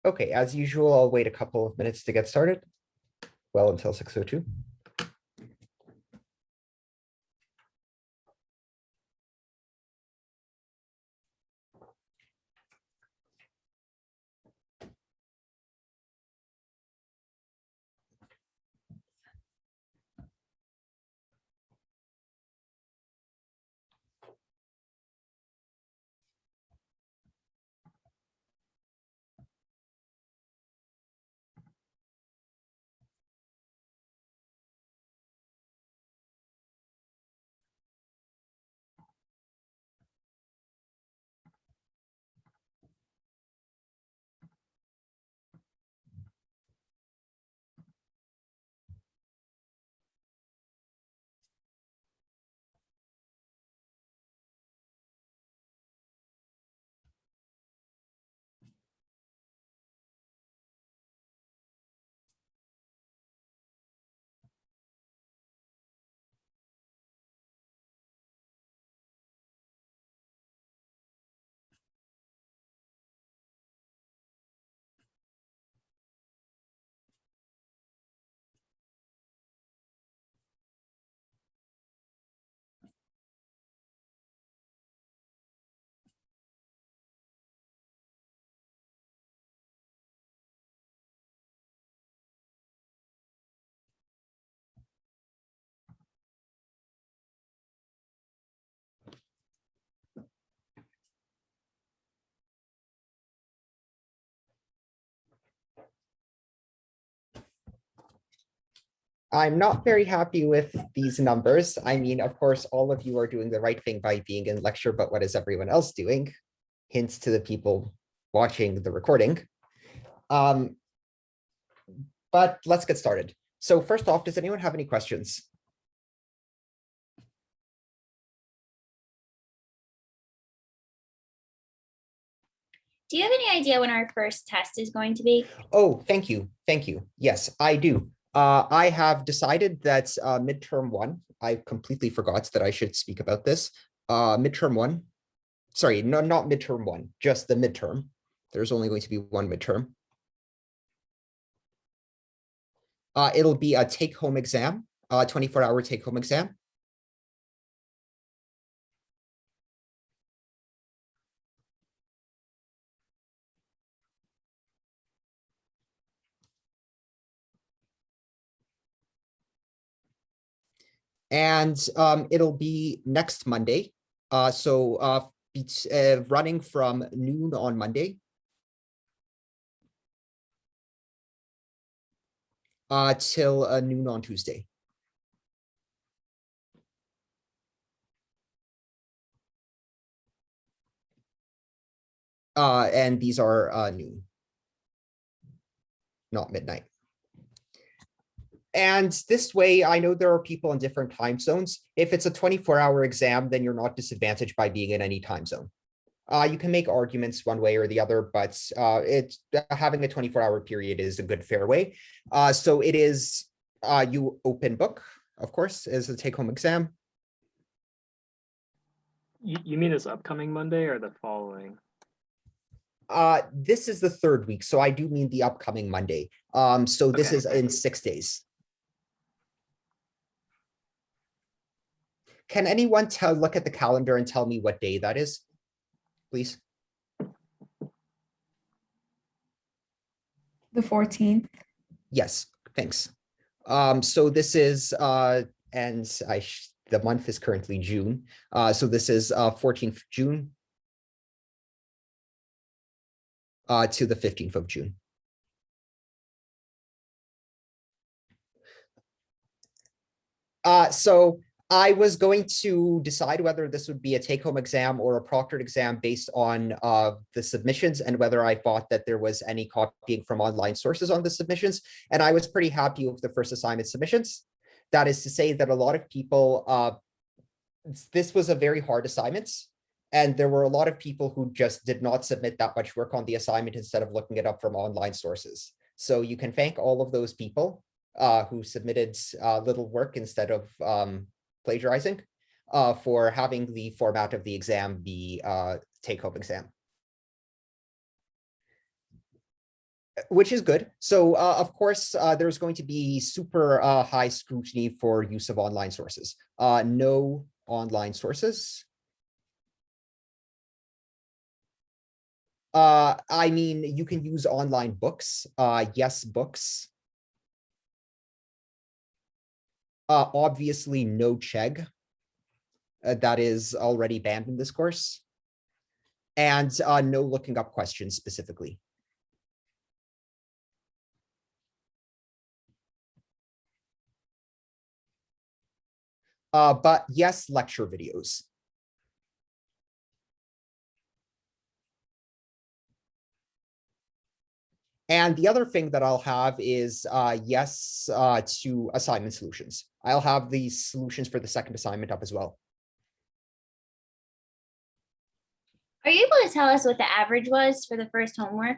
Okay, as usual, I'll wait a couple of minutes to get started. Well, until 6:02. I'm not very happy with these numbers. I mean, of course, all of you are doing the right thing by being in lecture, but what is everyone else doing? Hints to the people watching the recording. But let's get started. So first off, does anyone have any questions? Do you have any idea when our first test is going to be? Oh, thank you. Thank you. Yes, I do. I have decided that midterm one, I completely forgot that I should speak about this. Midterm one, sorry, no, not midterm one, just the midterm. There's only going to be one midterm. It'll be a take-home exam, 24-hour take-home exam. And it'll be next Monday. So it's running from noon on Monday till noon on Tuesday. And these are noon, not midnight. And this way, I know there are people in different time zones. If it's a 24-hour exam, then you're not disadvantaged by being in any time zone. You can make arguments one way or the other, but having a 24-hour period is a good fair way. So it is you open book, of course, as a take-home exam. You mean this upcoming Monday or the following? This is the third week, so I do mean the upcoming Monday. So this is in 6 days. Can anyone look at the calendar and tell me what day that is, please? The 14th. Yes, thanks. So this is and the month is currently June. So this is 14th June to the 15th of June. So I was going to decide whether this would be a take-home exam or a proctored exam based on the submissions and whether I thought that there was any copying from online sources on the submissions. And I was pretty happy with the first assignment submissions. That is to say that a lot of people, this was a very hard assignment. And there were a lot of people who just did not submit that much work on the assignment instead of looking it up from online sources. So you can thank all of those people who submitted little work instead of plagiarizing for having the format of the exam be take-home exam. which is good. So of course, there's going to be super high scrutiny for use of online sources. No online sources. I mean, you can use online books. Yes, books. Obviously, no Chegg. That is already banned in this course. And no looking up questions specifically. But yes, lecture videos. And the other thing that I'll have is yes to assignment solutions. I'll have the solutions for the second assignment up as well. Are you able to tell us what the average was for the first homework?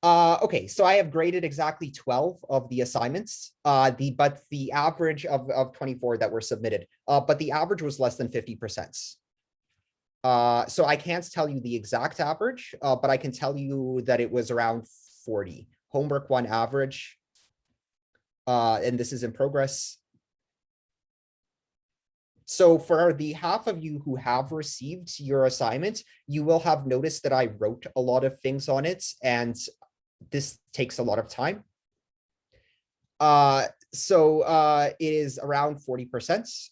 Okay, so I have graded exactly 12 of the assignments, but the average of 24 that were submitted, but the average was less than 50%. So I can't tell you the exact average, but I can tell you that it was around 40. Homework 1 average, and this is in progress. So for the half of you who have received your assignment, you will have noticed that I wrote a lot of things on it, and this takes a lot of time. So it is around 40%.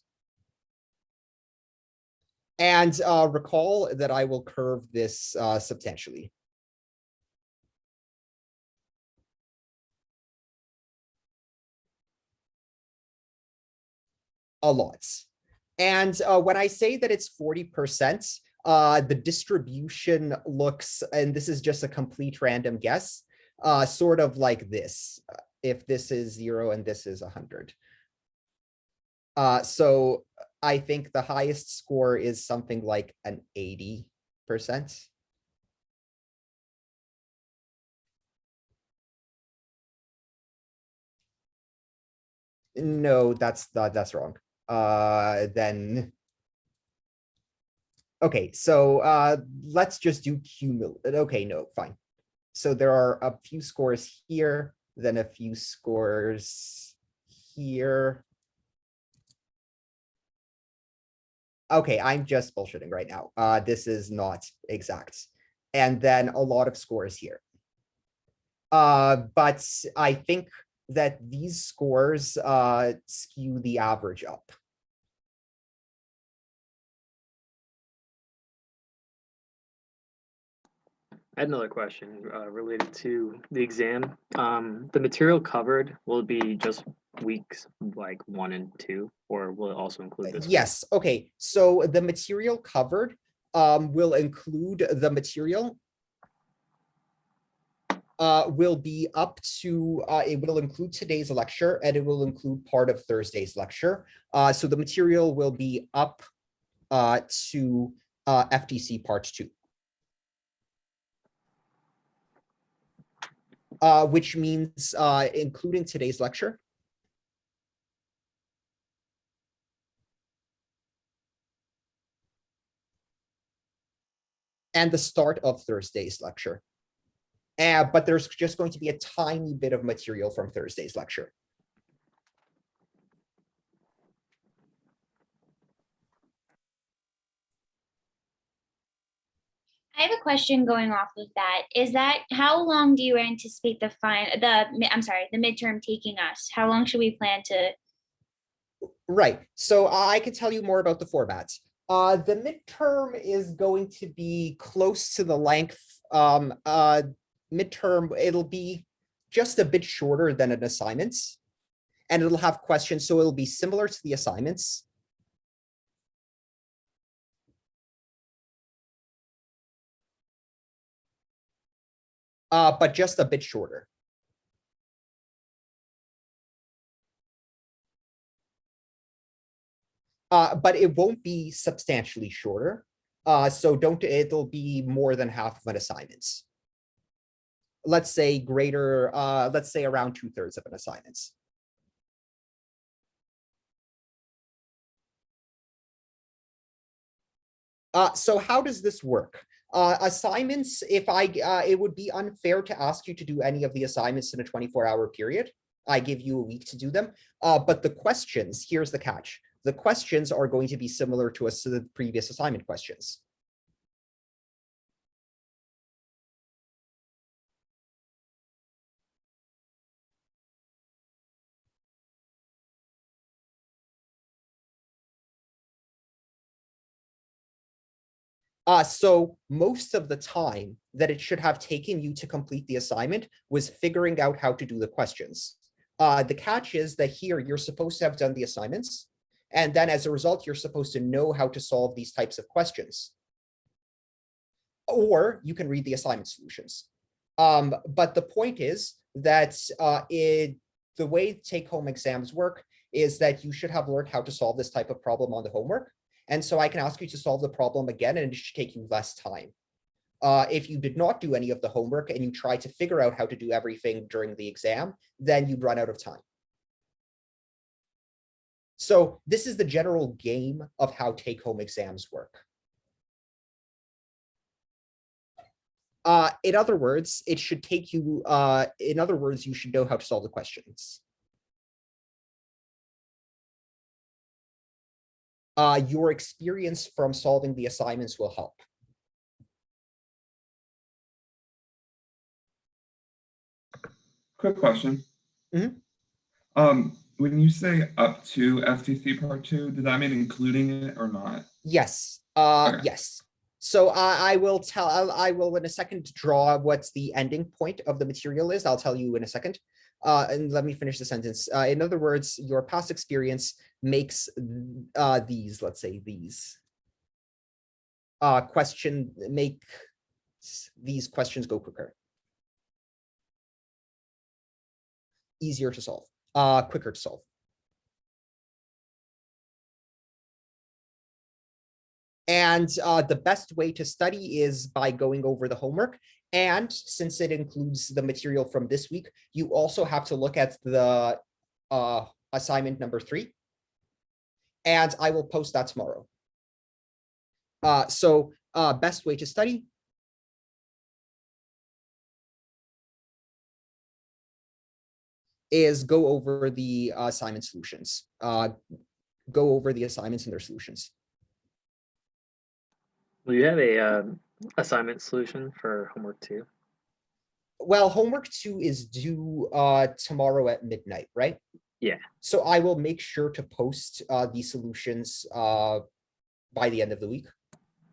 And recall that I will curve this substantially. A lot. And when I say that it's 40%, the distribution looks, and this is just a complete random guess, sort of like this, if this is 0 and this is 100. So I think the highest score is something like an 80%. No, that's wrong. Then okay, so let's just do cumulative. Okay, no, fine. So there are a few scores here, then a few scores here. Okay, I'm just bullshitting right now. This is not exact. And then a lot of scores here. But I think that these scores skew the average up. I had another question related to the exam. The material covered will be just weeks like 1 and 2, or will it also include this week? Yes, okay. So the material covered will include the material will be up to, it will include today's lecture, and it will include part of Thursday's lecture. So the material will be up to FTC part 2. Which means including today's lecture. And the start of Thursday's lecture. But there's just going to be a tiny bit of material from Thursday's lecture. I have a question going off of that. Is that how long do you anticipate the midterm taking us? How long should we plan to? Right. So I can tell you more about the formats. The midterm is going to be close to the length. Midterm, it'll be just a bit shorter than an assignment. And it'll have questions, so it'll be similar to the assignments. But just a bit shorter. But it won't be substantially shorter. So it'll be more than half of an assignment. Let's say greater, let's say around 2/3 of an assignment. So how does this work? Assignments, it would be unfair to ask you to do any of the assignments in a 24-hour period. I give you a week to do them. But the questions, here's the catch. The questions are going to be similar to the previous assignment questions. So most of the time that it should have taken you to complete the assignment was figuring out how to do the questions. The catch is that here you're supposed to have done the assignments, and then as a result, you're supposed to know how to solve these types of questions. Or you can read the assignment solutions. But the point is that the way take-home exams work is that you should have learned how to solve this type of problem on the homework. And so I can ask you to solve the problem again, and it should take you less time. If you did not do any of the homework and you try to figure out how to do everything during the exam, then you'd run out of time. So this is the general game of how take-home exams work. In other words, it should take you, in other words, you should know how to solve the questions. Your experience from solving the assignments will help. Quick question. Mhm. When you say up to FTC part 2, does that mean including it or not? Yes. Okay. Yes. So I will in a second draw what's the ending point of the material is. I'll tell you in a second. And let me finish the sentence. In other words, your past experience makes these, let's say these make these questions go quicker. Easier to solve, quicker to solve. And the best way to study is by going over the homework. And since it includes the material from this week, you also have to look at the assignment number 3. And I will post that tomorrow. So best way to study. Is go over the assignment solutions. Go over the assignments and their solutions. Will you have a assignment solution for homework 2? Well, homework 2 is due tomorrow at midnight, right? Yeah. So I will make sure to post the solutions by the end of the week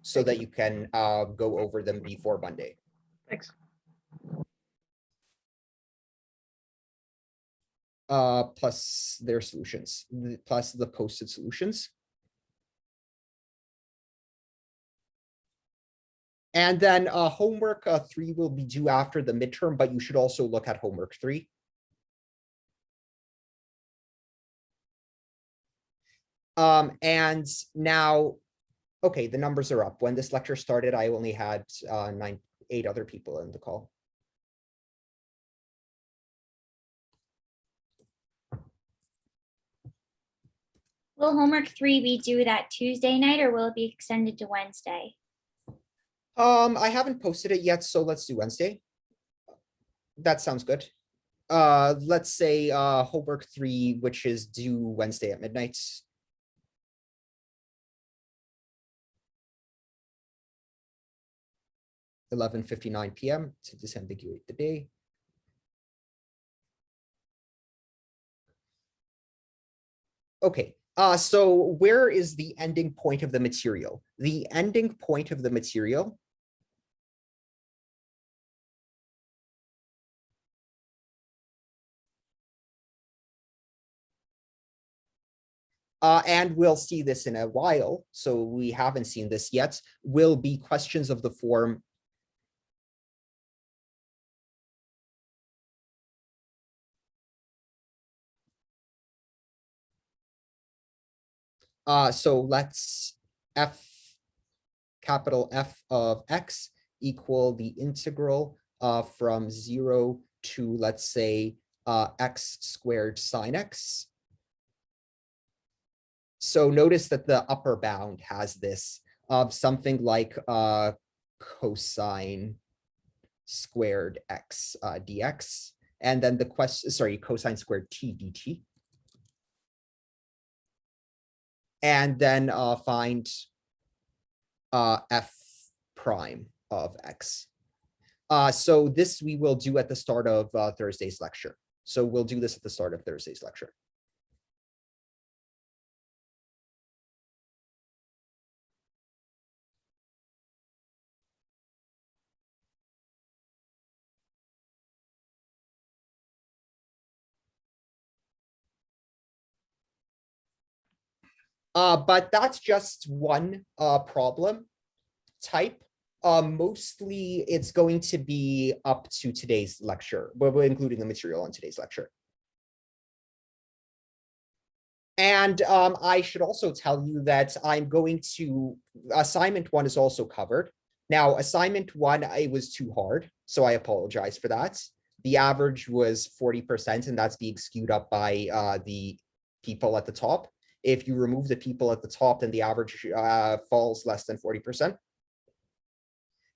so that you can go over them before Monday. Thanks. Plus their solutions, plus the posted solutions. And then homework 3 will be due after the midterm, but you should also look at homework 3. And now, okay, the numbers are up. When this lecture started, I only had 8 other people in the call. Will homework 3 be due that Tuesday night, or will it be extended to Wednesday? I haven't posted it yet, so let's do Wednesday. That sounds good. Let's say homework 3, which is due Wednesday at midnight. (11:59 p.m. to disambiguate the day. Okay. So where is the ending point of the material? The ending point of the material and we'll see this in a while, so we haven't seen this yet, will be questions of the form so let's capital F of x equal the integral from 0 to, let's say, x squared sine x. So notice that the upper bound has this of something like cosine squared x dx, and then the question, sorry, cosine squared t dt. And then find f prime of x. So this we will do at the start of Thursday's lecture. So we'll do this at the start of Thursday's lecture. But that's just one problem type. Mostly it's going to be up to today's lecture, but we're including the material on today's lecture. And I should also tell you that I'm going to, assignment 1 is also covered. Now, assignment 1, it was too hard, so I apologize for that. The average was 40%, and that's being skewed up by the people at the top. If you remove the people at the top, then the average falls less than 40%.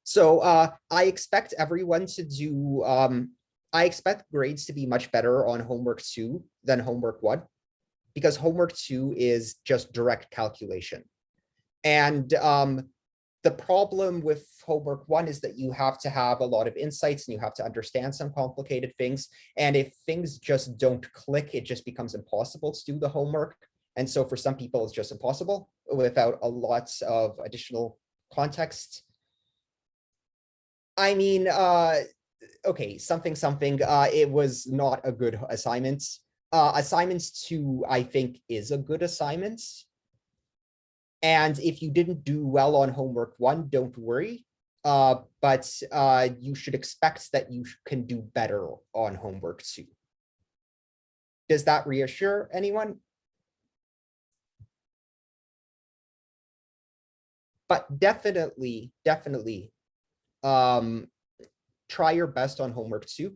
So I expect everyone to do, I expect grades to be much better on homework 2 than homework 1, because homework 2 is just direct calculation. And the problem with homework 1 is that you have to have a lot of insights and you have to understand some complicated things. And if things just don't click, it just becomes impossible to do the homework. And so for some people, it's just impossible without a lot of additional context. I mean, okay, something, it was not a good assignment. Assignments 2, I think, is a good assignment. And if you didn't do well on homework 1, don't worry. But you should expect that you can do better on homework 2. Does that reassure anyone? But definitely, try your best on homework 2.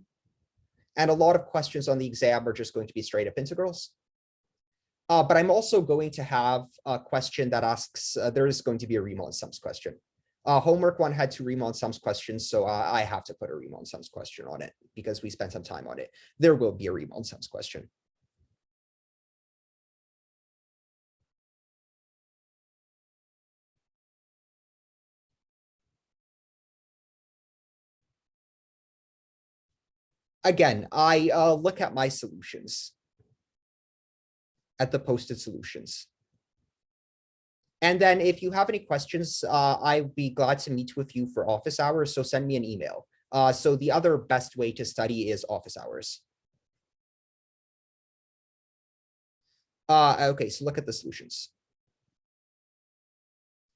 And a lot of questions on the exam are just going to be straight up integrals. But I'm also going to have a question that asks, there is going to be a Riemann sums question. Homework 1 had 2 Riemann sums questions, so I have to put a Riemann sums question on it because we spent some time on it. There will be a Riemann sums question. Again, I look at my solutions, at the posted solutions. And then if you have any questions, I'd be glad to meet with you for office hours, so send me an email. So the other best way to study is office hours. Okay, so look at the solutions.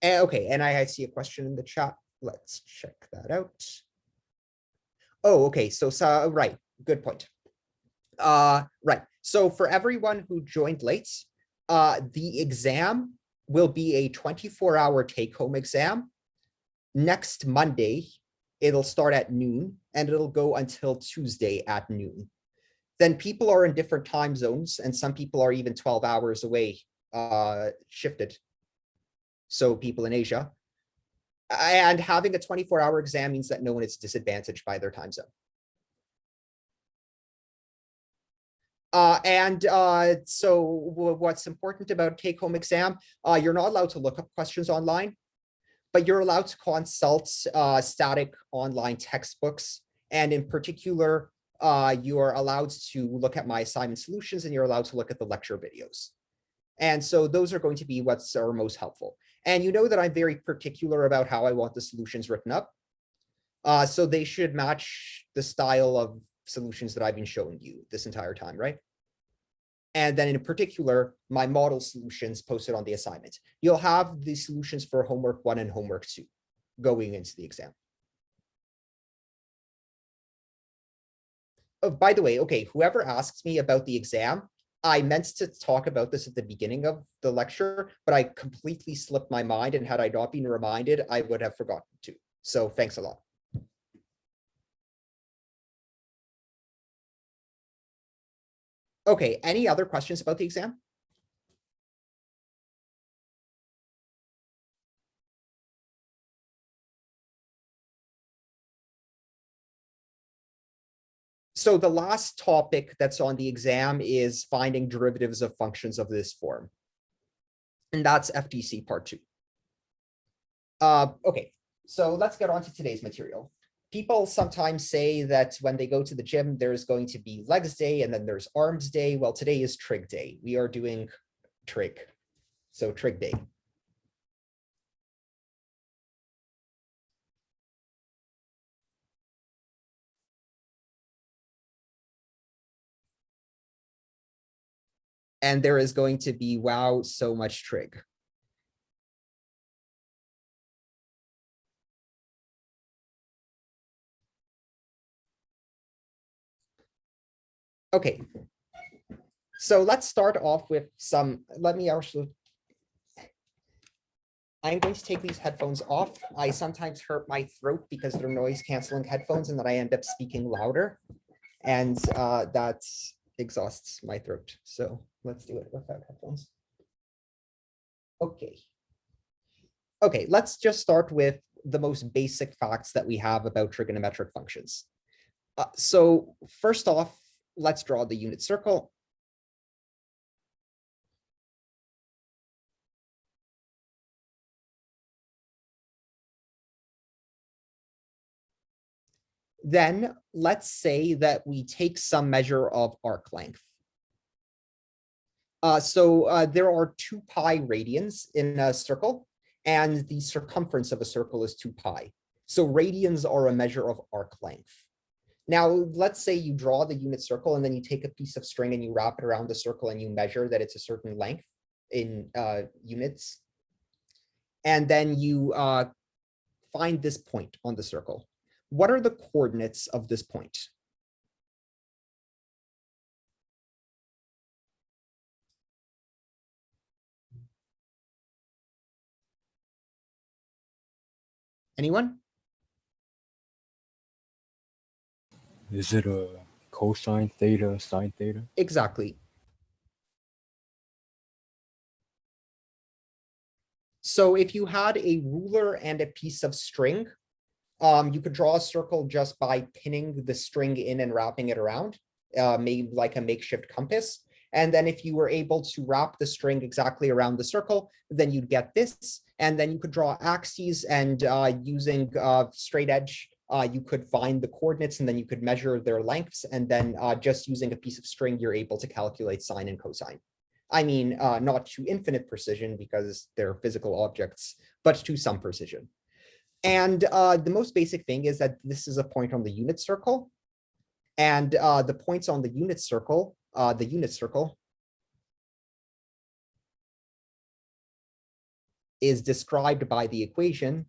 Okay, and I see a question in the chat. Let's check that out. Oh, okay, so right, good point. Right, so for everyone who joined late, the exam will be a 24-hour take-home exam. Next Monday, it'll start at noon, and it'll go until Tuesday at noon. Then people are in different time zones, and some people are even 12 hours away, shifted. So people in Asia. And having a 24-hour exam means that no one is disadvantaged by their time zone. So what's important about take-home exam, you're not allowed to look up questions online, but you're allowed to consult static online textbooks. And in particular, you are allowed to look at my assignment solutions, and you're allowed to look at the lecture videos. And so those are going to be what's are most helpful. And you know that I'm very particular about how I want the solutions written up. So they should match the style of solutions that I've been showing you this entire time, right? And then in particular, my model solutions posted on the assignment. You'll have the solutions for homework 1 and homework 2 going into the exam. Oh, by the way, okay, whoever asks me about the exam, I meant to talk about this at the beginning of the lecture, but I completely slipped my mind, and had I not been reminded, I would have forgotten to. So thanks a lot. Okay, any other questions about the exam? So the last topic that's on the exam is finding derivatives of functions of this form. And that's FTC part 2. Okay, so let's get on to today's material. People sometimes say that when they go to the gym, there's going to be legs day and then there's arms day. Well, today is trig day. We are doing trig. So trig day. And there is going to be, wow, so much trig. Okay, so let's start off with some, let me actually, I'm going to take these headphones off. I sometimes hurt my throat because they're noise canceling headphones and then I end up speaking louder. And that exhausts my throat. So let's do it without headphones. Okay. Okay, let's just start with the most basic facts that we have about trigonometric functions. So first off, let's draw the unit circle. Then let's say that we take some measure of arc length. There are 2 pi radians in a circle, and the circumference of a circle is 2 pi. So radians are a measure of arc length. Now, let's say you draw the unit circle and then you take a piece of string and you wrap it around the circle and you measure that it's a certain length in units. And then you find this point on the circle. What are the coordinates of this point? Anyone? Is it a cosine theta, sine theta? Exactly. So if you had a ruler and a piece of string, you could draw a circle just by pinning the string in and wrapping it around, maybe like a makeshift compass. And then if you were able to wrap the string exactly around the circle, then you'd get this. And then you could draw axes and using straight edge, you could find the coordinates and then you could measure their lengths. And then just using a piece of string, you're able to calculate sine and cosine. I mean, not to infinite precision because they're physical objects, but to some precision. And the most basic thing is that this is a point on the unit circle. And the points on the unit circle is described by the equation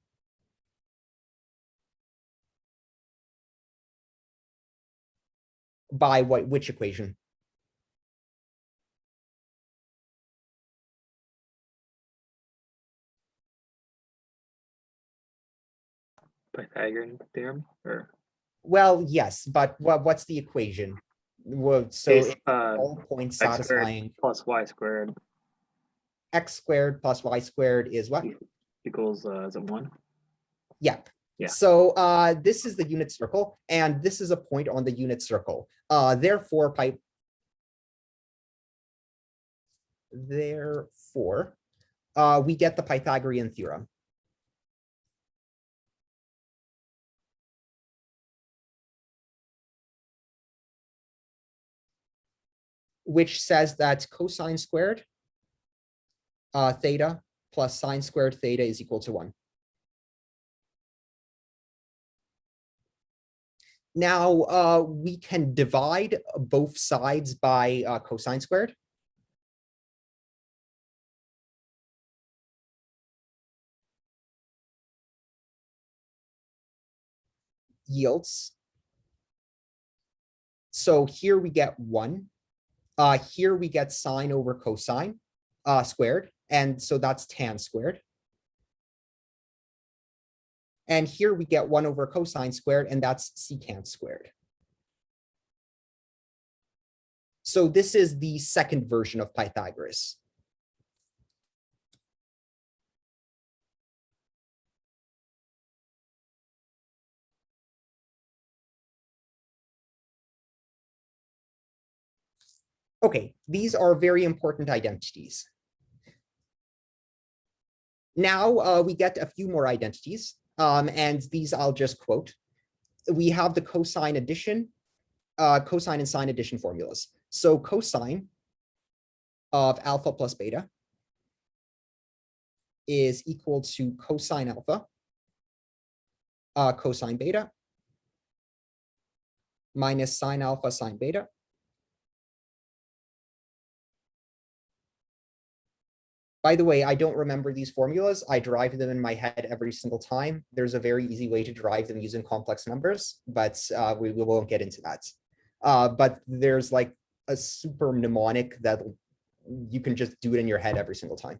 by which equation? Pythagorean theorem, or Well, yes, but what's the equation? Well, so Base, if all points x squared satisfying plus y squared x squared plus y squared is what? equals is it 1? Yep. Yeah. So this is the unit circle, and this is a point on the unit circle. Therefore, we get the Pythagorean theorem. Which says that cosine squared theta plus sine squared theta is equal to 1. Now, we can divide both sides by cosine squared. Yields. So here we get 1. Here we get sine over cosine squared. And so that's tan squared. And here we get 1 over cosine squared, and that's secant squared. So this is the second version of Pythagoras. Okay, these are very important identities. Now we get a few more identities, and these I'll just quote. We have the cosine addition, cosine and sine addition formulas. So cosine of alpha plus beta is equal to cosine alpha, cosine beta, minus sine alpha sine beta. By the way, I don't remember these formulas. I derive them in my head every single time. There's a very easy way to derive them using complex numbers, but we won't get into that. But there's like a super mnemonic that you can just do it in your head every single time.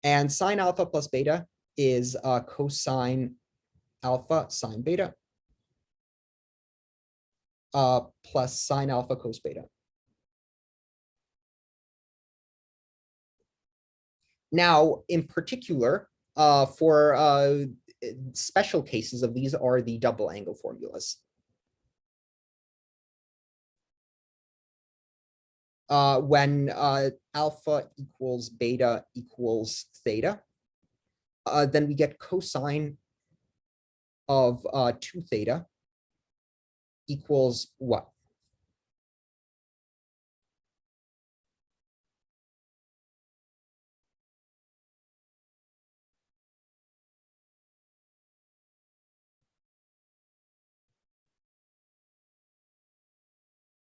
And sine alpha plus beta is cosine alpha sine beta plus sine alpha cos beta. Now, in particular, for special cases of these are the double angle formulas. When alpha equals beta equals theta, then we get cosine of 2 theta equals what?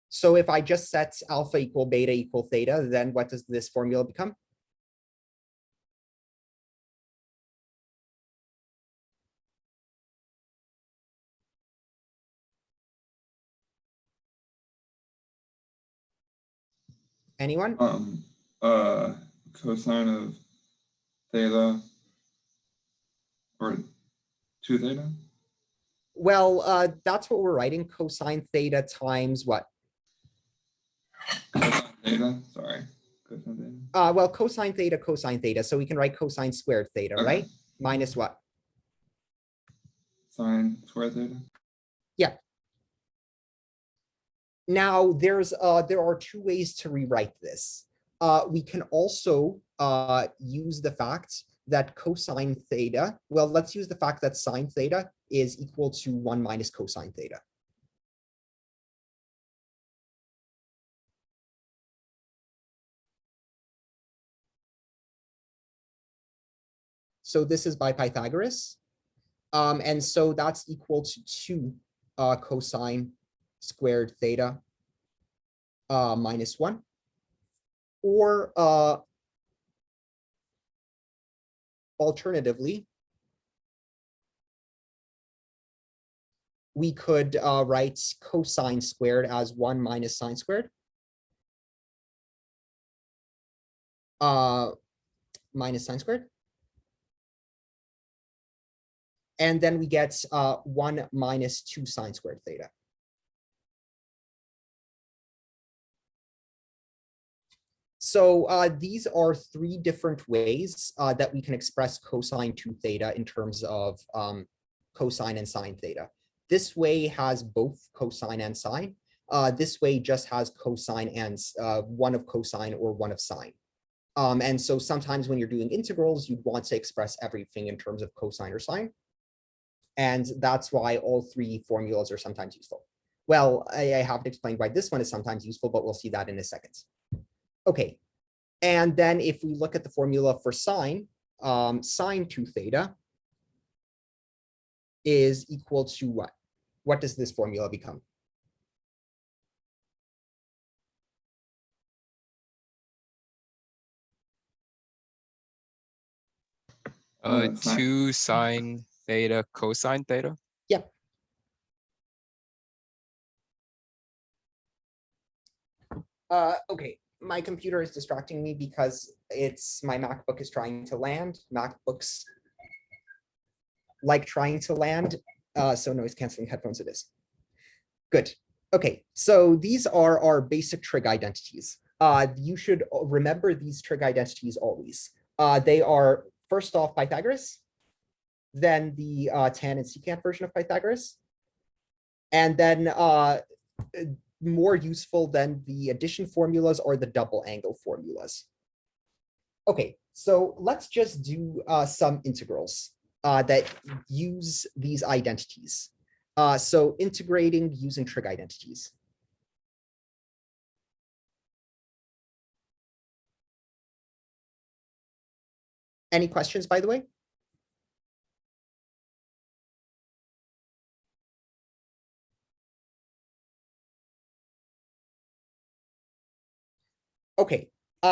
So if I just set alpha equal beta equal theta, then what does this formula become? Anyone? Cosine of theta or 2 theta? Well, that's what we're writing, cosine theta times what? Cosine theta, sorry. Cosine theta. Well, cosine theta, so we can write cosine squared theta, Okay. right? Minus what? Sine square theta? Yeah. Now there are 2 ways to rewrite this. We can also use the fact that cosine theta, well, let's use the fact that sine theta is equal to 1 minus cosine theta. So this is by Pythagoras. And so that's equal to 2 cosine squared theta minus 1. Or alternatively, we could write cosine squared as 1 minus sine squared. Minus sine squared. And then we get 1 minus 2 sine squared theta. So these are 3 different ways that we can express cosine 2 theta in terms of cosine and sine theta. This way has both cosine and sine. This way just has cosine and 1 of cosine or 1 of sine. And so sometimes when you're doing integrals, you'd want to express everything in terms of cosine or sine. And that's why all 3 formulas are sometimes useful. Well, I haven't explained why this one is sometimes useful, but we'll see that in a second. Okay, and then if we look at the formula for sine, sine 2 theta is equal to what? What does this formula become? Sine. 2 sine theta cosine theta. Yep. Okay, my computer is distracting me because my MacBook is trying to land. MacBooks like trying to land, so noise canceling headphones it is. Good. Okay, so these are our basic trig identities. You should remember these trig identities always. They are first off Pythagoras, then the tan and secant version of Pythagoras, And then more useful than the addition formulas or the double angle formulas. Okay, so let's just do some integrals that use these identities. So integrating using trig identities. Any questions, by the way? Okay,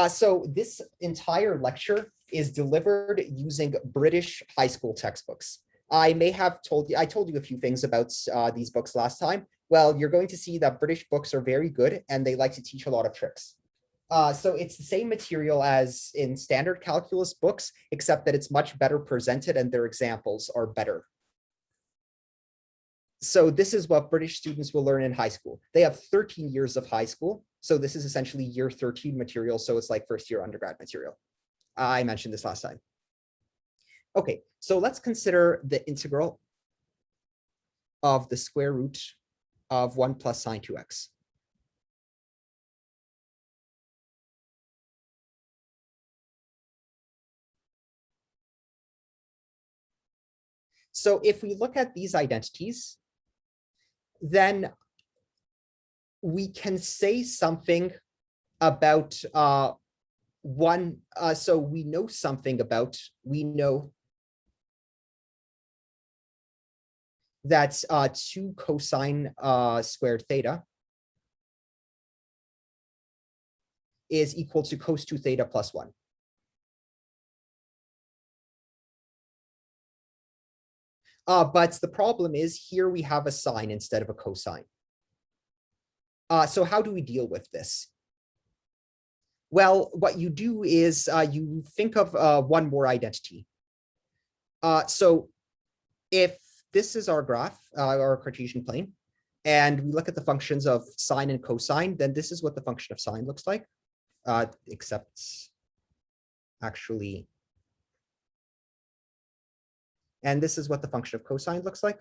so this entire lecture is delivered using British high school textbooks. I may have told you, I told you a few things about these books last time. Well, you're going to see that British books are very good and they like to teach a lot of tricks. So it's the same material as in standard calculus books, except that it's much better presented and their examples are better. So this is what British students will learn in high school. They have 13 years of high school. So this is essentially year 13 material. So it's like first year undergrad material. I mentioned this last time. Okay, so let's consider the integral of the square root of 1 plus sine 2x. So if we look at these identities, then we can say something about so we know something about, we know that 2 cosine squared theta is equal to cos 2 theta plus 1. But the problem is here we have a sine instead of a cosine. So how do we deal with this? Well, what you do is you think of one more identity. So if this is our graph, our Cartesian plane, and we look at the functions of sine and cosine, then this is what the function of sine looks like, except actually, and this is what the function of cosine looks like.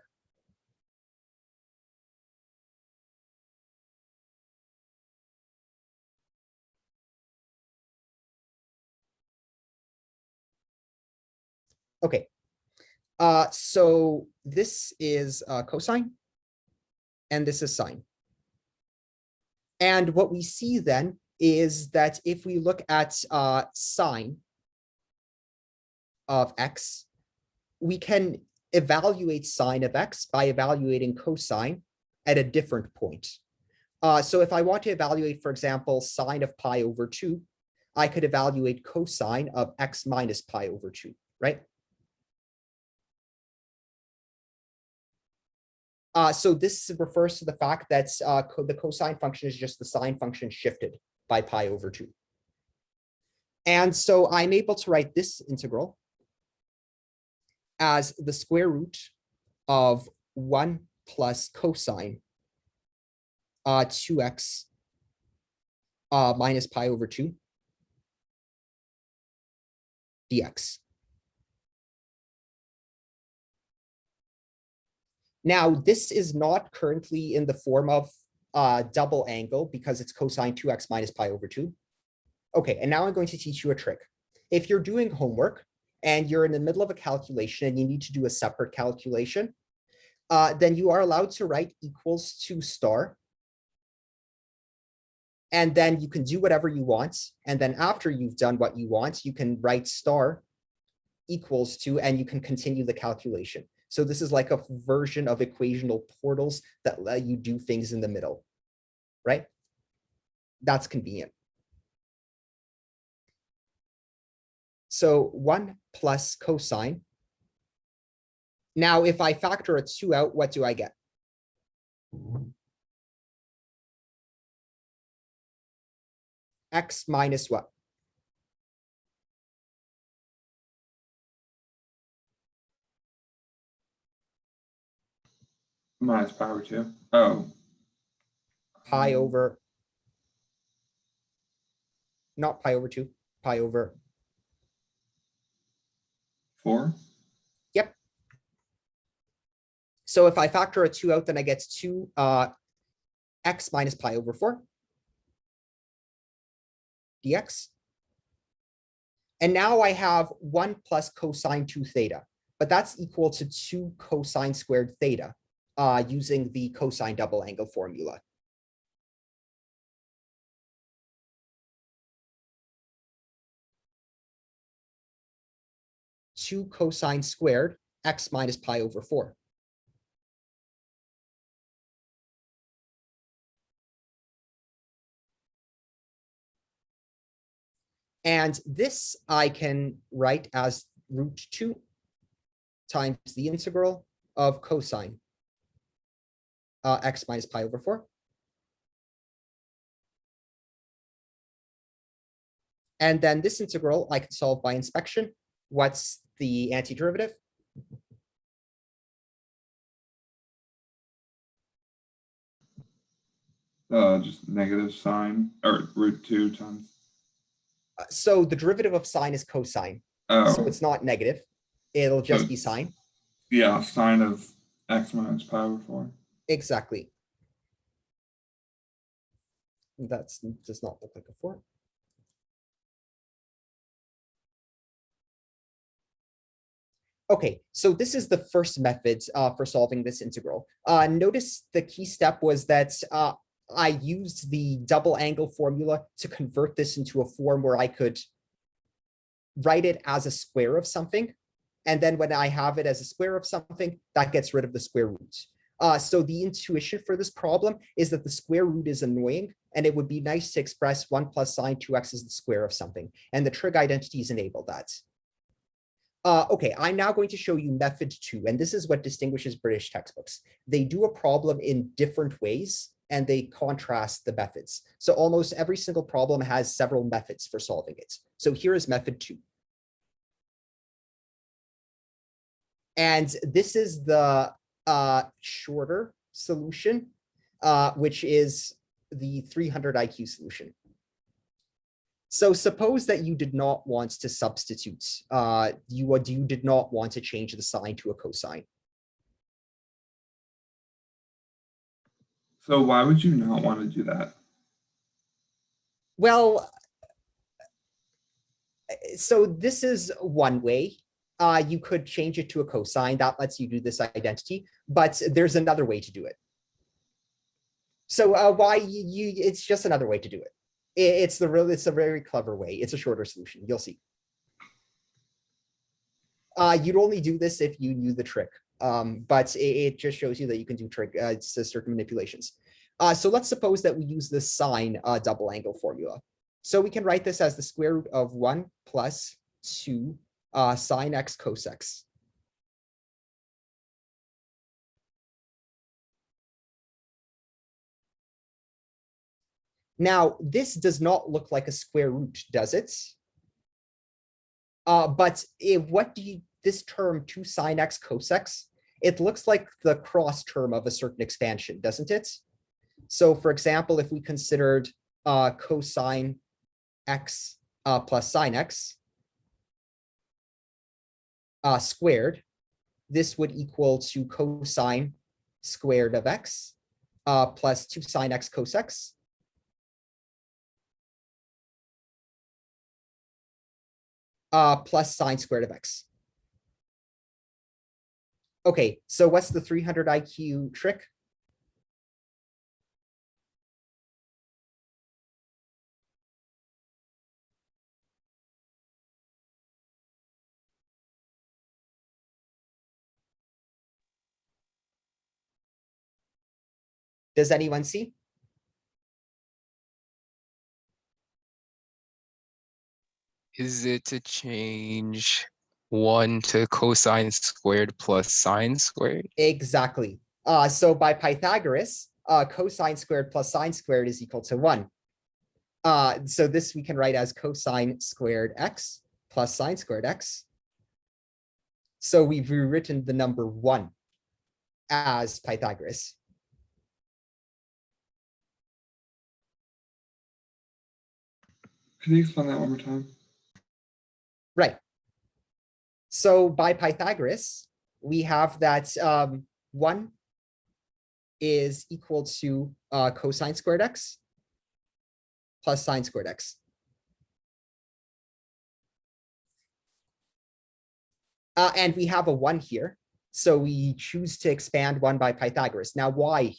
Okay, so this is cosine, and this is sine. And what we see then is that if we look at sine of x, we can evaluate sine of x by evaluating cosine at a different point. So if I want to evaluate, for example, sine of pi over 2, I could evaluate cosine of x minus pi over 2, right? So this refers to the fact that the cosine function is just the sine function shifted by pi over 2. And so I'm able to write this integral as the square root of 1 plus cosine 2x minus pi over 2 dx. Now, this is not currently in the form of double angle because it's cosine 2x minus pi over 2. Okay, and now I'm going to teach you a trick. If you're doing homework and you're in the middle of a calculation and you need to do a separate calculation, then you are allowed to write equals to star. And then you can do whatever you want. And then after you've done what you want, you can write star equals to, and you can continue the calculation. So this is like a version of equational portals that let you do things in the middle, right? That's convenient. So 1 plus cosine. Now, if I factor a 2 out, what do I get? X minus what? Minus pi over 2. Oh. Pi over, not pi over 2, pi over 4. Yep. So if I factor a 2 out, then I get 2 x minus pi over 4 dx. And now I have 1 plus cosine 2 theta, but that's equal to 2 cosine squared theta using the cosine double angle formula. Two cosine squared x minus pi over 4. And this I can write as root 2 times the integral of cosine x minus pi over 4. And then this integral I can solve by inspection. What's the antiderivative? Just negative sine or root 2 times. So the derivative of sine is cosine. Oh, So it's not negative. It'll just be it's- sine. yeah, sine of x minus pi over 4. Exactly. That does not look like a 4. Okay, so this is the first method for solving this integral. Notice the key step was that I used the double angle formula to convert this into a form where I could write it as a square of something. And then when I have it as a square of something, that gets rid of the square root. So the intuition for this problem is that the square root is annoying, and it would be nice to express 1 plus sine 2x as the square of something. And the trig identities enable that. Okay, I'm now going to show you method 2, and this is what distinguishes British textbooks. They do a problem in different ways, and they contrast the methods. So almost every single problem has several methods for solving it. So here is method 2. And this is the shorter solution, which is the 300 IQ solution. So suppose that you did not want to substitute, you did not want to change the sine to a cosine. So why would you not want to do that? Well, so this is one way. You could change it to a cosine. That lets you do this identity, but there's another way to do it. So why it's just another way to do it. It's a very clever way. It's a shorter solution. You'll see. You'd only do this if you knew the trick, but it just shows you that you can do certain manipulations. So let's suppose that we use the sine double angle formula. So we can write this as the square root of 1 plus 2 sine x cos x. Now, this does not look like a square root, does it? But this term 2 sine x cos x, it looks like the cross term of a certain expansion, doesn't it? So for example, if we considered cosine x plus sine x squared, this would equal to cosine squared of x plus 2 sine x cos x. Plus sine squared of x. Okay, so what's the 300 IQ trick? Does anyone see? Is it to change 1 to cosine squared plus sine squared? Exactly. So by Pythagoras, cosine squared plus sine squared is equal to 1. So this we can write as cosine squared x plus sine squared x. So we've rewritten the number 1 as Pythagoras. Could you explain that one more time? Right. So by Pythagoras, we have that 1 is equal to cosine squared x plus sine squared x. And we have a 1 here. So we choose to expand 1 by Pythagoras. Now, why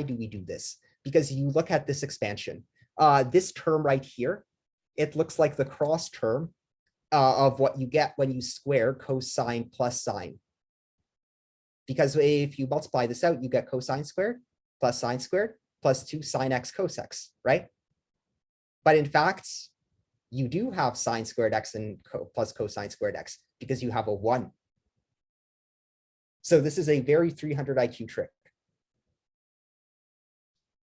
do we do this? Because you look at this expansion. This term right here, it looks like the cross term of what you get when you square cosine plus sine. Because if you multiply this out, you get cosine squared plus sine squared plus 2 sine x cos x, right? But in fact, you do have sine squared x and plus cosine squared x because you have a 1. So this is a very 300 IQ trick.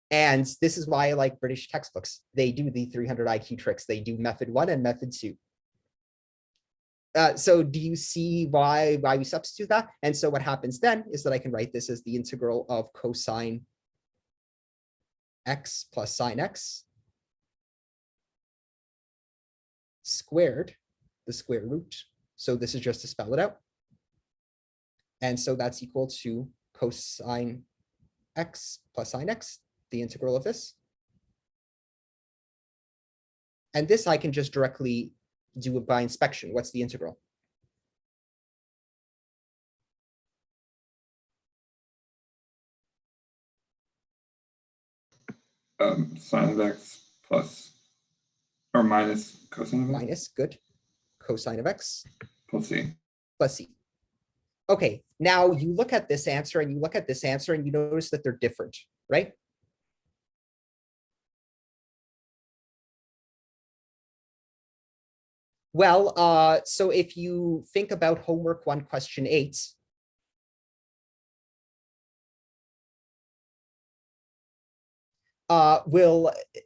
And this is why I like British textbooks. They do the 300 IQ tricks. They do method 1 and method 2. So do you see why we substitute that? And so what happens then is that I can write this as the integral of cosine x plus sine x squared, the square root. So this is just to spell it out. And so that's equal to cosine x plus sine x, the integral of this. And this I can just directly do it by inspection. What's the integral? Sine of x plus or minus cosine of x Minus, good. Cosine of x plus c. plus c. Okay, now you look at this answer and you look at this answer and you notice that they're different, right? Well, so if you think about homework 1, question 8,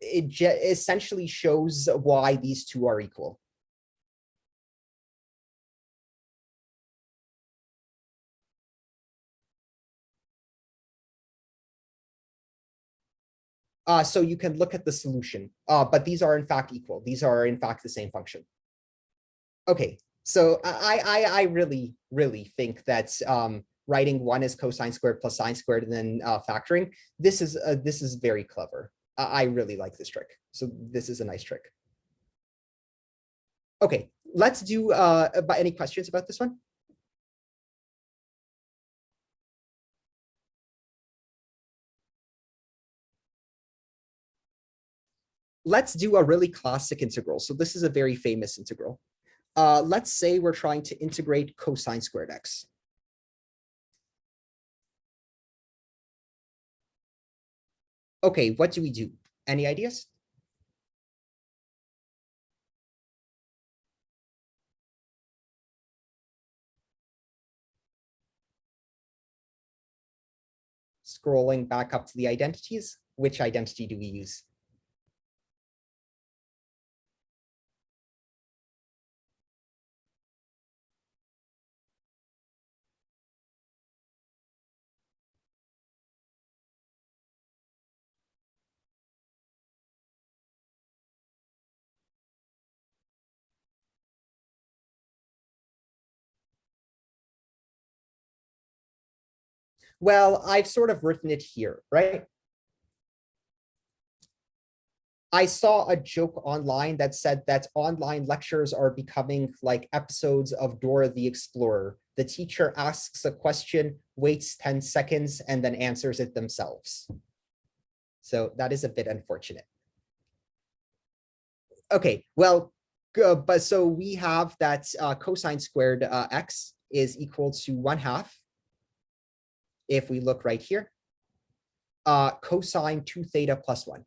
essentially shows why these two are equal. So you can look at the solution, but these are in fact equal. These are in fact the same function. Okay, so I really, really think that writing 1 as cosine squared plus sine squared and then factoring, this is very clever. I really like this trick. So this is a nice trick. Okay, let's do any questions about this one? Let's do a really classic integral. So this is a very famous integral. Let's say we're trying to integrate cosine squared x. Okay, what do we do? Any ideas? Scrolling back up to the identities, which identity do we use? Well, I've sort of written it here, right? I saw a joke online that said that online lectures are becoming like episodes of Dora the Explorer. The teacher asks a question, waits 10 seconds, and then answers it themselves. So that is a bit unfortunate. Okay, well, but so we have that cosine squared x is equal to 1/2. If we look right here, cosine 2 theta plus 1.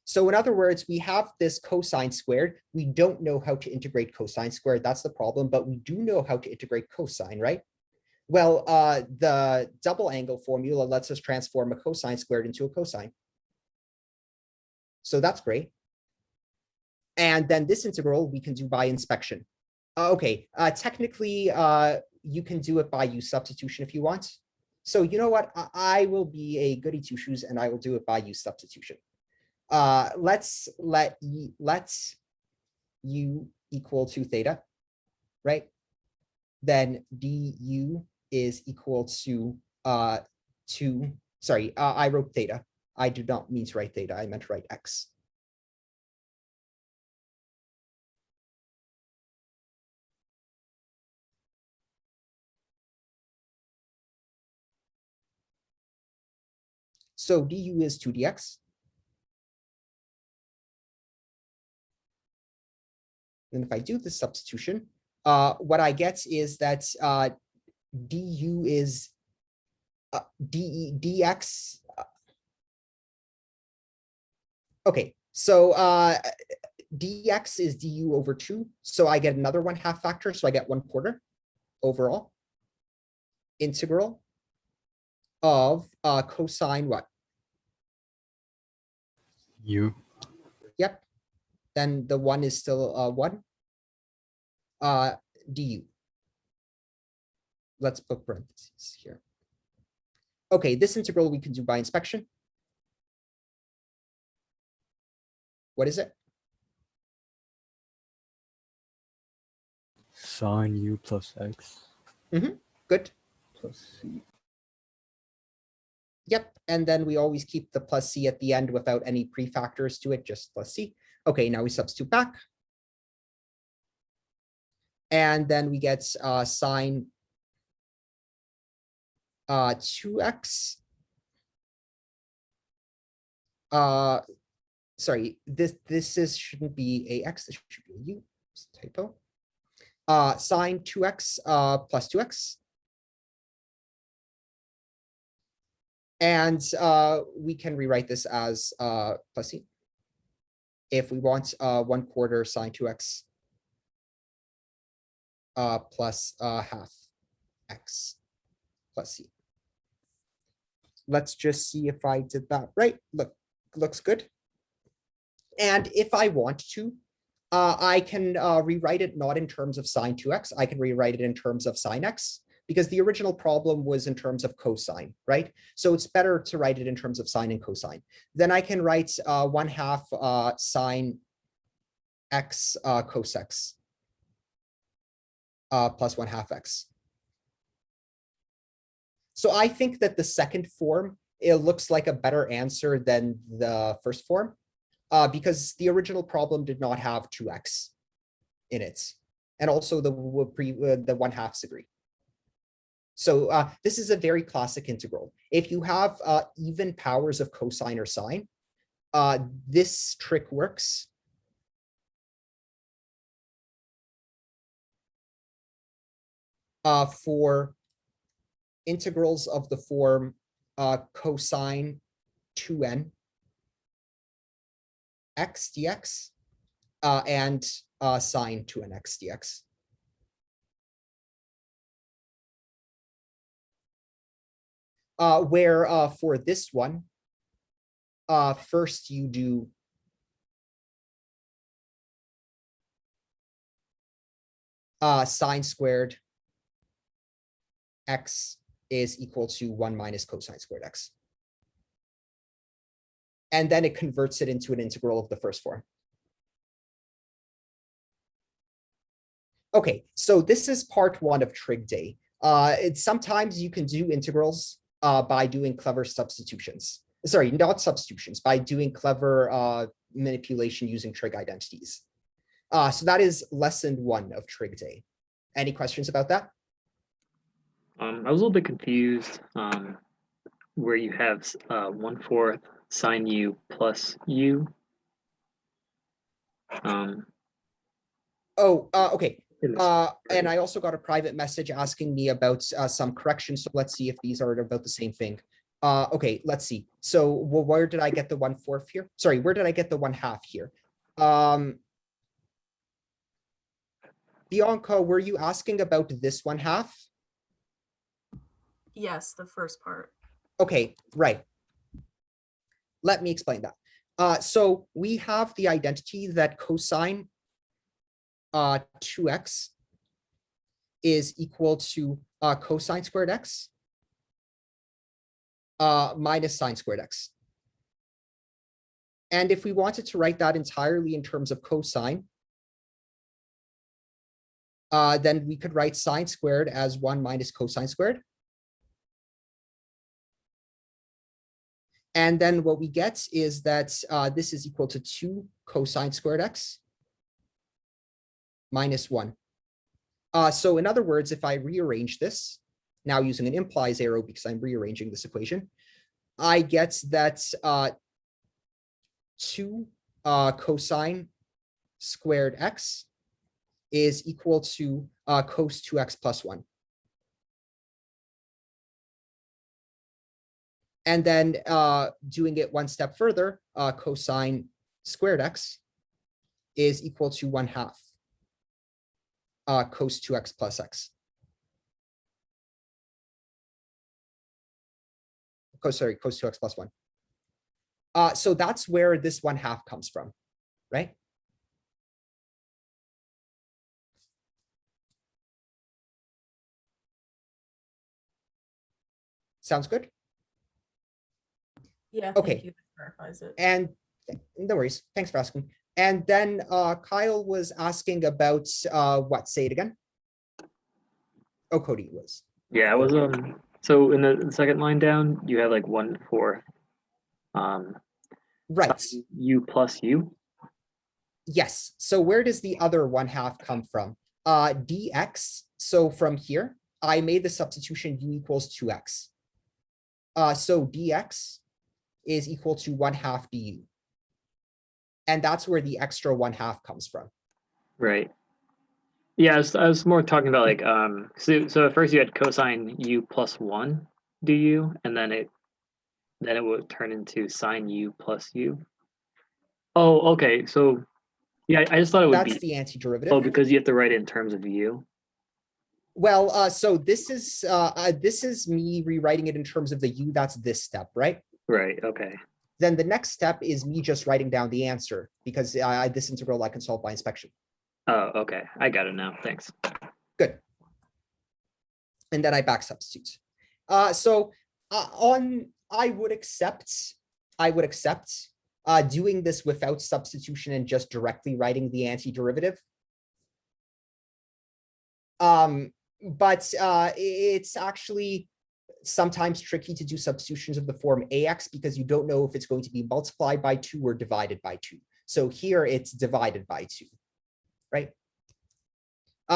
So in other words, we have this cosine squared. We don't know how to integrate cosine squared. That's the problem, but we do know how to integrate cosine, right? Well, the double angle formula lets us transform a cosine squared into a cosine. So that's great. And then this integral we can do by inspection. Okay, technically, you can do it by use substitution if you want. So you know what? I will be a goody two shoes and I will do it by use substitution. let's let u equal to theta, right? Then du is equal to sorry, I wrote theta. I did not mean to write theta. I meant to write x. So du is 2dx. And if I do the substitution, what I get is that du is dx. Okay, so dx is du over 2. So I get another 1/2 factor. So I get 1/4 overall integral of cosine what? U. Yep. Then the 1 is still 1. Du. Let's put parentheses here. Okay, this integral we can do by inspection. What is it? Sine U plus X Good. plus C. Yep. And then we always keep the plus c at the end without any prefactors to it, just plus c. Okay, now we substitute back. And then we get sine 2x. Sorry, this shouldn't be ax, this should be a u. It's a typo. Sine 2x plus 2x. And we can rewrite this as plus c. If we want 1/4 sine 2x plus half x plus c. Let's just see if I did that right. Looks good. And if I want to, I can rewrite it not in terms of sine 2x. I can rewrite it in terms of sine x, because the original problem was in terms of cosine, right? So it's better to write it in terms of sine and cosine. Then I can write 1/2 sine x cos x plus 1/2 x. So I think that the second form, it looks like a better answer than the first form, because the original problem did not have 2x in it. And also the 1/2 degree. So this is a very classic integral. If you have even powers of cosine or sine, this trick works. For integrals of the form cosine 2n x dx and sine 2n x dx. Where for this one, first you do sine squared x is equal to 1 minus cosine squared x. And then it converts it into an integral of the first form. Okay, so this is part 1 of trig day. Sometimes you can do integrals by doing clever substitutions. Sorry, not substitutions, by doing clever manipulation using trig identities. So that is lesson 1 of trig day. Any questions about that? I was a little bit confused where you have 1/4 sine u plus u. Okay. And I also got a private message asking me about some corrections. So let's see if these are about the same thing. Okay, let's see. So where did I get the 1/4 here? Sorry, where did I get the 1/2 here? Bianca, were you asking about this 1/2? Yes, the first part. Okay, right. Let me explain that. So we have the identity that cosine 2x is equal to cosine squared x minus sine squared x. And if we wanted to write that entirely in terms of cosine, then we could write sine squared as 1 minus cosine squared. And then what we get is that this is equal to 2 cosine squared x minus 1. So in other words, if I rearrange this, now using an implies arrow because I'm rearranging this equation, I get that 2 cosine squared x is equal to cos 2x plus 1. And then doing it one step further, cosine squared x is equal to 1/2 cos 2x plus x. Cos 2x plus 1. So that's where this 1/2 comes from, right? Sounds good? Yeah. Okay. Thank you. That clarifies it. And no worries. Thanks for asking. And then Kyle was asking about what? Say it again. Oh, Cody was. Yeah, it was so in the second line down, you have like 1/4 Right. sine u plus u. Yes. So where does the other 1/2 come from? Dx. So from here, I made the substitution u equals 2x. So dx is equal to 1/2 du. And that's where the extra 1/2 comes from. Right. Yeah, I was more talking about like so at first you had cosine u plus 1 du, and then it would turn into sine u plus u. Oh, okay. So yeah, I just thought it would That's be the antiderivative. oh, because you have to write it in terms of u. Well, so this is me rewriting it in terms of the u. That's this step, right? Right. Okay. Then the next step is me just writing down the answer because this integral I can solve by inspection. Oh, okay. I got it now. Thanks. Good. And then I back substitute. So I would accept doing this without substitution and just directly writing the antiderivative. But it's actually sometimes tricky to do substitutions of the form ax because you don't know if it's going to be multiplied by 2 or divided by 2. So here it's divided by 2, right?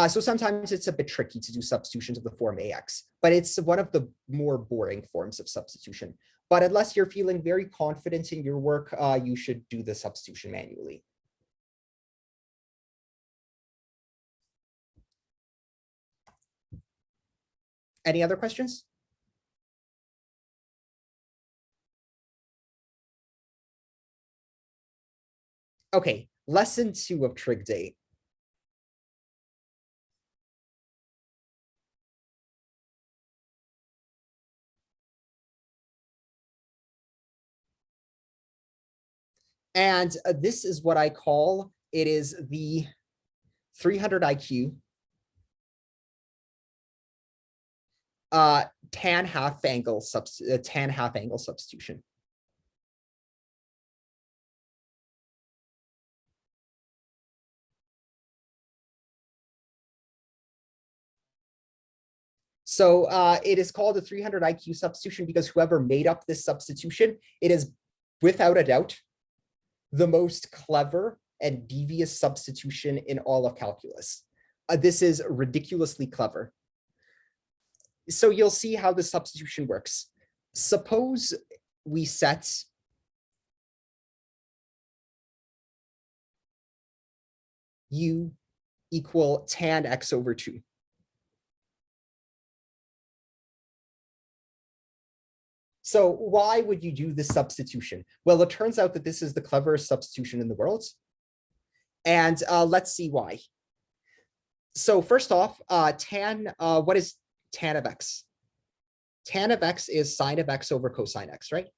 So sometimes it's a bit tricky to do substitutions of the form ax, but it's one of the more boring forms of substitution. But unless you're feeling very confident in your work, you should do the substitution manually. Any other questions? Okay, lesson 2 of Trig Day. And this is what I call, it is the 300 IQ tan half angle substitution. So it is called a 300 IQ substitution because whoever made up this substitution, it is without a doubt the most clever and devious substitution in all of calculus. This is ridiculously clever. So you'll see how the substitution works. Suppose we set u equal tan x over 2. So why would you do this substitution? Well, it turns out that this is the cleverest substitution in the world. And let's see why. So first off, what is tan of x? Tan of x is sine of x over cosine x, right?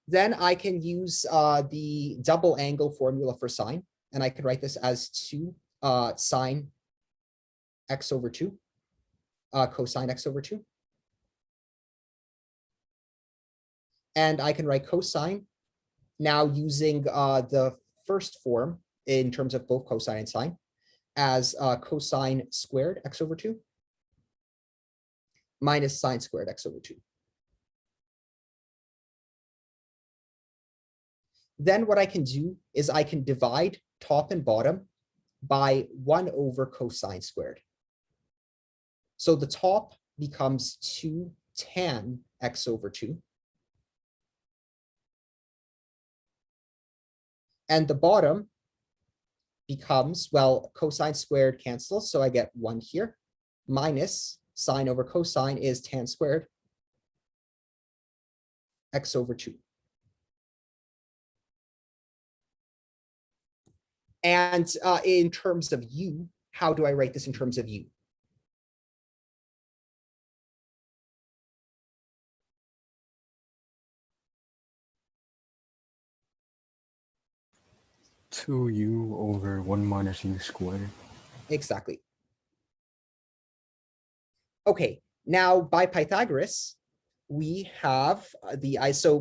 Then I can use the double angle formula for sine, and I could write this as 2 sine x over 2, cosine x over 2. And I can write cosine now using the first form in terms of both cosine and sine as cosine squared x over 2 minus sine squared x over 2. Then what I can do is I can divide top and bottom by 1 over cosine squared. So the top becomes 2 tan x over 2. And the bottom becomes, well, cosine squared cancels, so I get 1 here, minus sine over cosine is tan squared x over 2. And in terms of u, how do I write this in terms of u? Two u over 1 minus u squared. Exactly. Okay, now by Pythagoras, we have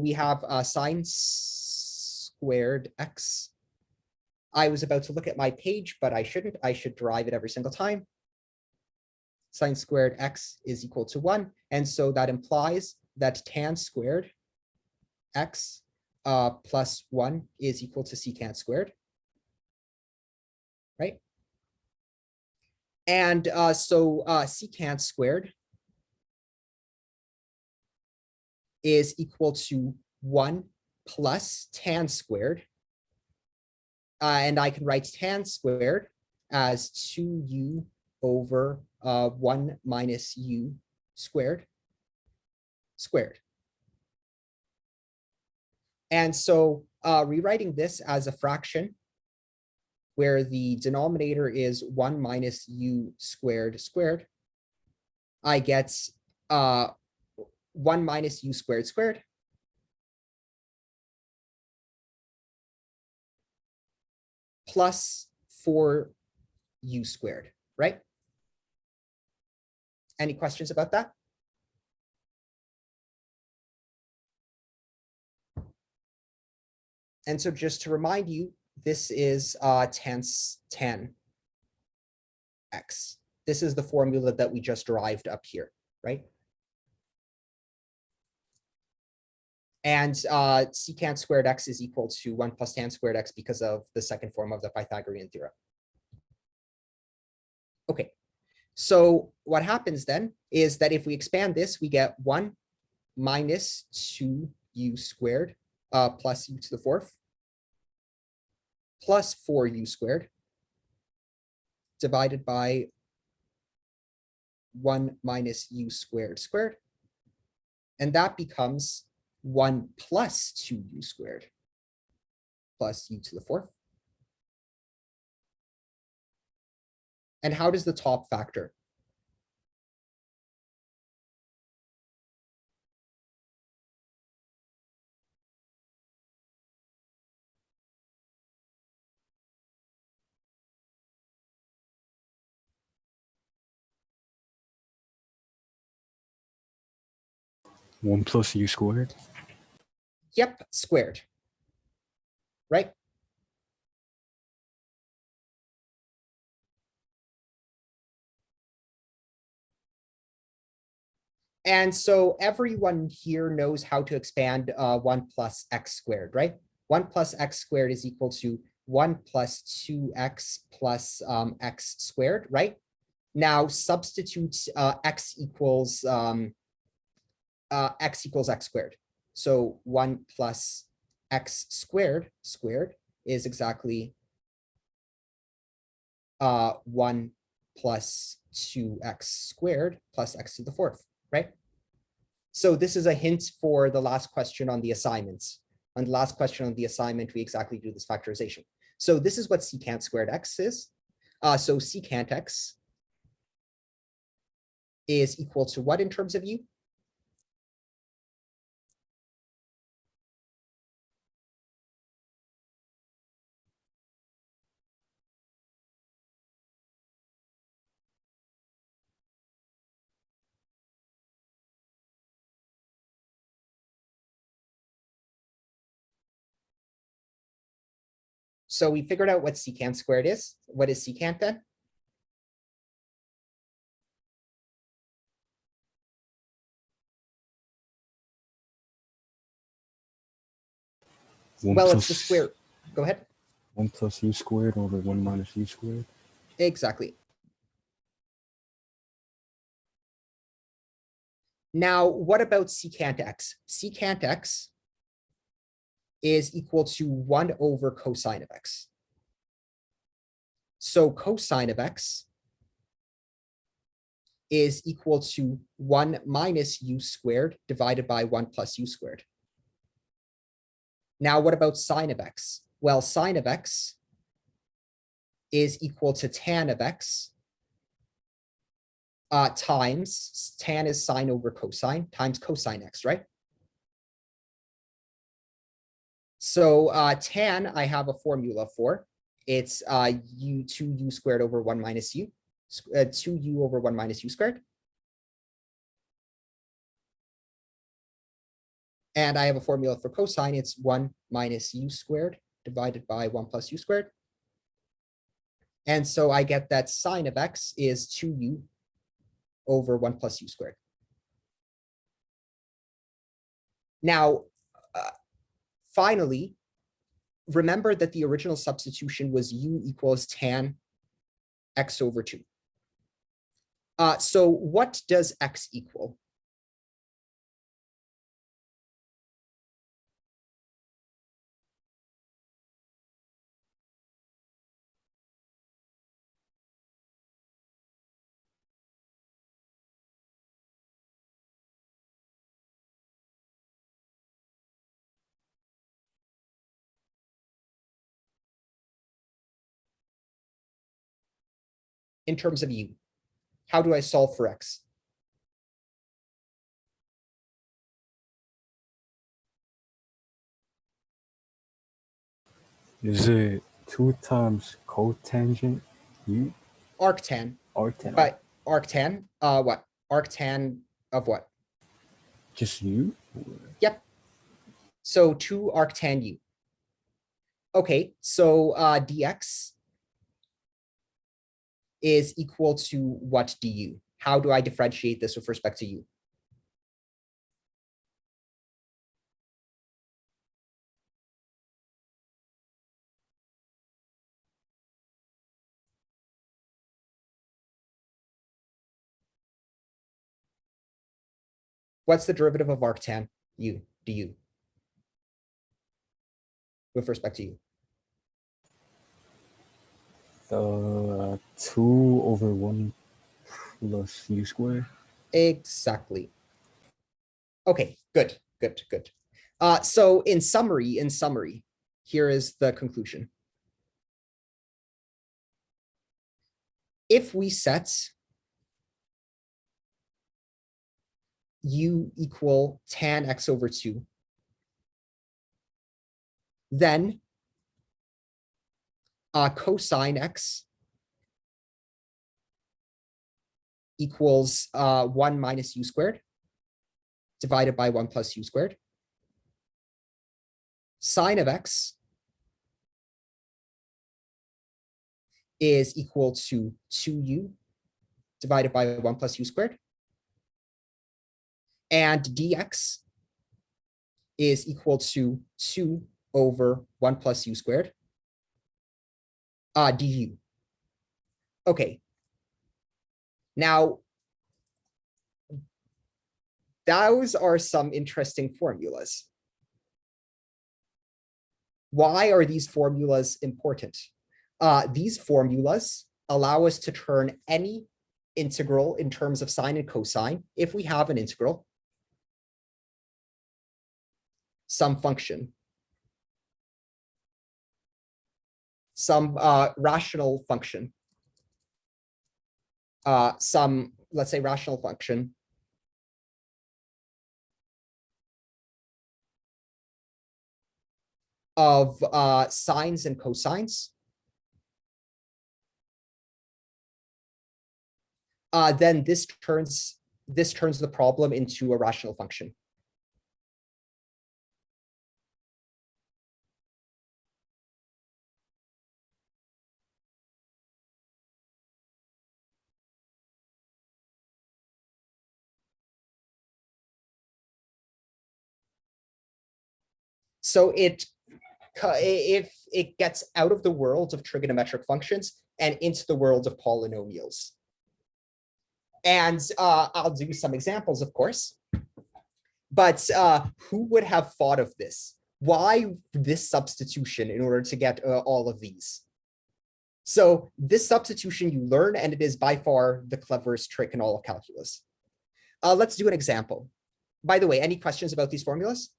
we have sine squared x. I was about to look at my page, but I shouldn't. I should derive it every single time. Sine squared x is equal to 1. And so that implies that tan squared x plus 1 is equal to secant squared. Right? And so secant squared is equal to 1 plus tan squared. And I can write tan squared as 2u over 1 minus u squared. And so rewriting this as a fraction where the denominator is 1 minus u squared, I get 1 minus u squared plus 4u squared, right? Any questions about that? And so just to remind you, this is tan x. This is the formula that we just derived up here, right? And secant squared x is equal to 1 plus tan squared x because of the second form of the Pythagorean theorem. Okay, so what happens then is that if we expand this, we get 1 minus 2u squared plus u to the 4th plus 4u squared divided by 1 minus u squared. And that becomes 1 plus 2u squared plus u to the 4th. And how does the top factor? One plus u squared. Yep, squared. Right? And so everyone here knows how to expand 1 plus x squared, right? 1 plus x squared is equal to 1 plus 2x plus x squared, right? Now substitute x equals x squared. So 1 plus x squared is exactly 1 plus 2x squared plus x to the 4th, right? So this is a hint for the last question on the assignments. On the last question on the assignment, we exactly do this factorization. So this is what secant squared x is. So secant x is equal to what in terms of u? So we figured out what secant squared is. What is secant then? One Well, plus, it's the square. Go ahead. 1 plus u squared over 1 minus u squared. Exactly. Now, what about secant x? Secant x is equal to 1 over cosine of x. So cosine of x is equal to 1 minus u squared divided by 1 plus u squared. Now, what about sine of x? Well, sine of x is equal to tan of x times, tan is sine over cosine, times cosine x, right? So tan, I have a formula for. It's u 2u squared over 1 minus u, 2u over 1 minus u squared. And I have a formula for cosine. It's 1 minus u squared divided by 1 plus u squared. And so I get that sine of x is 2u over 1 plus u squared. Now, finally, remember that the original substitution was u equals tan x over 2. So what does x equal? In terms of u, how do I solve for x? Is it 2 times cotangent u? Arctan, Arctan. but arctan, what? Arctan of what? Just u? Yep. So 2 arctan u. Okay, so dx is equal to what du? How do I differentiate this with respect to u? What's the derivative of arctan u du with respect to u? 2 over 1 plus u squared. Exactly. Okay, good. So in summary, here is the conclusion. If we set u equal tan x over 2, then cosine x equals 1 minus u squared divided by 1 plus u squared. Sine of x is equal to 2u divided by 1 plus u squared. And dx is equal to 2 over 1 plus u squared du. Okay. Now, those are some interesting formulas. Why are these formulas important? These formulas allow us to turn any integral in terms of sine and cosine, if we have an integral, some function, some rational function, some, let's say, rational function of sines and cosines, then this turns the problem into a rational function. So if it gets out of the world of trigonometric functions and into the world of polynomials. And I'll do some examples, of course. But who would have thought of this? Why this substitution in order to get all of these? So this substitution you learn, and it is by far the cleverest trick in all of calculus. Let's do an example. By the way, any questions about these formulas?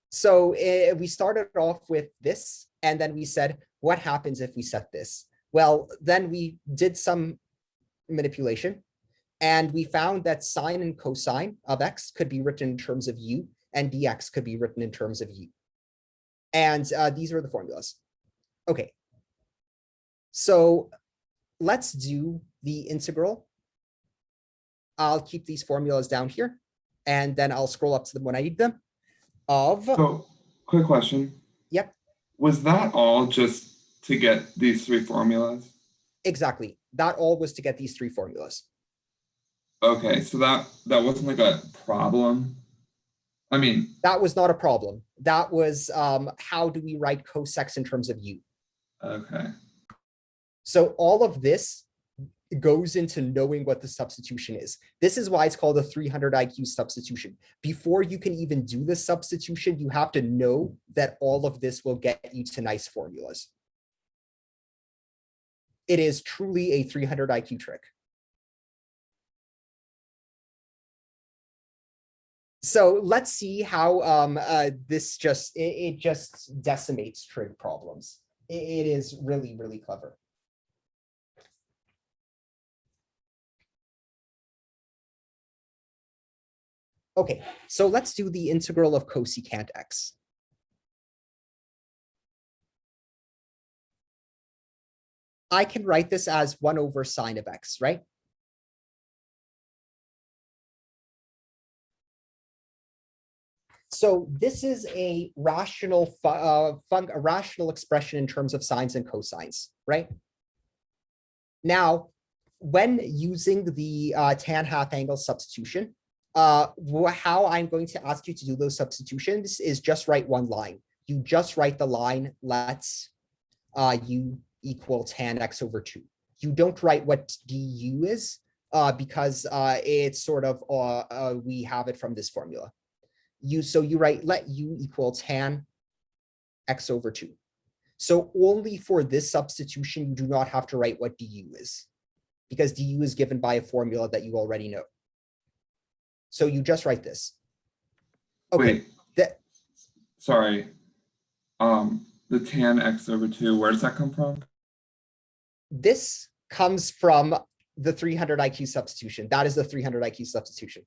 So we started off with this, and then we said, what happens if we set this? Well, then we did some manipulation, and we found that sine and cosine of x could be written in terms of u, and dx could be written in terms of u. And these are the formulas. Okay. So let's do the integral. I'll keep these formulas down here, and then I'll scroll up to them when I need them. So, quick question. Yep. Was that all just to get these three formulas? Exactly. That all was to get these three formulas. Okay, so that wasn't like a problem. I mean, that was not a problem. That was how do we write cos x in terms of u? Okay. So all of this goes into knowing what the substitution is. This is why it's called a 300 IQ substitution. Before you can even do the substitution, you have to know that all of this will get you to nice formulas. It is truly a 300 IQ trick. So let's see how this just decimates trig problems. It is really, really clever. Okay, so let's do the integral of cosecant x. I can write this as 1 over sine of x, right? So this is a rational expression in terms of sines and cosines, right? Now, when using the tan half angle substitution, how I'm going to ask you to do those substitutions is just write one line. You just write the line, let's u equal tan x over 2. You don't write what du is because it's sort of, we have it from this formula. So you write let u equal tan x over 2. So only for this substitution, you do not have to write what du is, because du is given by a formula that you already know. So you just write this. Okay. Wait. Sorry. The tan x over 2, where does that come from? This comes from the 300 IQ substitution. That is the 300 IQ substitution.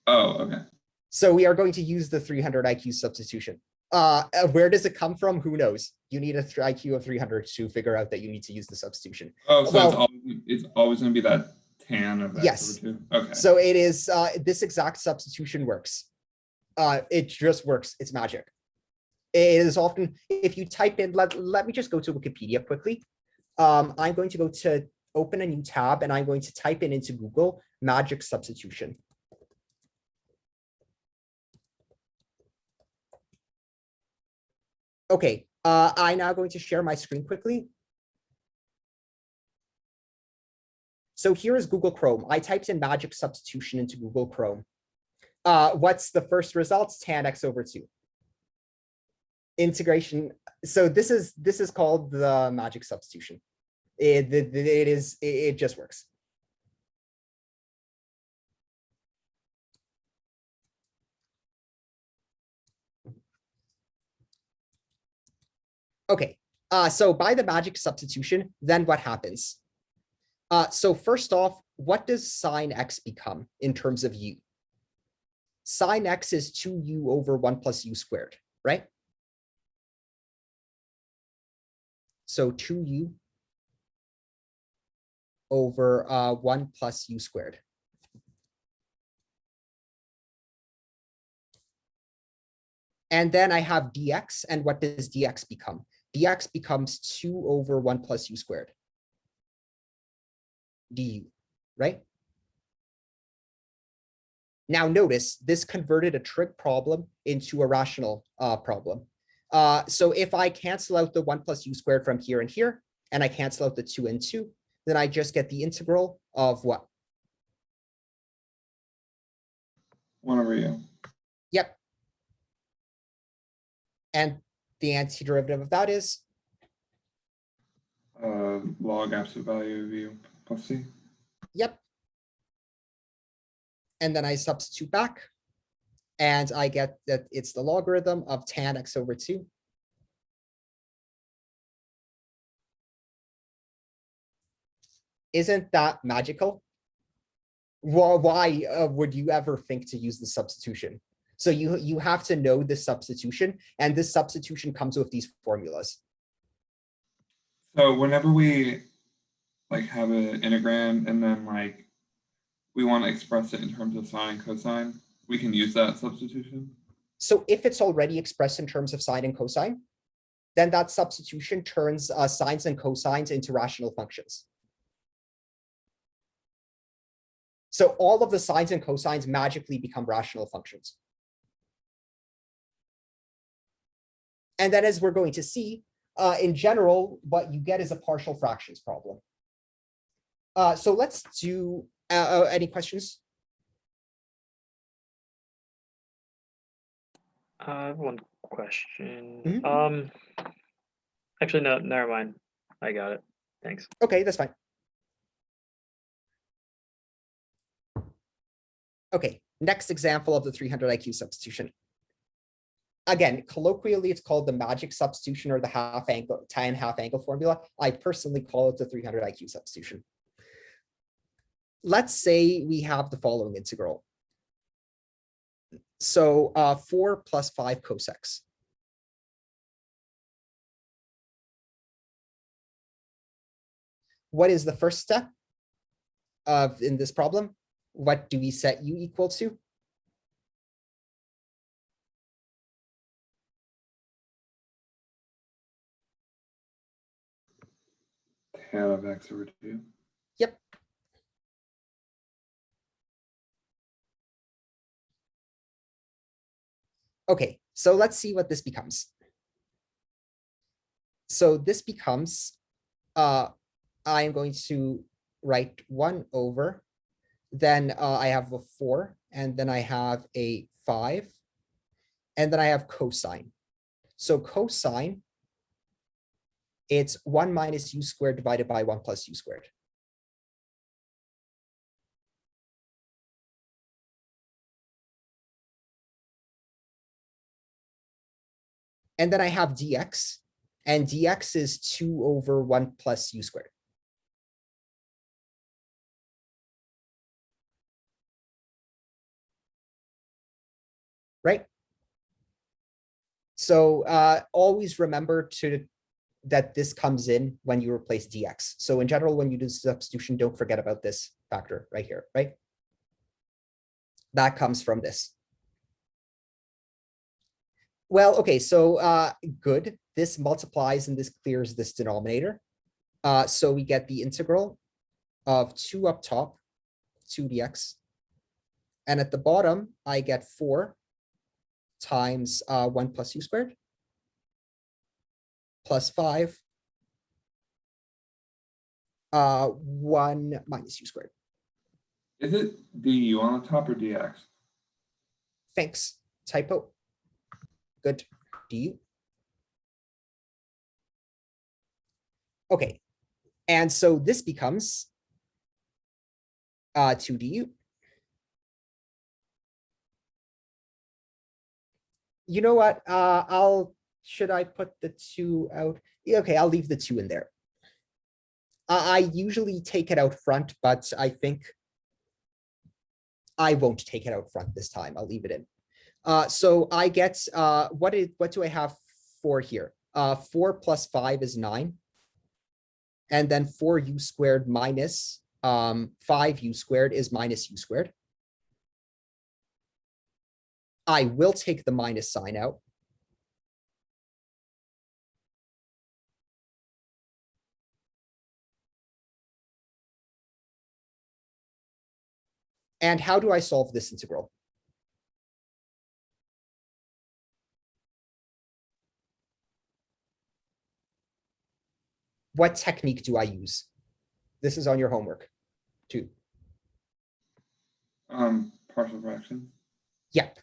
Oh, okay. So we are going to use the 300 IQ substitution. Where does it come from? Who knows? You need a IQ of 300 to figure out that you need to use the substitution. Oh, so it's always going to be that tan of x yes. over 2? Okay. So it is, this exact substitution works. It just works. It's magic. It is often, if you type in, let me just go to Wikipedia quickly. I'm going to go to open a new tab, and I'm going to type in into Google magic substitution. Okay, I'm now going to share my screen quickly. So here is Google Chrome. I typed in magic substitution into Google Chrome. What's the first results? Tan x over 2. Integration. So this is called the magic substitution. It just works. Okay, so by the magic substitution, then what happens? So first off, what does sine x become in terms of u? Sine x is 2u over 1 plus u squared, right? So 2u over 1 plus u squared. And then I have dx, and what does dx become? Dx becomes 2 over 1 plus u squared. du, right? Now notice this converted a trig problem into a rational problem. So if I cancel out the 1 plus u squared from here and here, and I cancel out the 2 and 2, then I just get the integral of what? 1/u. Yep. And the antiderivative of that is? Log absolute value of u plus c. Yep. And then I substitute back, and I get that it's the logarithm of tan x over 2. Isn't that magical? Well, why would you ever think to use the substitution? So you have to know this substitution, and this substitution comes with these formulas. So whenever we like have an integrand and then like we want to express it in terms of sine and cosine, we can use that substitution. So if it's already expressed in terms of sine and cosine, then that substitution turns sines and cosines into rational functions. So all of the sines and cosines magically become rational functions. And then as we're going to see, in general, what you get is a partial fractions problem. So let's do, any questions? I have one question. Mhm. Actually, no, never mind. I got it. Thanks. Okay, that's fine. Okay, next example of the 300 IQ substitution. Again, colloquially, it's called the magic substitution or the tan half angle formula. I personally call it the 300 IQ substitution. Let's say we have the following integral. So 4 plus 5 cos x. What is the first step in this problem? What do we set u equal to? Tan of x over 2. Yep. Okay, so let's see what this becomes. So this becomes, I am going to write 1 over, then I have a 4, and then I have a 5, and then I have cosine. So cosine, it's 1 minus u squared divided by 1 plus u squared. And then I have dx, and dx is 2 over 1 plus u squared. Right? So always remember that this comes in when you replace dx. So in general, when you do substitution, don't forget about this factor right here, right? That comes from this. Well, okay, so good. This multiplies and this clears this denominator. So we get the integral of 2 up top, 2 dx. And at the bottom, I get 4 times 1 plus u squared plus 5, 1 minus u squared. Is it du on the top or dx? Thanks. Typo. Good. Du. Okay. And so this becomes 2 du. You know what? Should I put the 2 out? Yeah, okay, I'll leave the 2 in there. I usually take it out front, but I think I won't take it out front this time. I'll leave it in. So I get, what do I have for here? 4 plus 5 is 9. And then 4u squared minus 5u squared is minus u squared. I will take the minus sign out. And how do I solve this integral? What technique do I use? This is on your homework too. Partial fraction. Yep.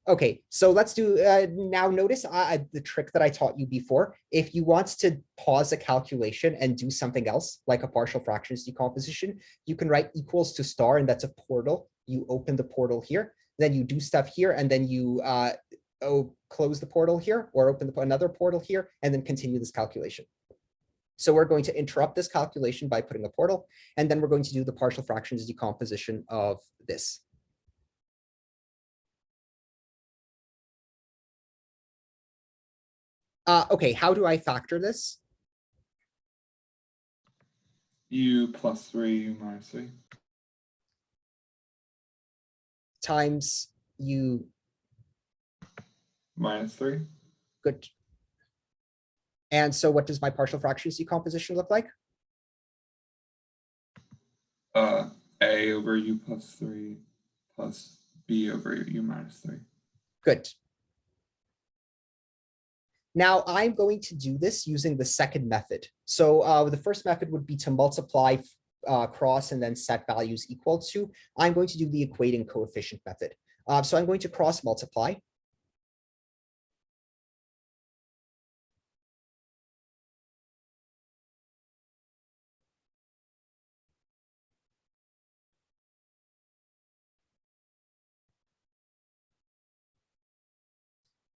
Okay, so let's do, now notice the trick that I taught you before. If you want to pause a calculation and do something else, like a partial fractions decomposition, you can write equals to star, and that's a portal. You open the portal here, then you do stuff here, and then you close the portal here, or open another portal here, and then continue this calculation. So we're going to interrupt this calculation by putting a portal, and then we're going to do the partial fractions decomposition of this. Okay, how do I factor this? U plus 3, U minus 3. Times U. Minus 3. Good. And so what does my partial fractions decomposition look like? A over U plus 3 plus B over U minus 3. Good. Now I'm going to do this using the second method. So the first method would be to multiply cross and then set values equal to. I'm going to do the equating coefficient method. So I'm going to cross multiply.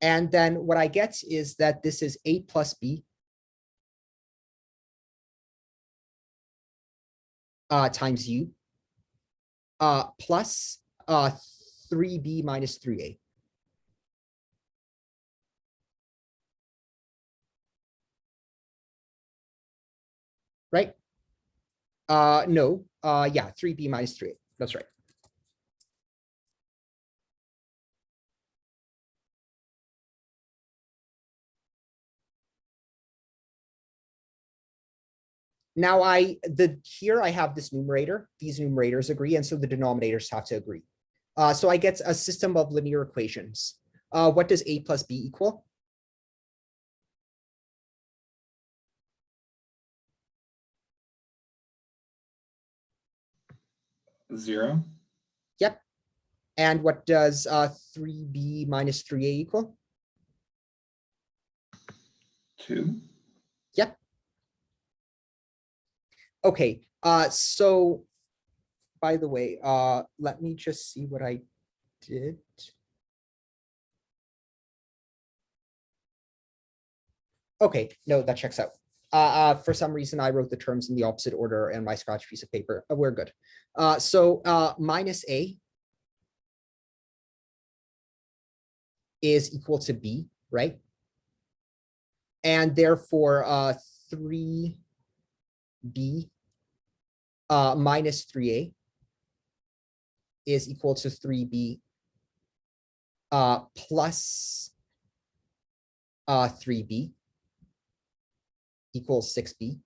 And then what I get is that this is A plus B times U plus 3B minus 3A. Right? No, yeah, 3B minus 3A. That's right. Now here I have this numerator, these numerators agree, and so the denominators have to agree. So I get a system of linear equations. What does A plus B equal? Zero. Yep. And what does 3B minus 3A equal? 2. Yep. Okay, so by the way, let me just see what I did. Okay, no, that checks out. For some reason, I wrote the terms in the opposite order in my scratch piece of paper. We're good. So minus A is equal to B, right? And therefore, 3B minus 3A is equal to 3B plus 3B equals 6B,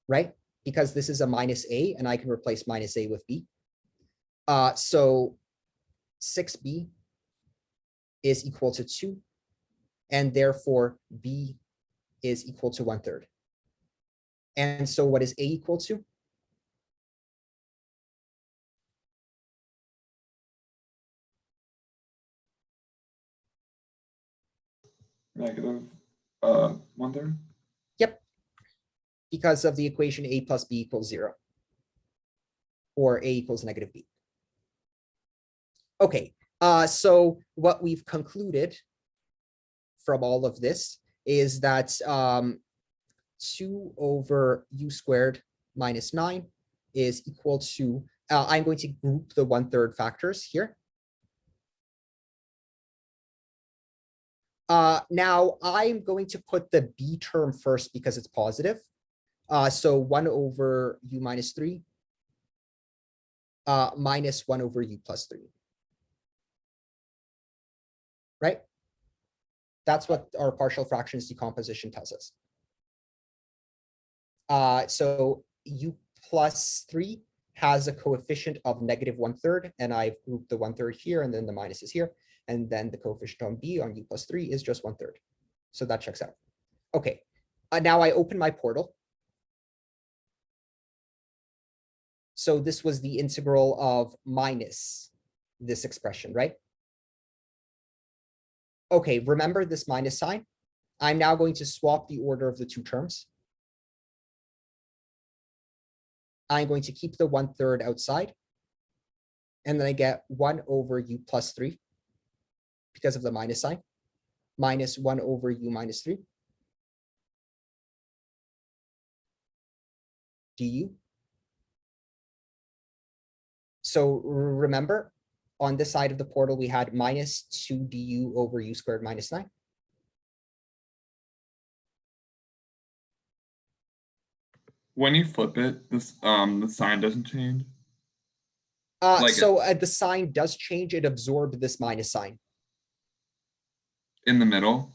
right? Because this is a minus A and I can replace minus A with B. So 6B is equal to 2, and therefore B is equal to 1/3. And so what is A equal to? Negative 1/3. Yep. Because of the equation A plus B equals 0. Or A equals negative B. Okay, so what we've concluded from all of this is that 2 over U squared minus 9 is equal to, I'm going to group the 1/3 factors here. Now I'm going to put the B term first because it's positive. So 1 over U minus 3 minus 1 over U plus 3. Right? That's what our partial fractions decomposition tells us. So U plus 3 has a coefficient of -1/3, and I've grouped the 1/3 here, and then the minus is here. And then the coefficient on B on U+3 is just 1/3. So that checks out. Okay, now I open my portal. So this was the integral of minus this expression, right? Okay, remember this minus sign? I'm now going to swap the order of the two terms. I'm going to keep the 1/3 outside. And then I get 1/u+3 because of the minus sign, minus 1/u-3 du. So remember, on this side of the portal, we had minus 2 du over u squared minus 9. When you flip it, this the sign doesn't change. Like So the sign does change. It absorbed this minus sign. in the middle.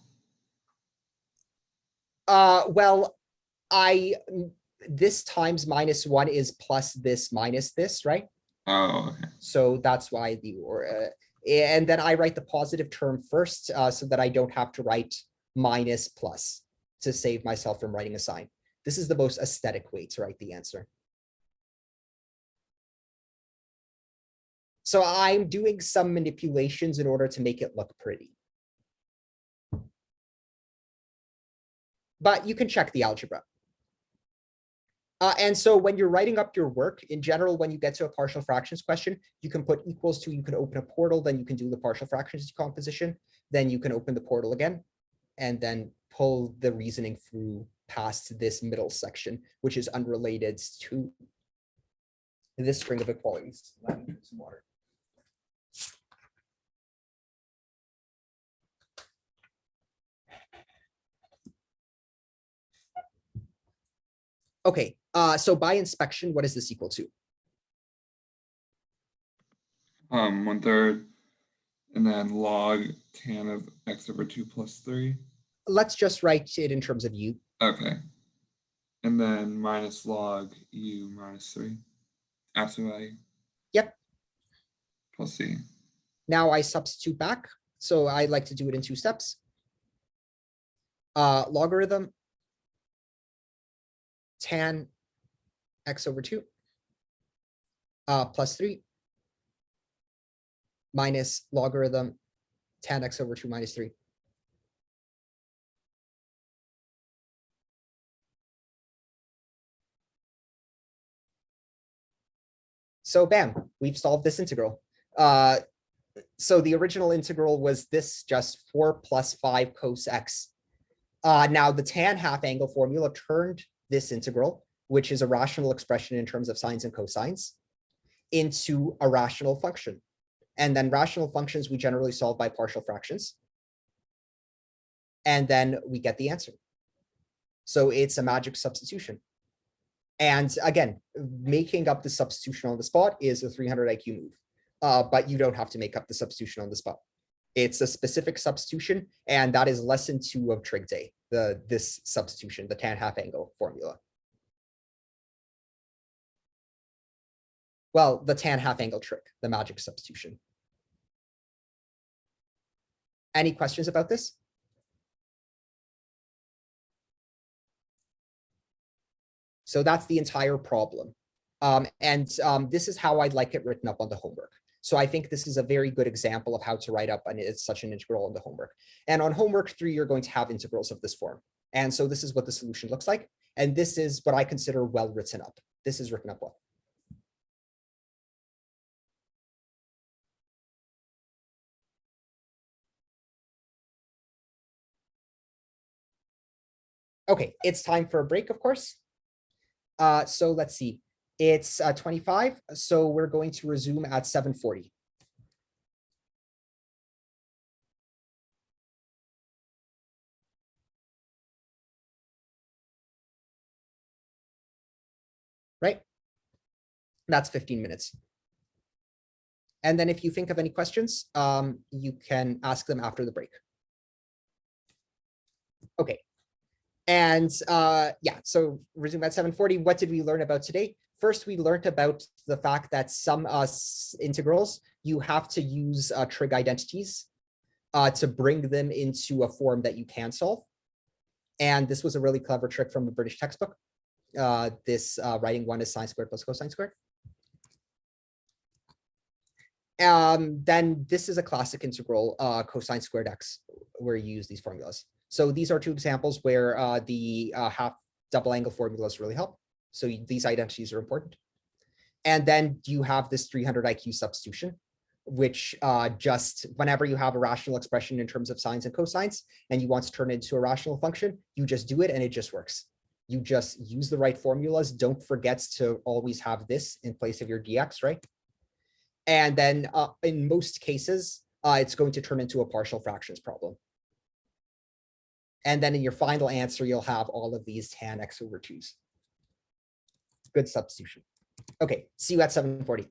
Well, this times -1 is plus this minus this, right? Oh, okay. So that's why and then I write the positive term first, so that I don't have to write minus plus to save myself from writing a sign. This is the most aesthetic way to write the answer. So I'm doing some manipulations in order to make it look pretty. But you can check the algebra. And so when you're writing up your work, in general, when you get to a partial fractions question, you can put equals to, you can open a portal, then you can do the partial fractions decomposition, then you can open the portal again, and then pull the reasoning through past this middle section, which is unrelated to this string of equalities. Let me drink some water. Okay, so by inspection, what is this equal to? 1/3, and then log tan of x/2 + 3. Let's just write it in terms of u. Okay. And then minus log u - 3. Absolute value. Yep. Plus c. Now I substitute back. So I like to do it in 2 steps. Logarithm tan x/2 plus 3 minus logarithm tan x/2 minus 3. So bam, we've solved this integral. So the original integral was this, just 4 + 5 cos x. Now the tan half angle formula turned this integral, which is a rational expression in terms of sines and cosines, into a rational function. And then rational functions we generally solve by partial fractions. And then we get the answer. So it's a magic substitution. And again, making up the substitution on the spot is a 300 IQ move, but you don't have to make up the substitution on the spot. It's a specific substitution, and that is lesson 2 of Trig Day, this substitution, the tan half angle formula. Well, the tan half angle trick, the magic substitution. Any questions about this? So that's the entire problem. This is how I'd like it written up on the homework. So I think this is a very good example of how to write up, and it's such an integral on the homework. And on homework 3, you're going to have integrals of this form. And so this is what the solution looks like. And this is what I consider well written up. This is written up well. Okay, it's time for a break, of course. So let's see. It's 25, so we're going to resume at 7:40. Right? That's 15 minutes. And then if you think of any questions, you can ask them after the break. Okay. And yeah, so resume at 7:40. What did we learn about today? first we learned about the fact that some integrals, you have to use trig identities to bring them into a form that you can solve. And this was a really clever trick from a British textbook. This writing one is sine squared plus cosine squared. Then this is a classic integral, cosine squared x, where you use these formulas. So these are two examples where the half double angle formulas really help. So these identities are important. And then you have this 300 IQ substitution, which just whenever you have a rational expression in terms of sines and cosines, and you want to turn it into a rational function, you just do it and it just works. You just use the right formulas. Don't forget to always have this in place of your dx, right? And then in most cases, it's going to turn into a partial fractions problem. And then in your final answer, you'll have all of these tan x over 2s. Good substitution. Okay, see you at 7:40.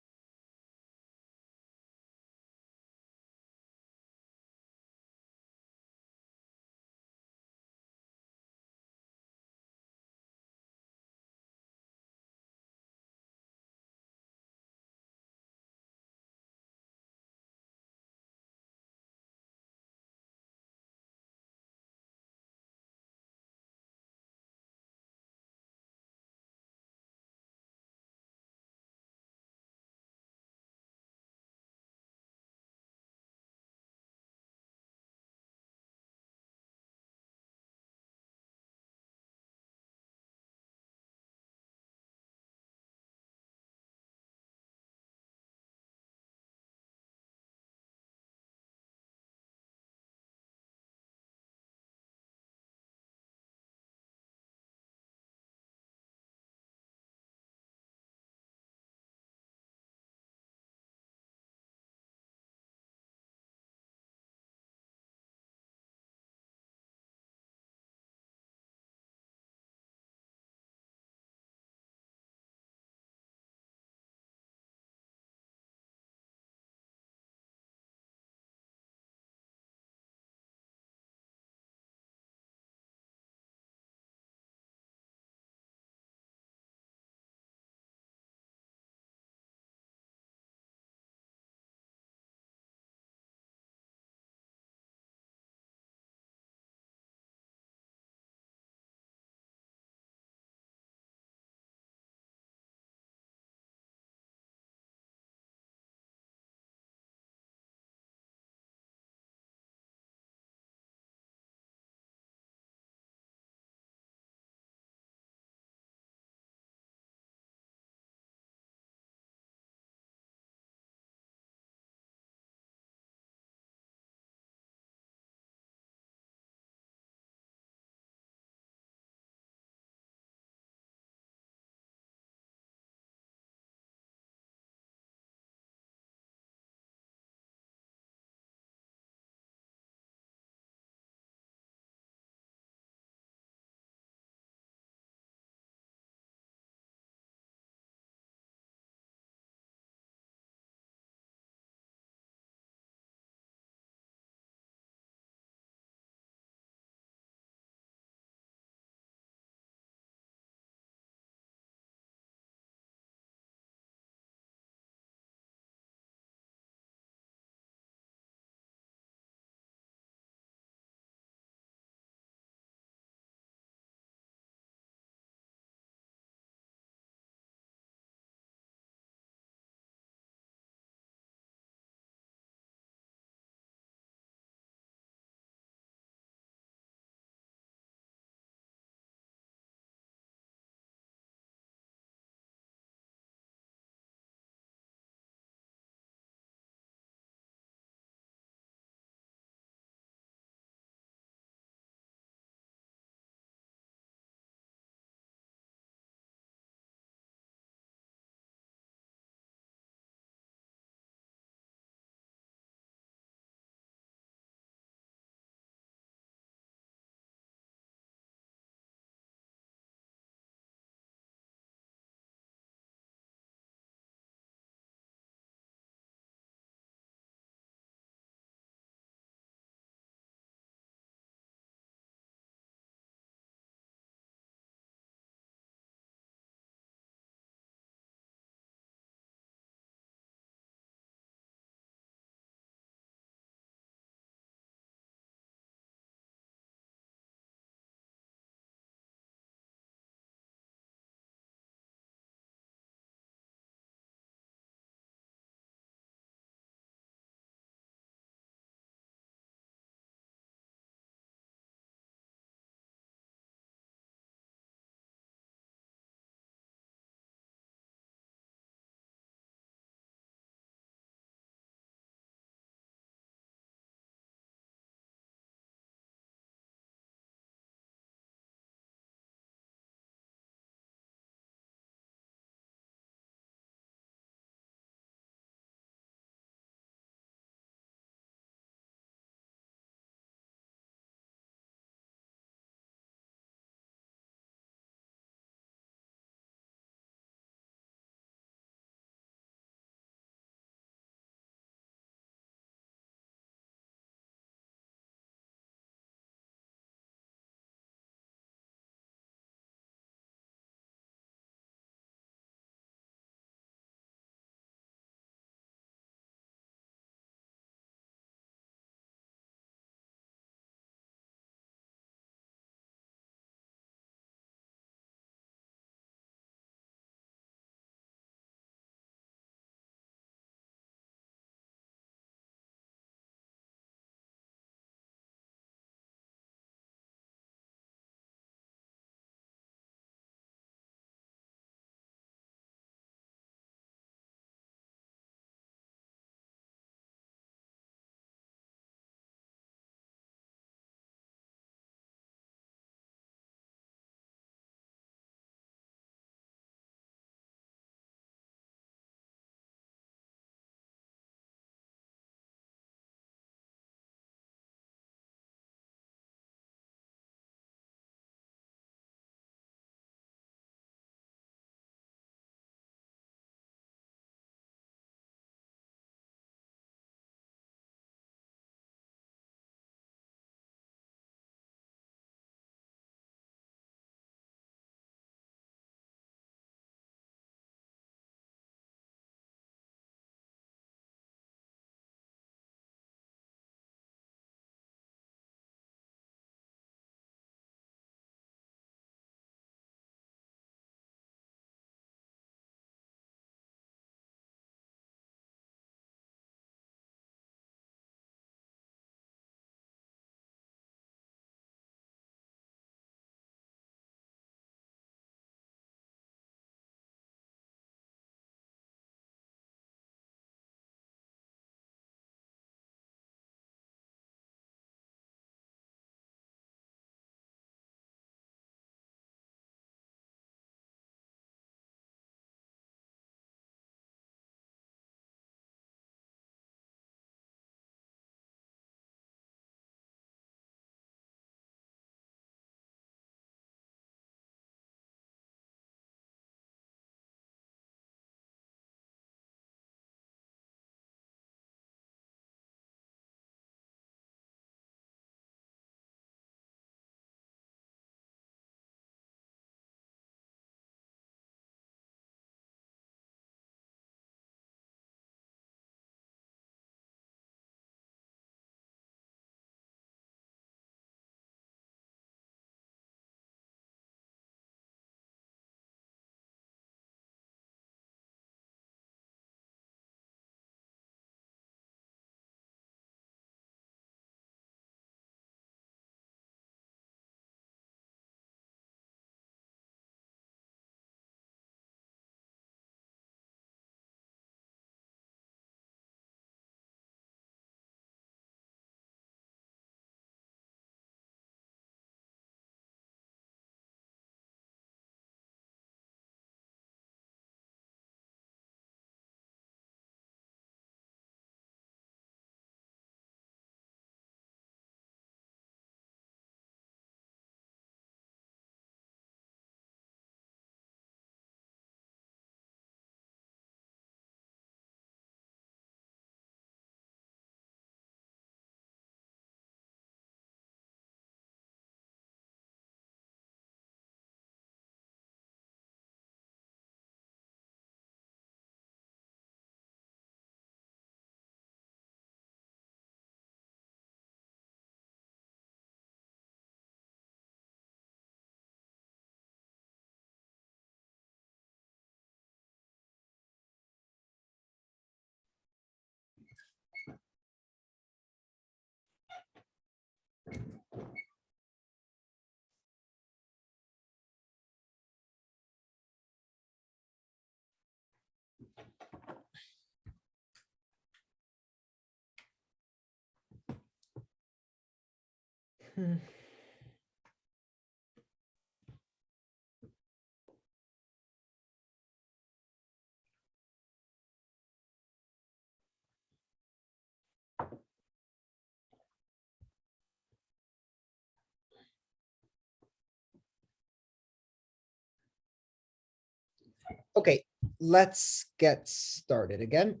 Okay, let's get started again.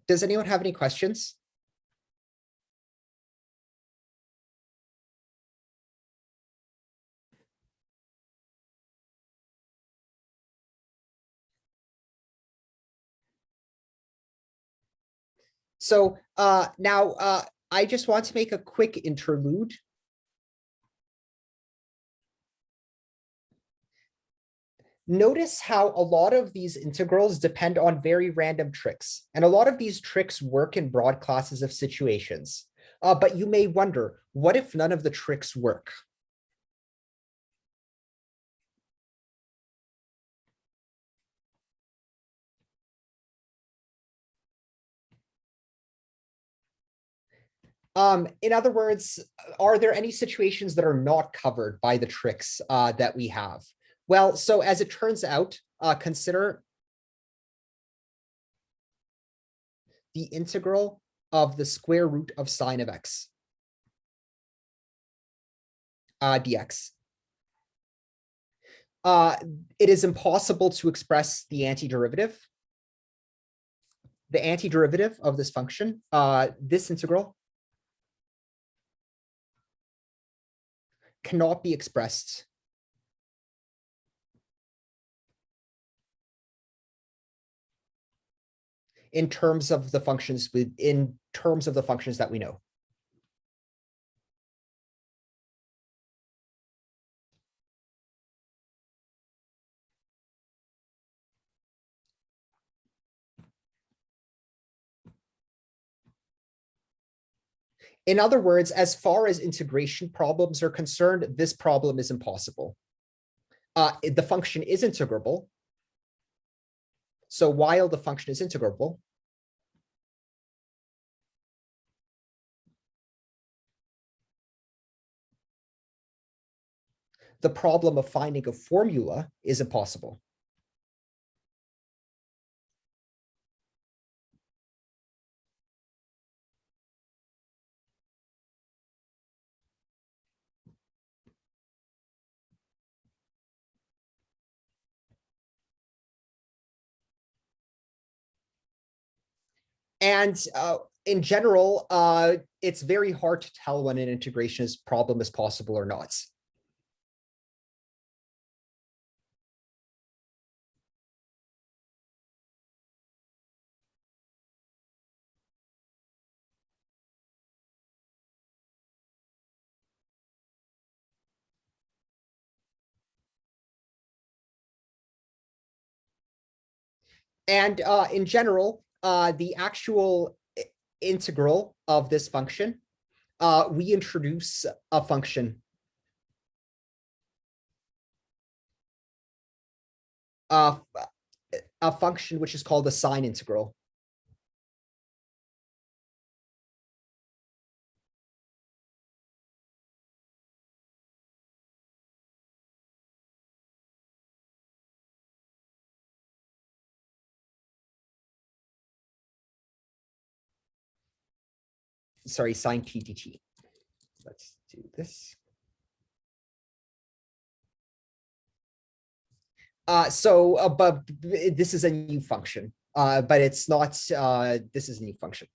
Does anyone have any questions? So now I just want to make a quick interlude. Notice how a lot of these integrals depend on very random tricks, and a lot of these tricks work in broad classes of situations. But you may wonder, what if none of the tricks work? In other words, are there any situations that are not covered by the tricks that we have? Well, so as it turns out, consider the integral of the square root of sine of x dx. It is impossible to express the antiderivative. The antiderivative of this function, this integral, cannot be expressed in terms of the functions that we know. In other words, as far as integration problems are concerned, this problem is impossible. The function is integrable. So while the function is integrable, the problem of finding a formula is impossible. And in general, it's very hard to tell when an integration problem is possible or not. And in general, the actual integral of this function, we introduce a function which is called the sine integral. Sorry, sine t dt. Let's do this. But this is a new function, but it's not, this is a new function.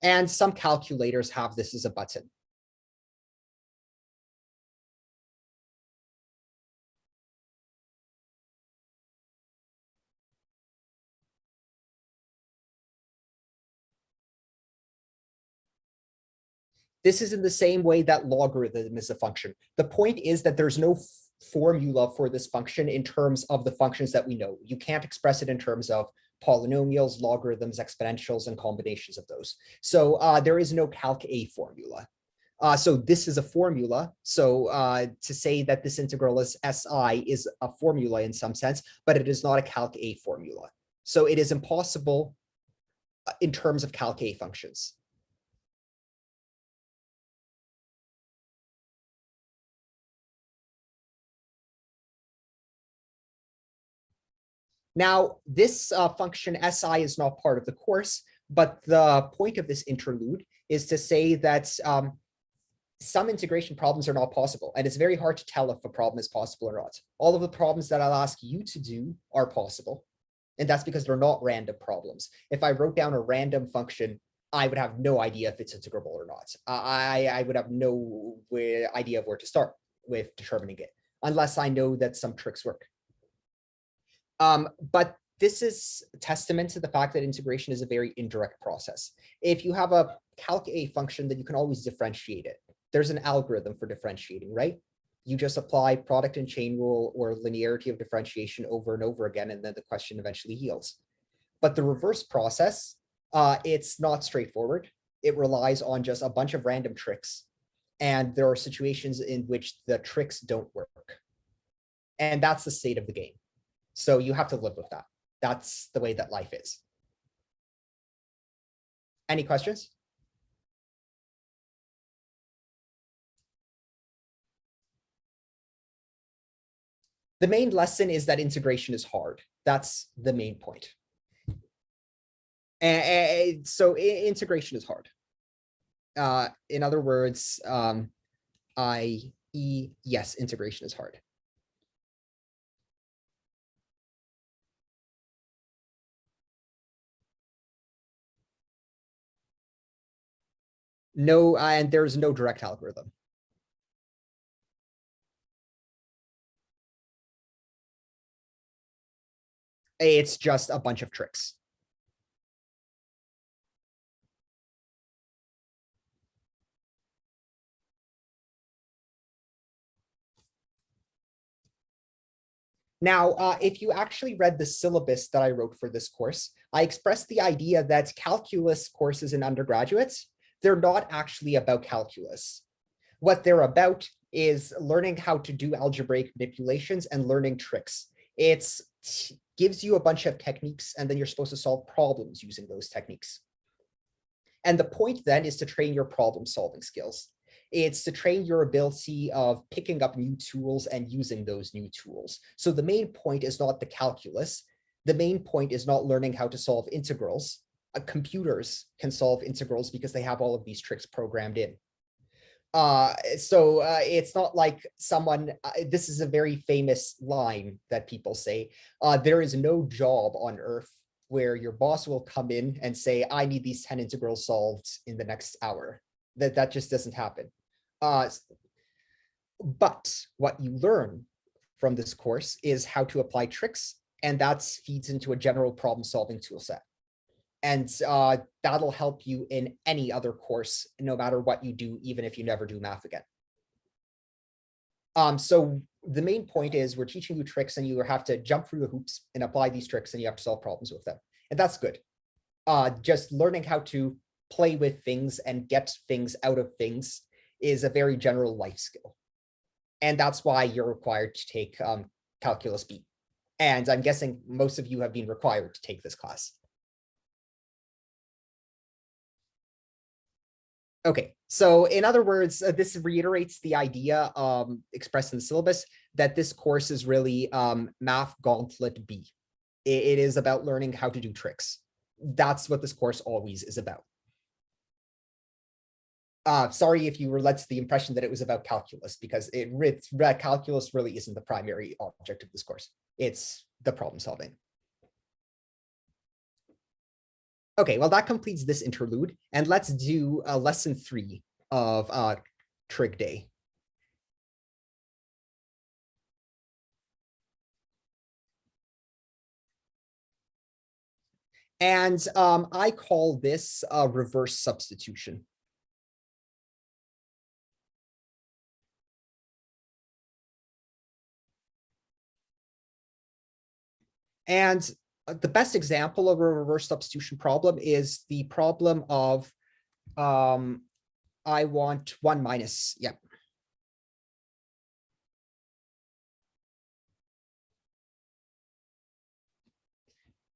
And some calculators have this as a button. This is in the same way that logarithm is a function. The point is that there's no formula for this function in terms of the functions that we know. You can't express it in terms of polynomials, logarithms, exponentials, and combinations of those. So there is no calc A formula. So this is a formula. So to say that this integral is SI is a formula in some sense, but it is not a calc A formula. So it is impossible in terms of calc A functions. Now, this function SI is not part of the course, but the point of this interlude is to say that some integration problems are not possible, and it's very hard to tell if a problem is possible or not. All of the problems that I'll ask you to do are possible, and that's because they're not random problems. If I wrote down a random function, I would have no idea if it's integrable or not. I would have no idea of where to start with determining it, unless I know that some tricks work. But this is testament to the fact that integration is a very indirect process. If you have a calc A function, then you can always differentiate it. There's an algorithm for differentiating, right? You just apply product and chain rule or linearity of differentiation over and over again, and then the question eventually yields. But the reverse process, it's not straightforward. It relies on just a bunch of random tricks. And there are situations in which the tricks don't work. And that's the state of the game. So you have to live with that. That's the way that life is. Any questions? The main lesson is that integration is hard. That's the main point. And so integration is hard. In other words, yes, integration is hard. No, and there's no direct algorithm. It's just a bunch of tricks. Now, if you actually read the syllabus that I wrote for this course, I expressed the idea that calculus courses in undergraduates, they're not actually about calculus. What they're about is learning how to do algebraic manipulations and learning tricks. It gives you a bunch of techniques, and then you're supposed to solve problems using those techniques. And the point then is to train your problem solving skills. It's to train your ability of picking up new tools and using those new tools. So the main point is not the calculus. The main point is not learning how to solve integrals. Computers can solve integrals because they have all of these tricks programmed in. So it's not like someone, this is a very famous line that people say, there is no job on earth where your boss will come in and say, I need these 10 integrals solved in the next hour. That just doesn't happen. But what you learn from this course is how to apply tricks, and that feeds into a general problem solving tool set. And that'll help you in any other course, no matter what you do, even if you never do math again. So the main point is we're teaching you tricks, and you have to jump through the hoops and apply these tricks, and you have to solve problems with them. And that's good. Just learning how to play with things and get things out of things is a very general life skill. And that's why you're required to take Calculus B. And I'm guessing most of you have been required to take this class. Okay, so in other words, this reiterates the idea expressed in the syllabus that this course is really Math Gauntlet B. It is about learning how to do tricks. That's what this course always is about. Sorry if you were led to the impression that it was about calculus, because calculus really isn't the primary object of this course. It's the problem solving. Okay, well, that completes this interlude, and let's do lesson 3 of Trig Day. And I call this reverse substitution. And the best example of a reverse substitution problem is the problem of I want 1 minus, yeah.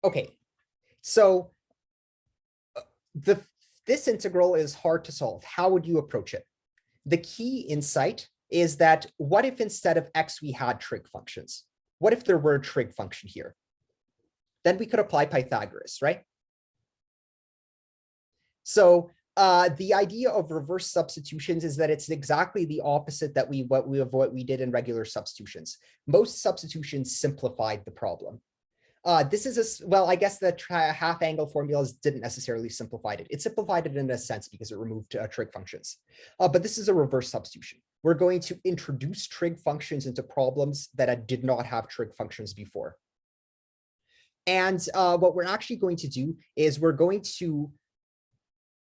Okay, so this integral is hard to solve. How would you approach it? The key insight is that what if instead of x we had trig functions? What if there were a trig function here? Then we could apply Pythagoras, right? So the idea of reverse substitutions is that it's exactly the opposite that what we did in regular substitutions. Most substitutions simplified the problem. This is well, I guess the half angle formulas didn't necessarily simplify it. It simplified it in a sense because it removed trig functions. But this is a reverse substitution. We're going to introduce trig functions into problems that did not have trig functions before. And what we're actually going to do is we're going to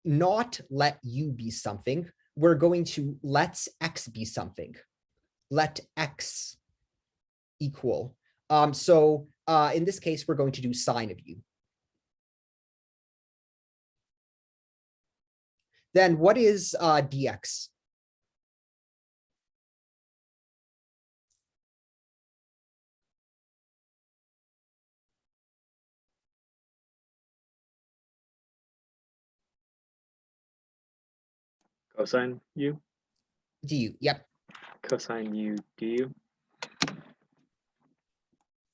not let u be something. We're going to let x be something. Let x equal. In this case, we're going to do sine of u. Then what is dx? Cosine u, Du. Yep. cosine u du.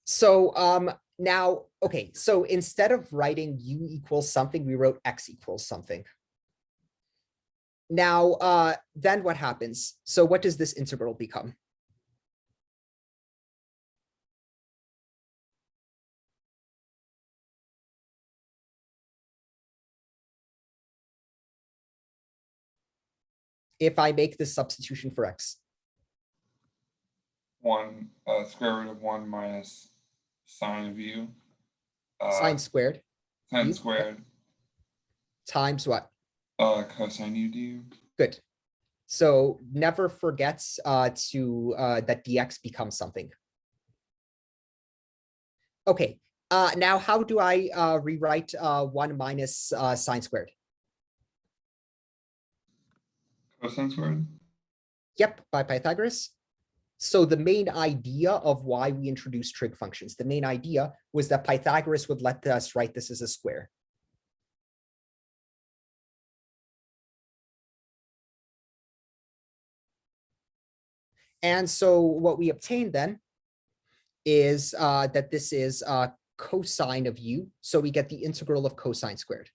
So now, okay, so instead of writing u equals something, we wrote x equals something. Now, then what happens? So what does this integral become? If I make this substitution for x. 1 square root of 1 minus sine of u. Sine squared. Sine u, squared. Times what? Cosine u du. Good. So never forgets that dx becomes something. Okay. Now how do I rewrite 1 minus sine squared? Cosine squared. Yep, by Pythagoras. So the main idea of why we introduced trig functions, the main idea was that Pythagoras would let us write this as a square. And so what we obtained then is that this is cosine of u. So we get the integral of cosine squared.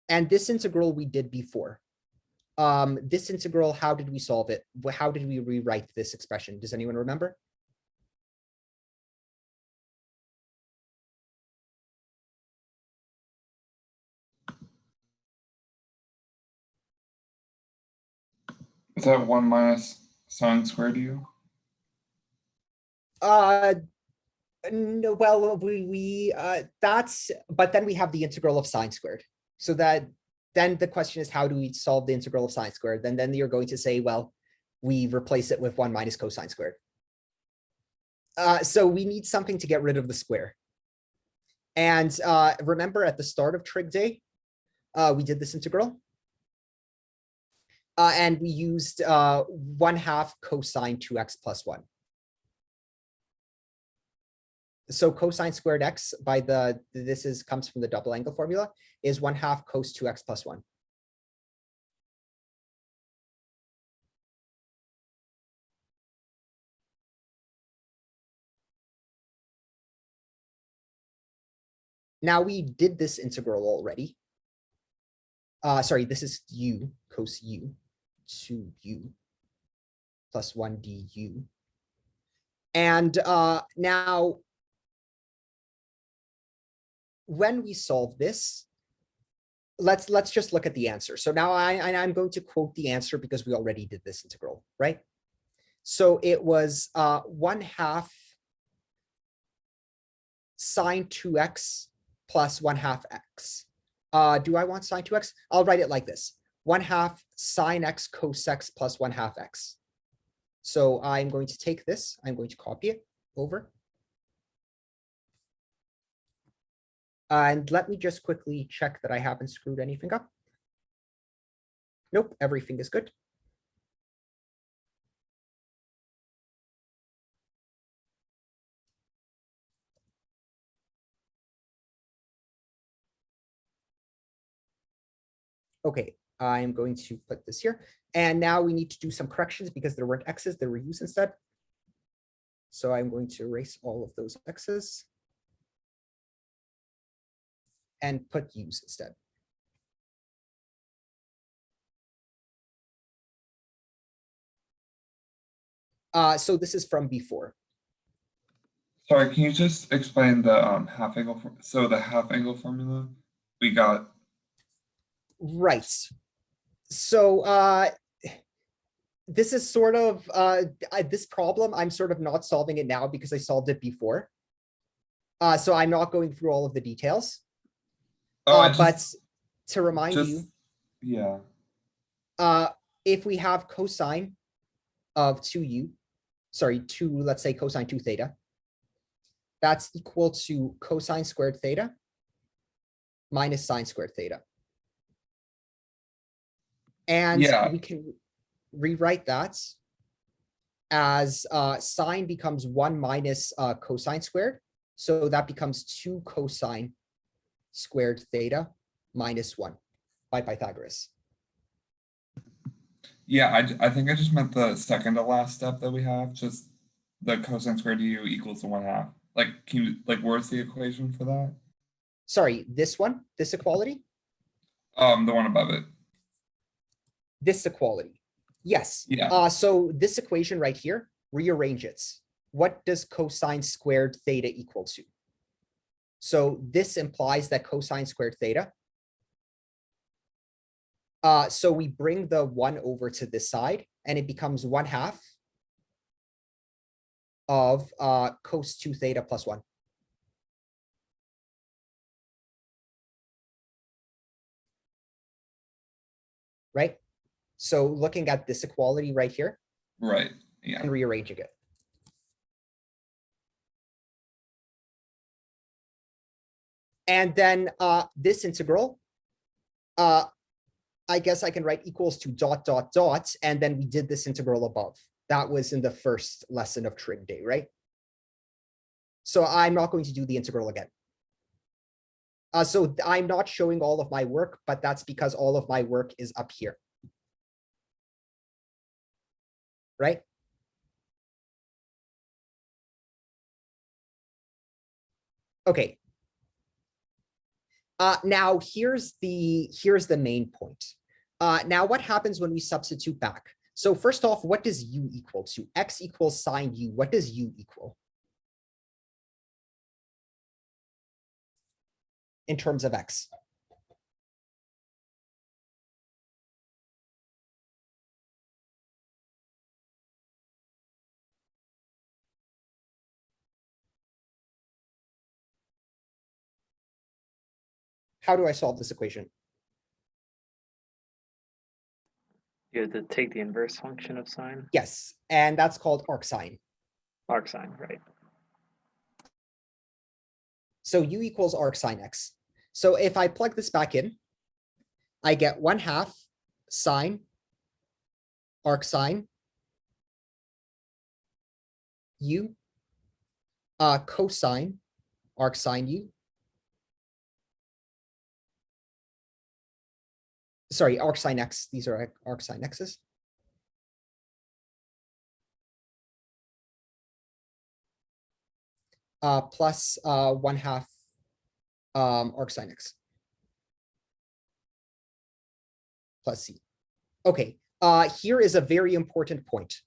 And this integral we did before. This integral, how did we solve it? How did we rewrite this expression? Does anyone remember? Is that 1 minus sine squared u? No, well, that's, but then we have the integral of sine squared. So that then the question is, how do we solve the integral of sine squared? Then you're going to say, well, we replace it with 1 minus cosine squared. So we need something to get rid of the square. And remember at the start of trig day, we did this integral. And we used 1/2 cosine 2x plus 1. So cosine squared x by comes from the double angle formula is 1/2 cos 2x plus 1. Now we did this integral already. Sorry, this is u, cos u, 2u plus 1 du. And now, when we solve this, let's just look at the answer. So now I'm going to quote the answer because we already did this integral, right? So it was 1/2 sine 2x plus 1/2 x. Do I want sine 2x? I'll write it like this: 1/2 sine x cos x plus 1/2 x. So I'm going to take this, I'm going to copy it over. And let me just quickly check that I haven't screwed anything up. Nope, everything is good. Okay, I'm going to put this here. And now we need to do some corrections because there weren't X's, there were U's instead. So I'm going to erase all of those X's and put U's instead. So this is from before. Sorry, can you just explain the half angle? So the half angle formula we got. Right. So this is sort of this problem. I'm sort of not solving it now because I solved it before. So I'm not going through all of the details. But to remind you, yeah, if we have cosine of 2u, sorry, let's say cosine 2 theta, that's equal to cosine squared theta minus sine squared theta. And Yeah. we can rewrite that as sine becomes 1 minus cosine squared. So that becomes 2 cosine squared theta minus 1 by Pythagoras. Yeah, I think I just meant the second to last step that we have, just the cosine squared u equals to 1/2. Like, can you, like, where's the equation for that? Sorry, this one, this equality? The one above it. This equality. Yes. Yeah. So this equation right here, rearrange it. What does cosine squared theta equal to? So this implies that cosine squared theta. So we bring the 1 over to this side, and it becomes 1/2 of cos 2 theta plus 1. Right? So looking at this equality right here. Right. Yeah. And rearranging it. And then this integral, I guess I can write equals to ... And then we did this integral above. That was in the first lesson of trig day, right? So I'm not going to do the integral again. So I'm not showing all of my work, but that's because all of my work is up here. Right? Okay. Now here's the main point. Now what happens when we substitute back? So first off, what does u equal to? X equals sine u. What does u equal? In terms of x. How do I solve this equation? You have to take the inverse function of sine. Yes, and that's called arcsine. Arcsine, right. So u equals arcsine x. So if I plug this back in, I get 1/2 sine arcsine u cosine arcsine u. Sorry, arcsine x. These are arcsine x's. Plus 1/2 arcsine x. Plus c. Okay, here is a very important point.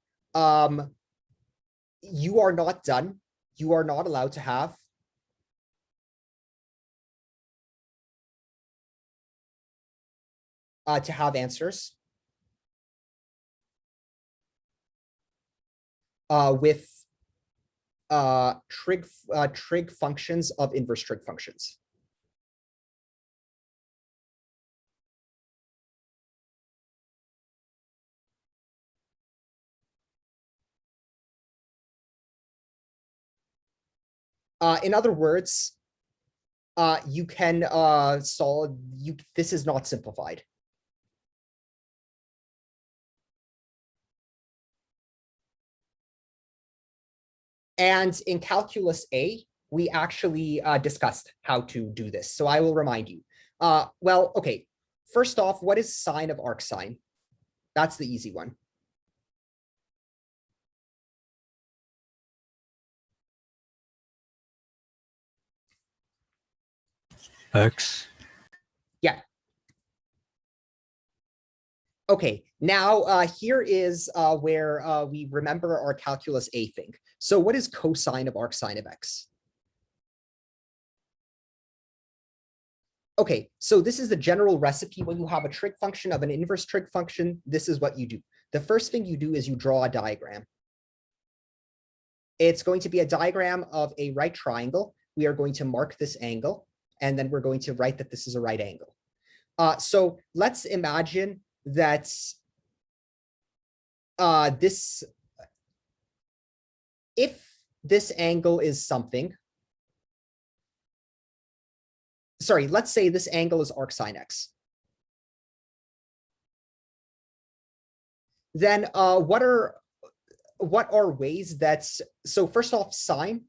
You are not done. You are not allowed to have answers with trig functions of inverse trig functions. In other words, you can solve this is not simplified. And in calculus A, we actually discussed how to do this. So I will remind you. Well, okay. First off, what is sine of arcsine? That's the easy one. X. Yeah. Okay, now here is where we remember our calculus A thing. So what is cosine of arcsine of x? Okay, so this is the general recipe. When you have a trig function of an inverse trig function, this is what you do. The first thing you do is you draw a diagram. It's going to be a diagram of a right triangle. We are going to mark this angle, and then we're going to write that this is a right angle. So let's imagine that if this angle is something, sorry, let's say this angle is arcsine x. Then what are ways that's, so first off, sine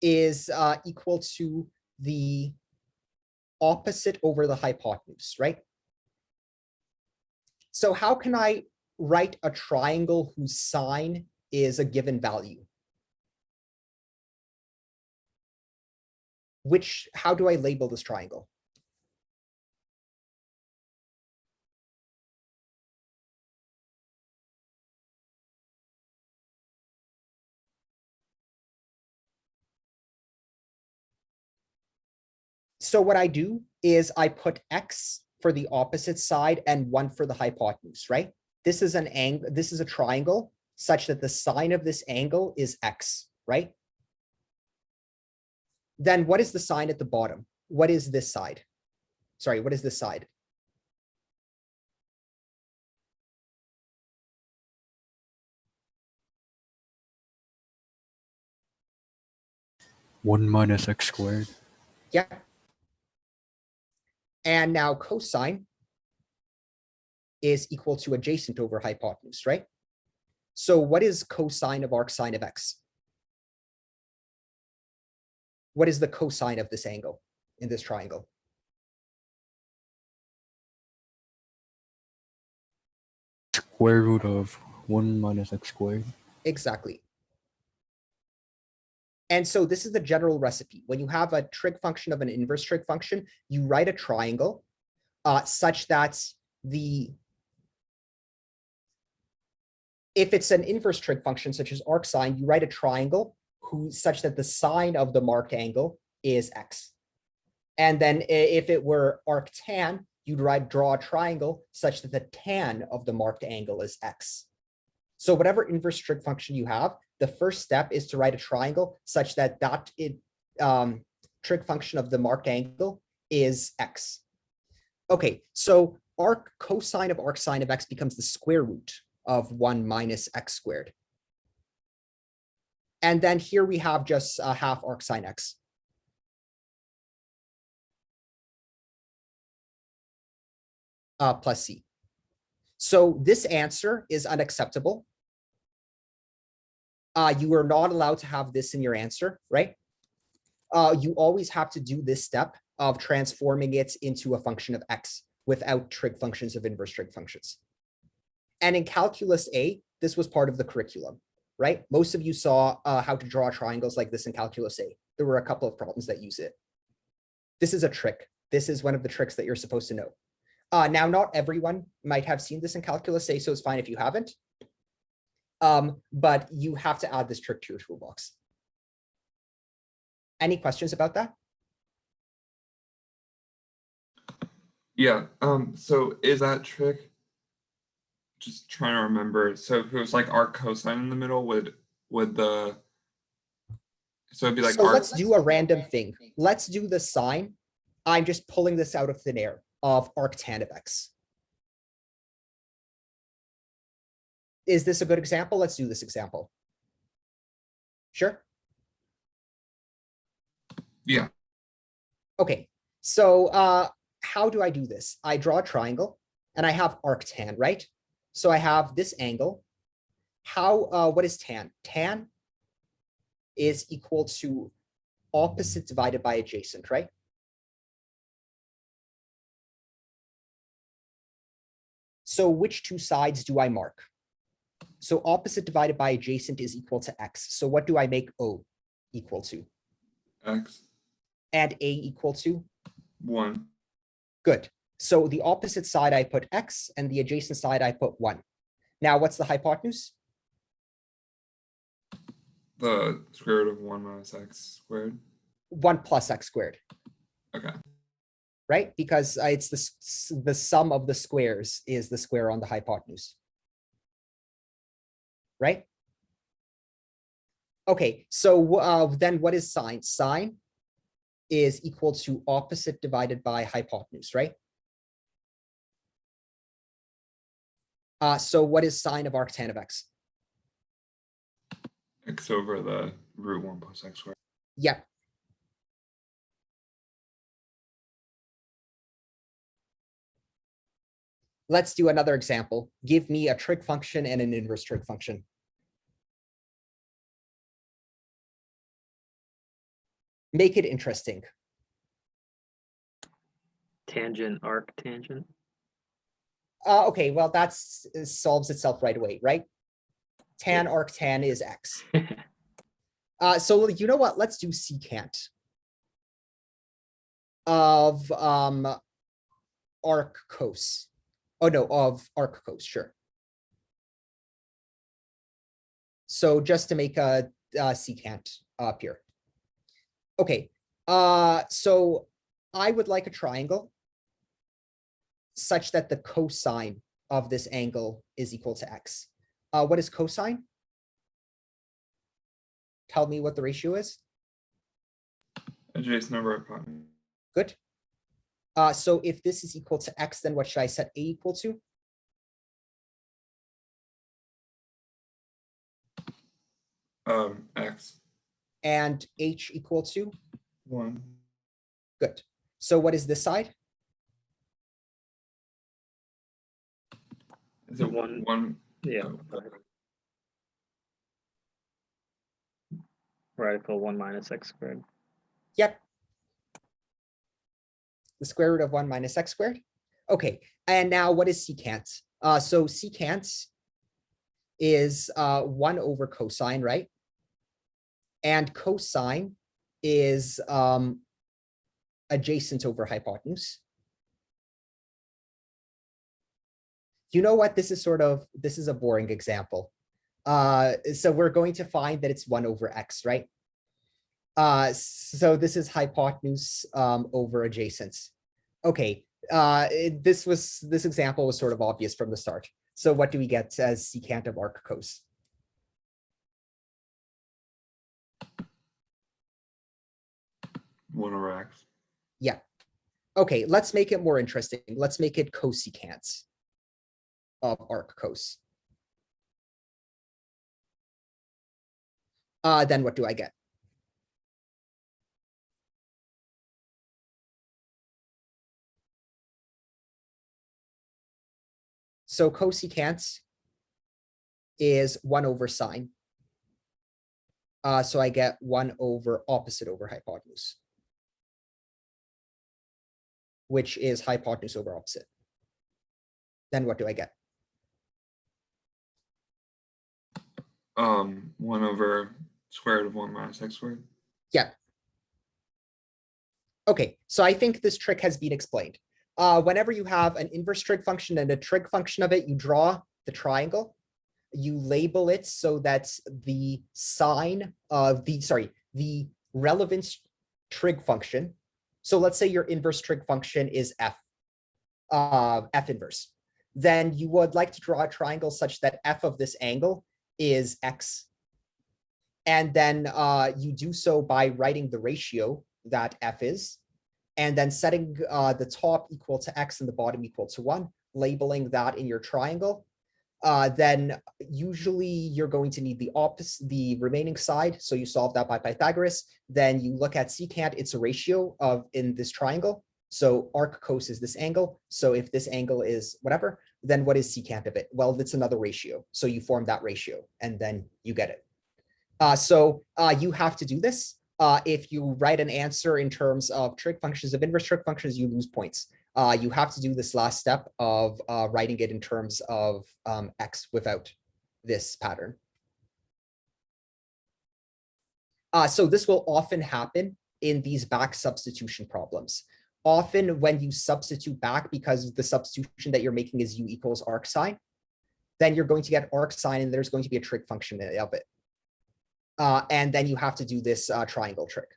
is equal to the opposite over the hypotenuse, right? So how can I write a triangle whose sine is a given value? How do I label this triangle? So what I do is I put x for the opposite side and 1 for the hypotenuse, right? This is an angle, this is a triangle such that the sine of this angle is x, right? Then what is the sine at the bottom? What is this side? Sorry, what is this side? One minus x squared. Yeah. And now cosine is equal to adjacent over hypotenuse, right? So what is cosine of arcsine of x? What is the cosine of this angle in this triangle? Square root of 1 minus x squared. Exactly. And so this is the general recipe. When you have a trig function of an inverse trig function, you write a triangle such that if it's an inverse trig function such as arcsine, you write a triangle such that the sine of the marked angle is x. And then if it were arctan, you'd draw a triangle such that the tan of the marked angle is x. So whatever inverse trig function you have, the first step is to write a triangle such that trig function of the marked angle is x. Okay, so cosine of arcsine of x becomes the square root of 1 minus x squared. And then here we have just half arcsine x. Plus c. So this answer is unacceptable. You are not allowed to have this in your answer, right? You always have to do this step of transforming it into a function of x without trig functions of inverse trig functions. And in calculus A, this was part of the curriculum, right? Most of you saw how to draw triangles like this in calculus A. There were a couple of problems that use it. This is a trick. This is one of the tricks that you're supposed to know. Now, not everyone might have seen this in calculus A, so it's fine if you haven't. But you have to add this trick to your toolbox. Any questions about that? Yeah. So is that trick? Just trying to remember. So if it was like arc cosine in the middle, would the so it'd be like So arc. let's do a random thing. Let's do the sine. I'm just pulling this out of thin air of arctan of x. Is this a good example? Let's do this example. Sure. Yeah. Okay, so how do I do this? I draw a triangle and I have arctan, right? So I have this angle. What is tan? Tan is equal to opposite divided by adjacent, right? So which two sides do I mark? So opposite divided by adjacent is equal to x. So what do I make O equal to? X, And A equal to? 1. Good. So the opposite side I put x and the adjacent side I put 1. Now what's the hypotenuse? The square root of 1 minus x squared. 1 plus x squared, Okay. right? Because it's the sum of the squares is the square on the hypotenuse. Right? Okay, so then what is sine? Sine is equal to opposite divided by hypotenuse, right? So what is sine of arctan of x? X over the root 1 plus x squared. Yep. Let's do another example. Give me a trig function and an inverse trig function. Make it interesting. Tangent, arctangent. Okay, well, that solves itself right away, right? Tan arctan is x. So you know what? Let's do secant of arc cos. Oh no, of arc cos, sure. So just to make a secant up here. Okay, so I would like a triangle such that the cosine of this angle is equal to x. What is cosine? Tell me what the ratio is. Adjacent over hypotenuse. Good. So if this is equal to x, then what should I set a equal to? X, And h equal to? 1. Good. So what is this side? Is it One. 1? Yeah. Oh. Go ahead. Radical 1 minus x squared. Yep. The square root of 1 minus x squared. Okay, and now what is secant? So secant is 1 over cosine, right? And cosine is adjacent over hypotenuse. You know what? This is a boring example. So we're going to find that it's 1 over x, right? So this is hypotenuse over adjacent. Okay, this example was sort of obvious from the start. So what do we get as secant of arc cos? One over x. Yeah. Okay, let's make it more interesting. Let's make it cosecant of arc cos. Then what do I get? So cosecant is 1 over sine. So I get 1 over opposite over hypotenuse, which is hypotenuse over opposite. Then what do I get? 1 over square root of 1 minus x squared. Yeah. Okay, so I think this trick has been explained. Whenever you have an inverse trig function and a trig function of it, you draw the triangle, you label it so that the sign of the relevant trig function. So let's say your inverse trig function is f inverse. Then you would like to draw a triangle such that f of this angle is x. And then you do so by writing the ratio that f is, and then setting the top equal to x and the bottom equal to 1, labeling that in your triangle. Then usually you're going to need the remaining side. So you solve that by Pythagoras. Then you look at secant, it's a ratio in this triangle. So arc cos is this angle. So if this angle is whatever, then what is secant of it? Well, it's another ratio. So you form that ratio and then you get it. So you have to do this. If you write an answer in terms of trig functions of inverse trig functions, you lose points. you have to do this last step of writing it in terms of x without this pattern. So this will often happen in these back substitution problems. Often when you substitute back, because the substitution that you're making is u equals arcsine, then you're going to get arcsine and there's going to be a trig function of it. And then you have to do this triangle trick.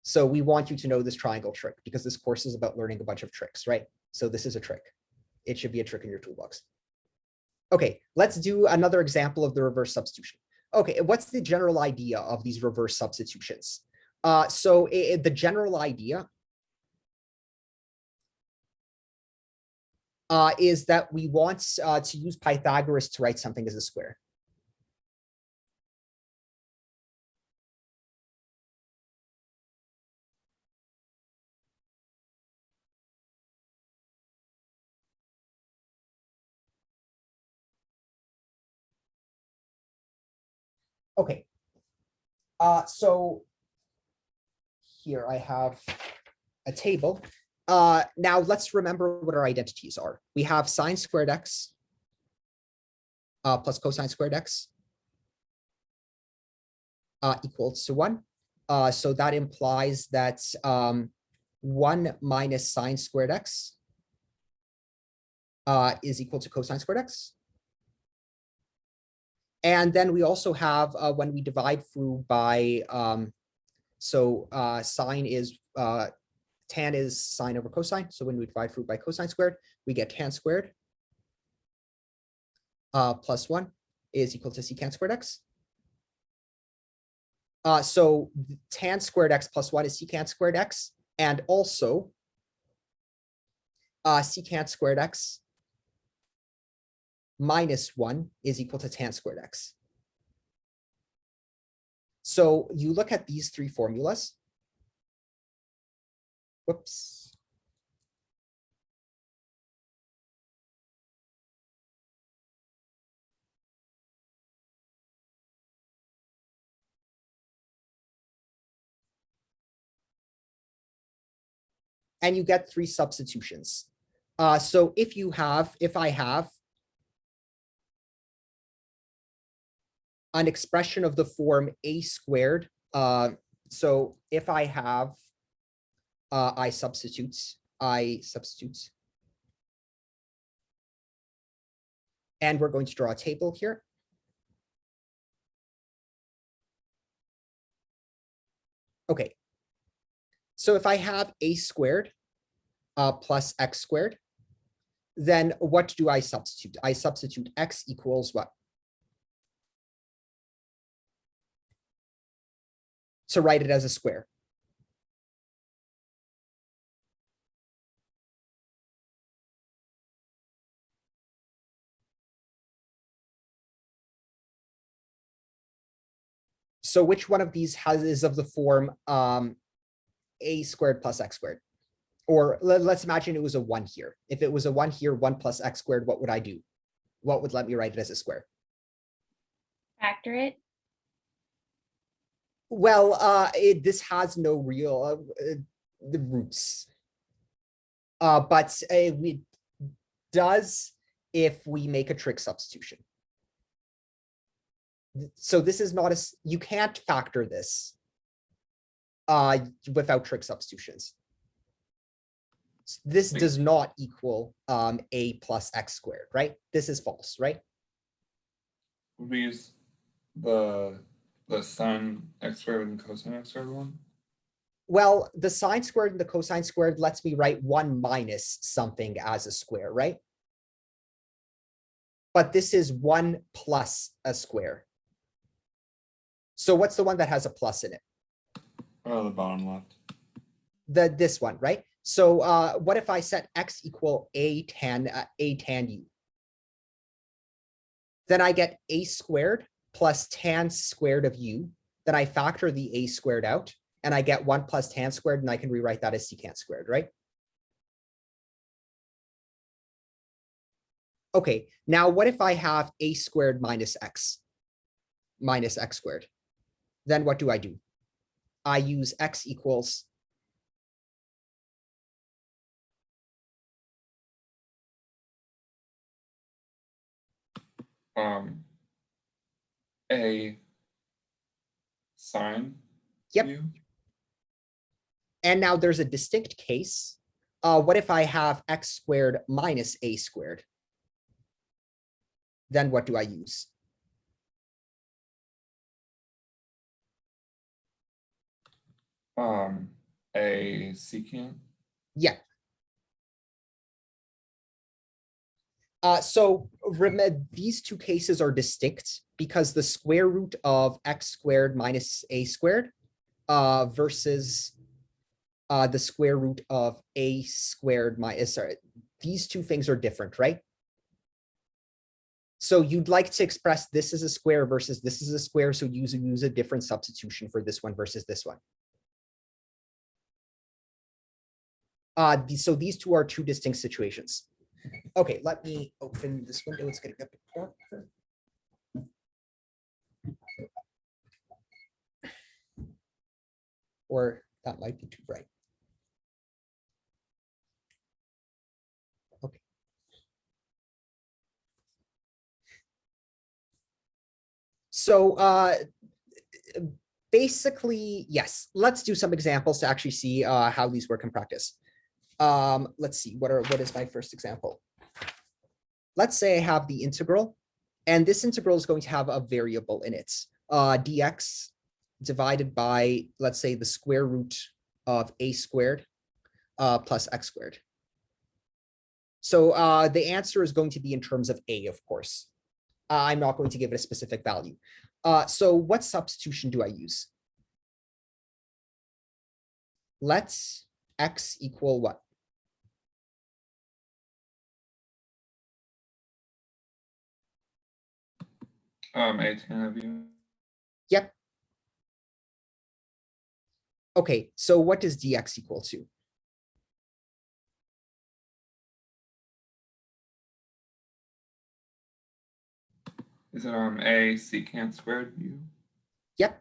So we want you to know this triangle trick because this course is about learning a bunch of tricks, right? So this is a trick. It should be a trick in your toolbox. Okay, let's do another example of the reverse substitution. Okay, what's the general idea of these reverse substitutions? The general idea is that we want to use Pythagoras to write something as a square. Okay, so here I have a table. Now let's remember what our identities are. We have sine squared x plus cosine squared x equals to 1. So that implies that 1 minus sine squared x is equal to cosine squared x. And then we also have, when we divide through by, sine is, tan is sine over cosine. So when we divide through by cosine squared, we get tan squared plus 1 is equal to secant squared x. So tan squared x plus 1 is secant squared x. And also secant squared x minus 1 is equal to tan squared x. So you look at these three formulas. Whoops. And you get three substitutions. So if I have an expression of the form a squared, so if I have I substitutes, and we're going to draw a table here. Okay, so if I have a squared plus x squared, then what do I substitute? I substitute x equals what? To write it as a square. So which one of these is of the form a squared plus x squared? Or let's imagine it was a 1 here. If it was a 1 here, 1 plus x squared, what would I do? What would let me write it as a square? Factor it. Well, this has no real the roots. But it does if we make a trig substitution. So this is not you can't factor this without trig substitutions. This does not equal a plus x squared, right? This is false, right? We use the sine x squared and cosine x squared one? Well, the sine squared and the cosine squared lets me write 1 minus something as a square, right? But this is 1 plus a square. So what's the one that has a plus in it? Oh, the bottom left. This one, right? So what if I set x equal a tan u? Then I get a squared plus tan squared of u. Then I factor the a squared out, and I get 1 plus tan squared, and I can rewrite that as secant squared, right? Okay, now what if I have a squared minus x squared? Then what do? I use x equals a sine Yep. u. And now there's a distinct case. What if I have x squared minus a squared? Then what do I use? A secant. Yeah. So these two cases are distinct because the square root of x squared minus a squared versus the square root of a squared minus, sorry, these two things are different, right? So you'd like to express this as a square versus this is a square, so use a different substitution for this one versus this one. So these two are two distinct situations. Okay, let me open this window. It's getting a bit darker. Or that might be too bright. Okay. So basically, yes, let's do some examples to actually see how these work in practice. Let's see, what is my first example? Let's say I have the integral, and this integral is going to have a variable in it, dx divided by, let's say, the square root of a squared plus x squared. So the answer is going to be in terms of a, of course. I'm not going to give it a specific value. So what substitution do I use? Let's x equal what? A tan of u. Yep. Okay, so what does dx equal to? Is it a secant squared u? Yep.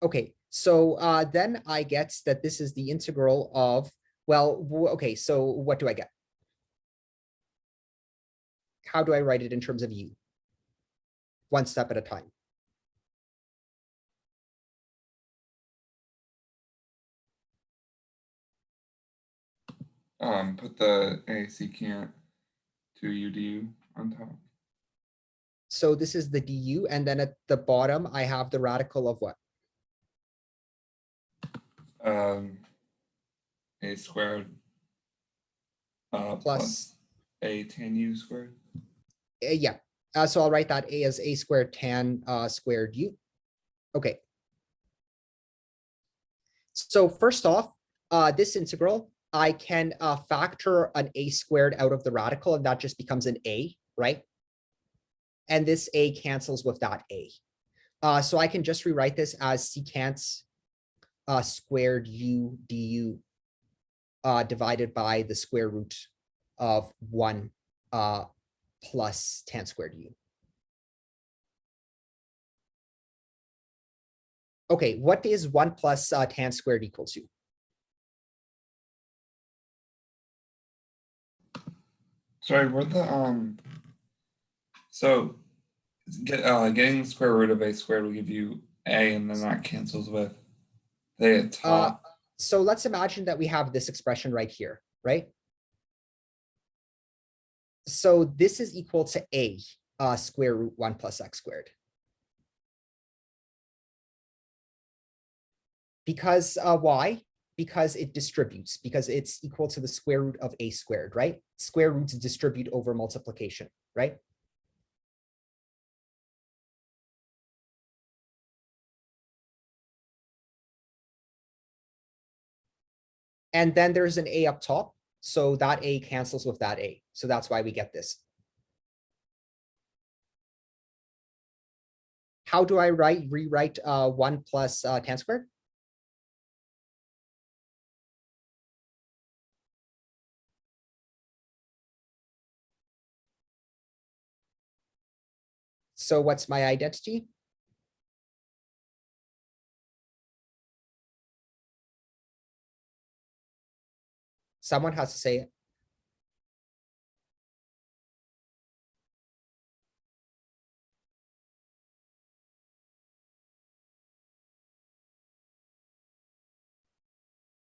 Okay, so then I get that this is the integral of, well, okay, so what do I get? How do I write it in terms of u? One step at a time. Put the a secant to u du on top. So this is the du, and then at the bottom, I have the radical of what? A squared Plus. plus a tan u squared. Yeah, so I'll write that a as a squared tan squared u. Okay. So first off, this integral, I can factor an a squared out of the radical, and that just becomes an a, right? And this a cancels with that a. So I can just rewrite this as secant squared u du divided by the square root of 1 plus tan squared u. Okay, what is 1 plus tan squared equal to? Sorry, what the so getting the square root of a squared will give you a, and then that cancels with the top. So let's imagine that we have this expression right here, right? So this is equal to a square root 1 plus x squared. Because why? Because it distributes, because it's equal to the square root of a squared, right? Square roots distribute over multiplication, right? And then there's an a up top, so that a cancels with that a. So that's why we get this. How do I rewrite 1 plus tan squared? So what's my identity? Someone has to say it.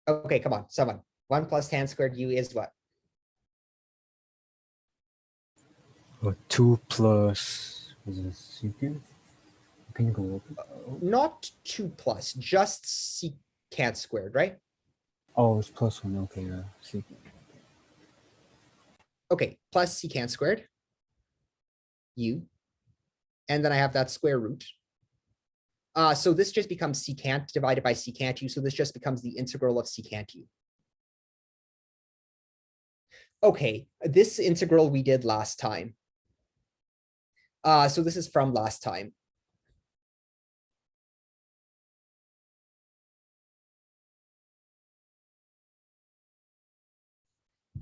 Okay, come on, someone. 1 plus tan squared u is what? 2 plus, is it secant? Can you go over? Not 2 plus, just secant squared, right? Oh, it's plus 1. Okay, yeah. Secant. Okay, plus secant squared u. And then I have that square root. So this just becomes secant divided by secant u. So this just becomes the integral of secant u. Okay, this integral we did last time. So this is from last time.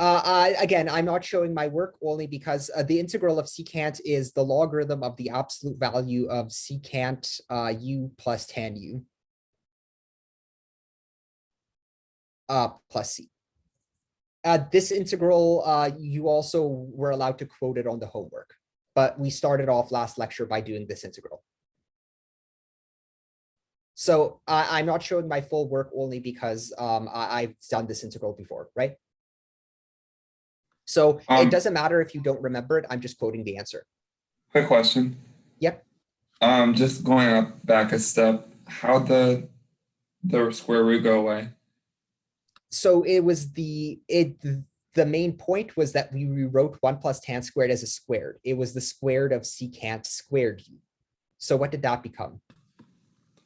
Again, I'm not showing my work only because the integral of secant is the logarithm of the absolute value of secant u plus tan u plus c. This integral, you also were allowed to quote it on the homework, but we started off last lecture by doing this integral. So I'm not showing my full work only because I've done this integral before, right? So it doesn't matter if you don't remember it. I'm just quoting the answer. Quick question. Yep. Just going up back a step, how'd the square root go away? So it was the main point was that we rewrote 1 plus tan squared as a squared. It was the squared of secant squared u. So what did that become?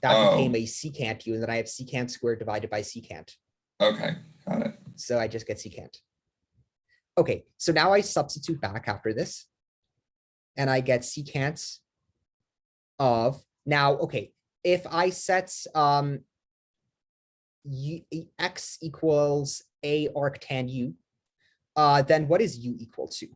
That became a secant u, and then I have secant squared divided by secant. Okay, got it. So I just get secant. Okay, so now I substitute back after this. And I get secant of, now, okay, if I set x equals a arctan u, then what is u equal to?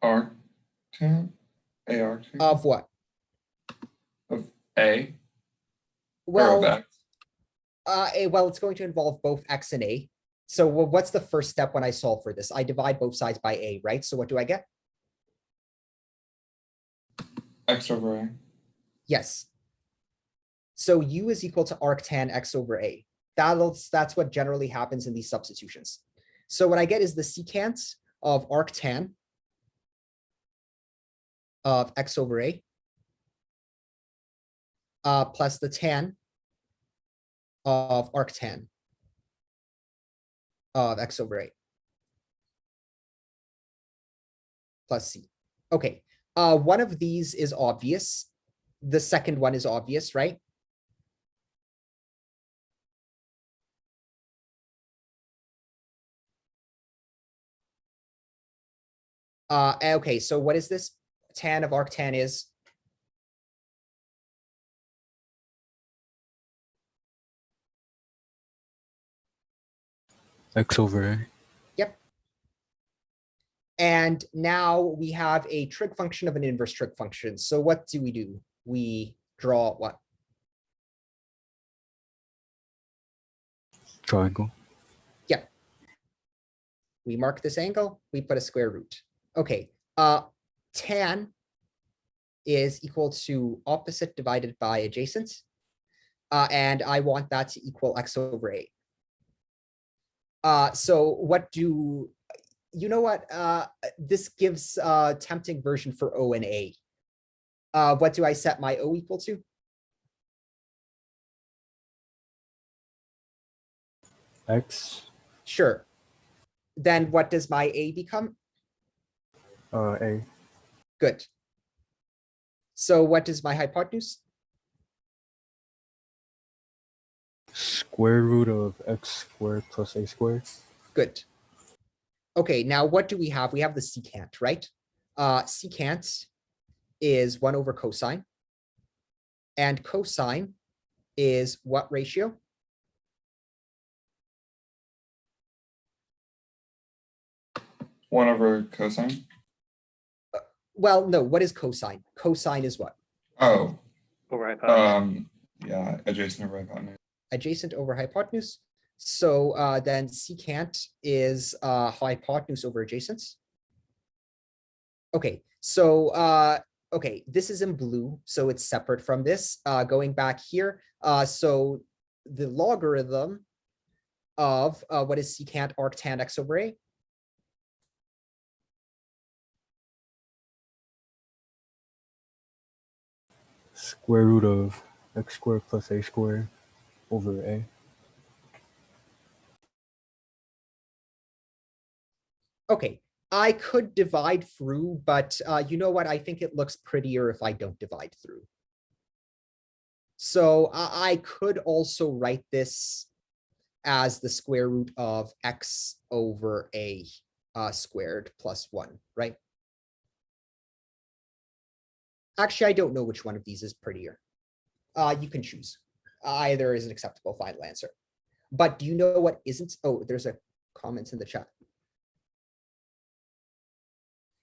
Arctan? A arctan? Of what? Of A? Or Well, of X? well, it's going to involve both x and a. So what's the first step when I solve for this? I divide both sides by a, right? So what do I get? X over A. Yes. So u is equal to arctan x over a. That's what generally happens in these substitutions. So what I get is the secant of arctan of x over a plus the tan of arctan of x over a plus c. Okay, one of these is obvious. The second one is obvious, right? Okay, so what is this? Tan of arctan is? X over A. Yep. And now we have a trig function of an inverse trig function. So what do? We draw what? Triangle. Yep. We mark this angle, we put a square root. Okay, tan is equal to opposite divided by adjacent. And I want that to equal x over a. So what do, you know what? This gives a tempting version for O and A. What do I set my O equal to? X. Sure. Then what does my A become? A. Good. So what is my hypotenuse? Square root of x squared plus a squared. Good. Okay, now what do we have? We have the secant, right? Secant is 1 over cosine. And cosine is what ratio? 1 over cosine? Well, no, what is cosine? Cosine is what? Oh, Over hypotenuse. yeah, adjacent over hypotenuse. Adjacent over hypotenuse. So then secant is hypotenuse over adjacent. Okay, so okay, this is in blue, so it's separate from this. Going back here, so the logarithm of what is secant arctan x over a? Square root of x squared plus a squared over a. Okay, I could divide through, but you know what? I think it looks prettier if I don't divide through. So I could also write this as the square root of x over a squared plus 1, right? Actually, I don't know which one of these is prettier. You can choose. Either is an acceptable final answer. But do you know what isn't? Oh, there's a comment in the chat.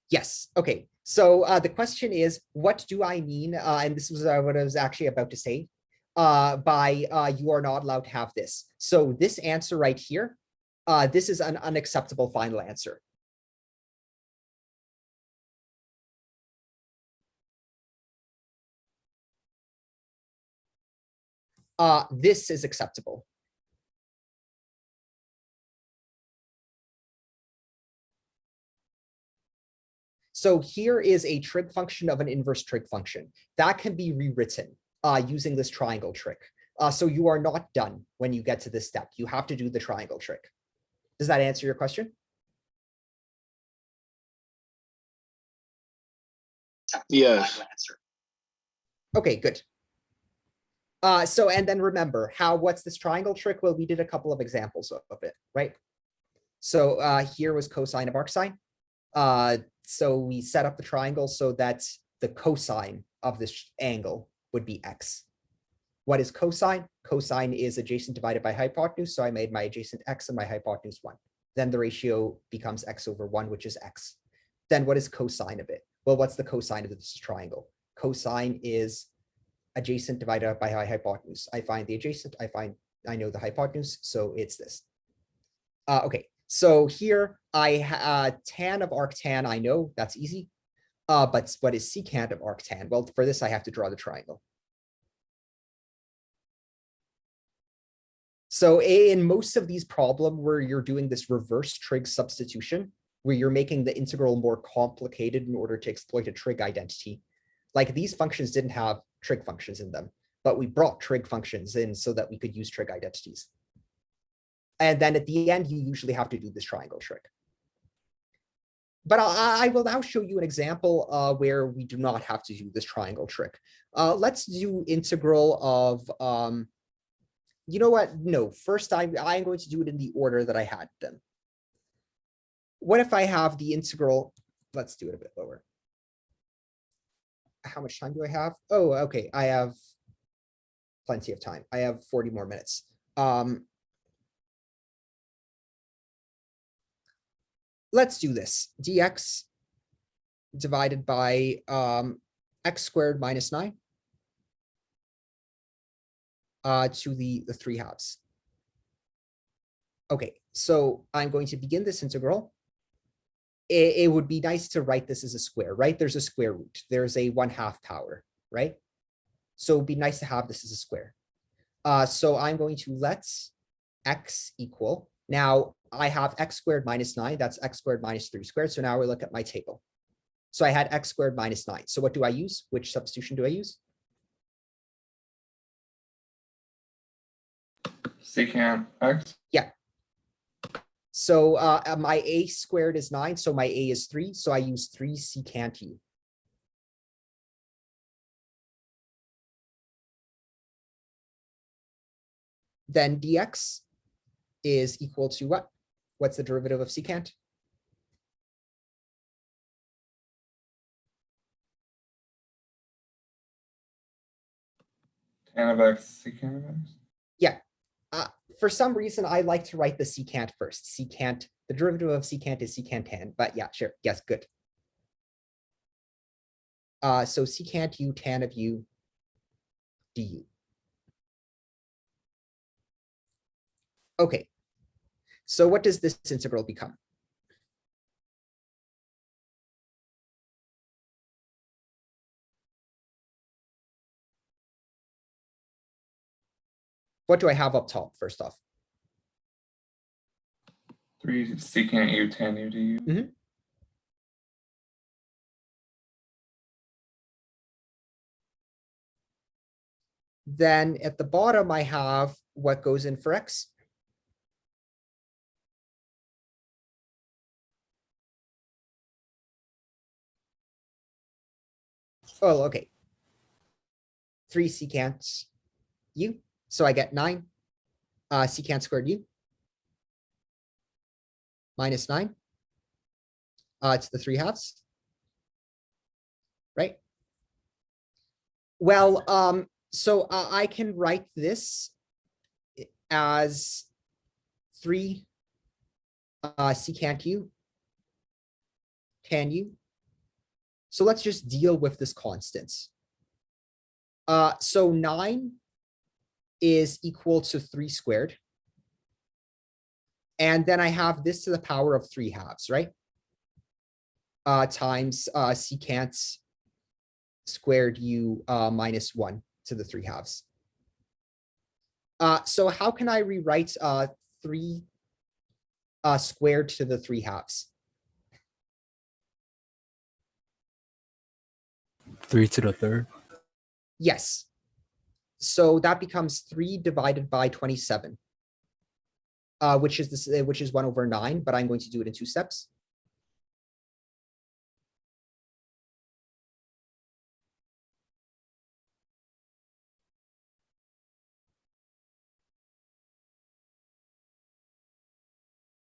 Yes. Okay. So the question is, what do I mean? And this was what I was actually about to say by you are not allowed to have this. So this answer right here, this is an unacceptable final answer. This is acceptable. So here is a trig function of an inverse trig function that can be rewritten using this triangle trick. So you are not done when you get to this step. You have to do the triangle trick. Does that answer your question? Yes. Okay, good. So, and then remember what's this triangle trick? Well, we did a couple of examples of it, right? So here was cosine of arcsine. So we set up the triangle so that the cosine of this angle would be x. What is cosine? Cosine is adjacent divided by hypotenuse. So I made my adjacent x and my hypotenuse 1. Then the ratio becomes x over 1, which is x. Then what is cosine of it? Well, what's the cosine of this triangle? Cosine is adjacent divided by hypotenuse. I find the adjacent, I know the hypotenuse, so it's this. Okay, so here tan of arctan, I know that's easy. But what is secant of arctan? Well, for this I have to draw the triangle. So in most of these problems where you're doing this reverse trig substitution, where you're making the integral more complicated in order to exploit a trig identity, like these functions didn't have trig functions in them, but we brought trig functions in so that we could use trig identities. And then at the end, you usually have to do this triangle trick. But I will now show you an example where we do not have to do this triangle trick. Let's do integral of, you know what? No, first I'm going to do it in the order that I had them. What if I have the integral? Let's do it a bit lower. How much time do I have? Oh, okay. I have plenty of time. I have 40 more minutes. Let's do this. Dx divided by x squared minus 9 to the 3 halves. Okay, so I'm going to begin this integral. It would be nice to write this as a square, right? There's a square root. There's a 1/2 power, right? So it'd be nice to have this as a square. So I'm going to let x equal. Now I have x squared minus 9. That's x squared minus 3 squared. So now we look at my table. So I had x squared minus 9. So what do I use? Which substitution do I use? Secant x? Yeah. So my a squared is 9. So my a is 3. So I use 3 secant u. Then dx is equal to what? What's the derivative of secant? Tan of x, secant of x? Yeah. For some reason, I like to write the secant first. Secant The derivative of secant is secant tan, but yeah, sure. Yes, good. So secant u tan of u du. Okay. So what does this integral become? What do I have up top, first off? 3 secant u tan u du. Then at the bottom, I have what goes in for x. Oh, okay. 3 secant u. So I get 9 secant squared u minus 9. It's the 3/2, right? Well, so I can write this as 3 secant u tan u. So let's just deal with this constants. So 9 is equal to 3 squared. And then I have this to the power of 3/2, right? Times secant squared u minus 1 to the 3/2. So how can I rewrite 3 squared to the 3/2? 3 to the third. Yes. So that becomes 3 divided by 27, which is this, which is 1/9, but I'm going to do it in 2 steps.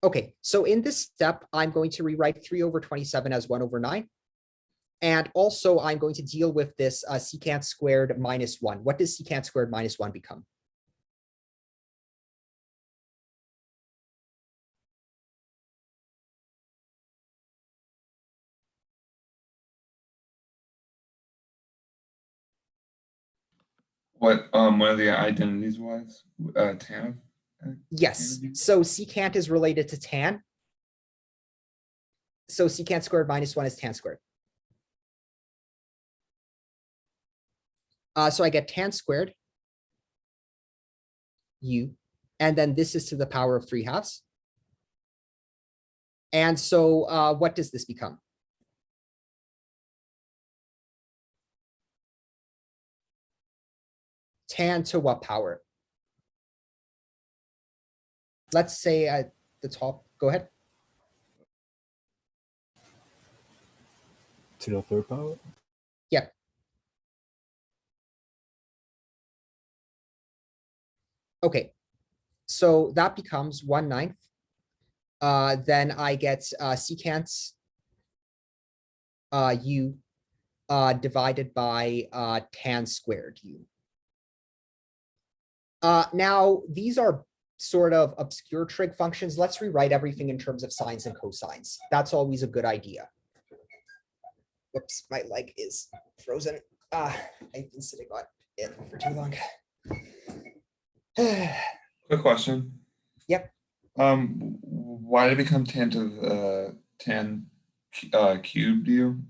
Okay, so in this step, I'm going to rewrite 3/27 as 1/9. And also I'm going to deal with this secant squared minus 1. What does secant squared minus 1 become? What one of the identities was? Tan? Yes, so secant is related to tan. So secant squared minus 1 is tan squared. So I get tan squared u, and then this is to the power of 3/2. And so what does this become? Tan to what power? Let's say at the top, go ahead. To the third power. Yep. Okay, so that becomes 1/9. Then I get secant u divided by tan squared u. Now, these are sort of obscure trig functions. Let's rewrite everything in terms of sines and cosines. That's always a good idea. Whoops, my leg is frozen. I've been sitting on it for too long. Quick question. Yep. Why did it become tan to the tan cubed u?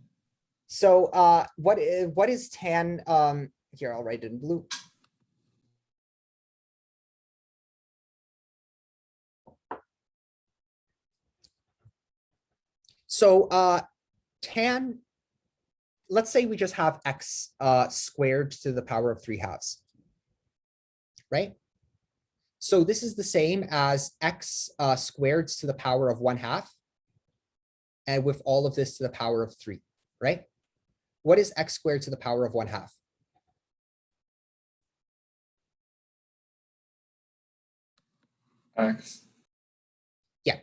So what is tan? Here, I'll write it in blue. So tan, let's say we just have x squared to the power of 3/2, right? So this is the same as x squared to the power of 1/2, and with all of this to the power of 3, right? What is x squared to the power of 1/2? X. Yeah.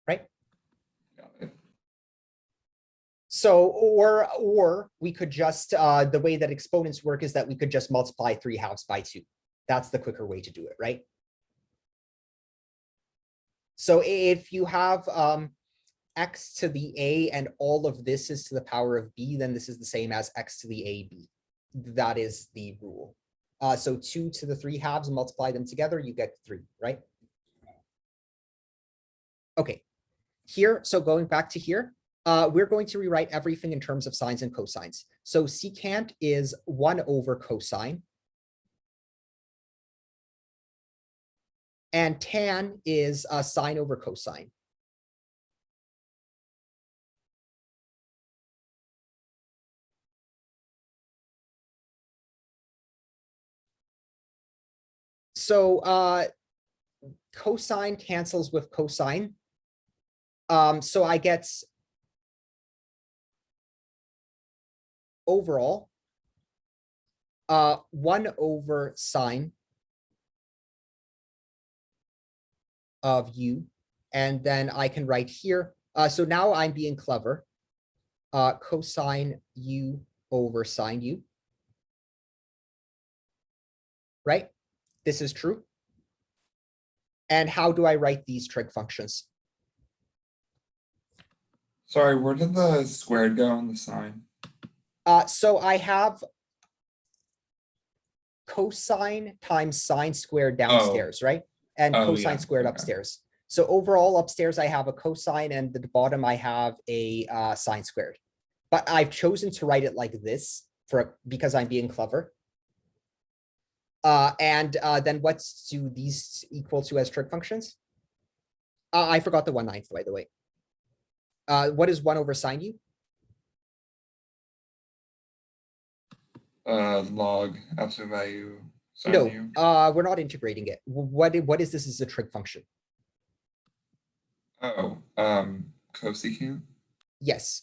Right? Got it. So, or we could just, the way that exponents work is that we could just multiply 3/2 by 2. That's the quicker way to do it, right? So if you have x to the a and all of this is to the power of b, then this is the same as x to the ab. That is the rule. So 2 to the 3 halves, multiply them together, you get 3, right? Okay, here, so going back to here, we're going to rewrite everything in terms of sines and cosines. So secant is 1 over cosine. And tan is sine over cosine. So cosine cancels with cosine. So I get overall 1 over sine of u. And then I can write here. So now I'm being clever. Cosine u over sine u. Right? This is true. And how do I write these trig functions? Sorry, where did the squared go on the sign? So I have cosine times sine squared downstairs, right? And Oh, cosine yeah, squared okay. upstairs. So overall upstairs, I have a cosine, and at the bottom, I have a sine squared. But I've chosen to write it like this because I'm being clever. And then what's do these equal to as trig functions? I forgot the 1/9, by the way. What is 1 over sine u? Log absolute value. Sine No, u. we're not integrating it. What is this as a trig function? Oh, cosecant. Yes.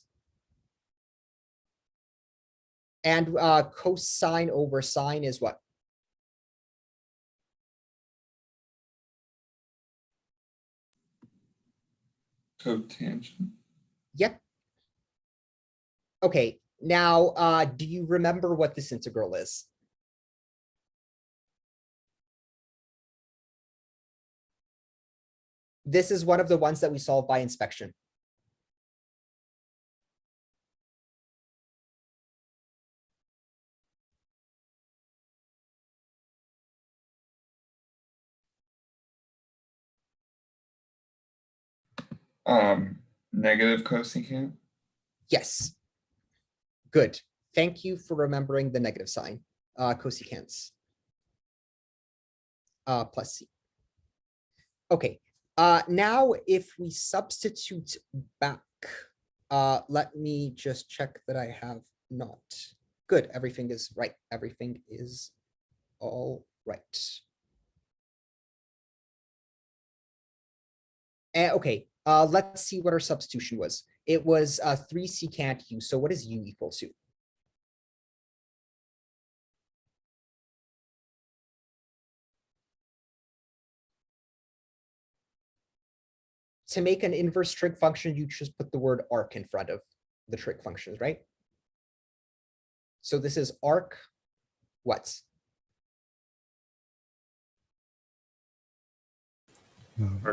And cosine over sine is what? Cotangent. Yep. Okay, now do you remember what this integral is? This is one of the ones that we solved by inspection. Negative cosecant. Yes. Good. Thank you for remembering the negative sign. Cosecants. Plus c. Okay. Now if we substitute back, let me just check that I have not. Good. Everything is right. Everything is all right. Okay, let's see what our substitution was. It was 3 secant u. So what is u equal to? To make an inverse trig function, you just put the word arc in front of the trig functions, right? So this is arc what?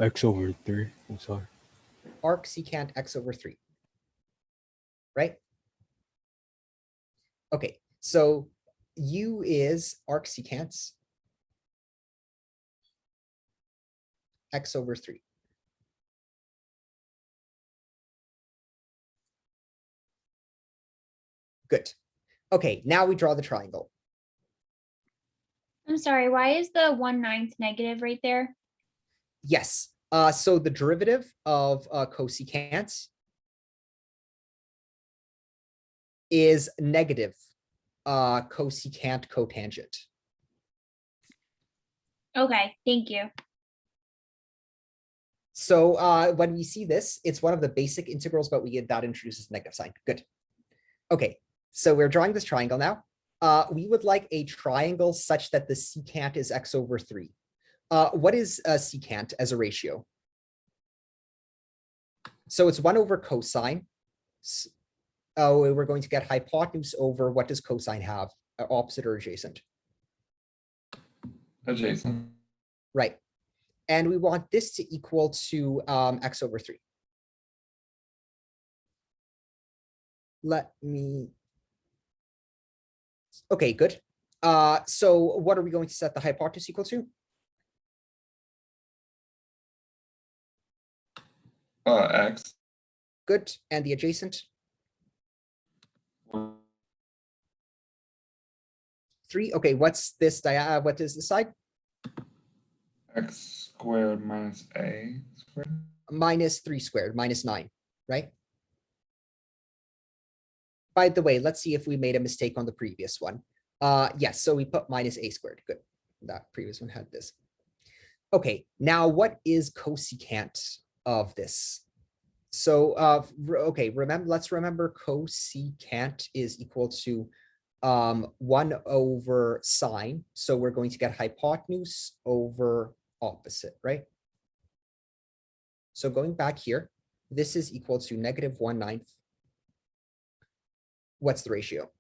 X over 3. I'm sorry. Arc secant x over 3. Right? Okay, so u is arc secant x over 3. Good. Okay, now we draw the triangle. I'm sorry, why is the 1/9 negative right there? Yes. So the derivative of cosecant is negative cosecant cotangent. Okay, thank you. So when we see this, it's one of the basic integrals, but we get that introduces negative sign. Good. Okay, so we're drawing this triangle now. We would like a triangle such that the secant is x over 3. What is secant as a ratio? So it's 1 over cosine. Oh, we're going to get hypotenuse over what does cosine have? Opposite or adjacent? Adjacent. Right. And we want this to equal to x over 3. Let me. Okay, good. So what are we going to set the hypotenuse equal to? X. Good. And the adjacent? 3. Okay, what's this what is the side? X squared minus A squared. Minus 3 squared, minus 9, right? By the way, let's see if we made a mistake on the previous one. Yes, so we put minus A squared. Good. That previous one had this. Okay, now what is cosecant of this? So, okay, let's remember cosecant is equal to 1 over sine. So we're going to get hypotenuse over opposite, right? So going back here, this is equal to negative 1/9. What's the ratio?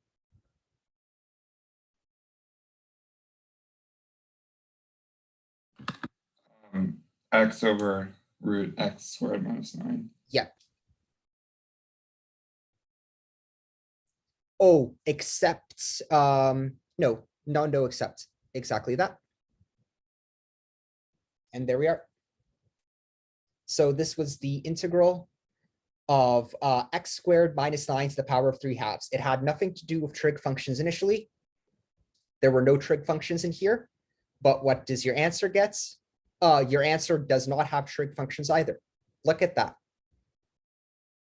X over root x squared minus 9. Yeah. Oh, except, no, except exactly that. And there we are. So this was the integral of x squared minus 9 to the power of 3/2. It had nothing to do with trig functions initially. There were no trig functions in here. But what does your answer get? Your answer does not have trig functions either. Look at that.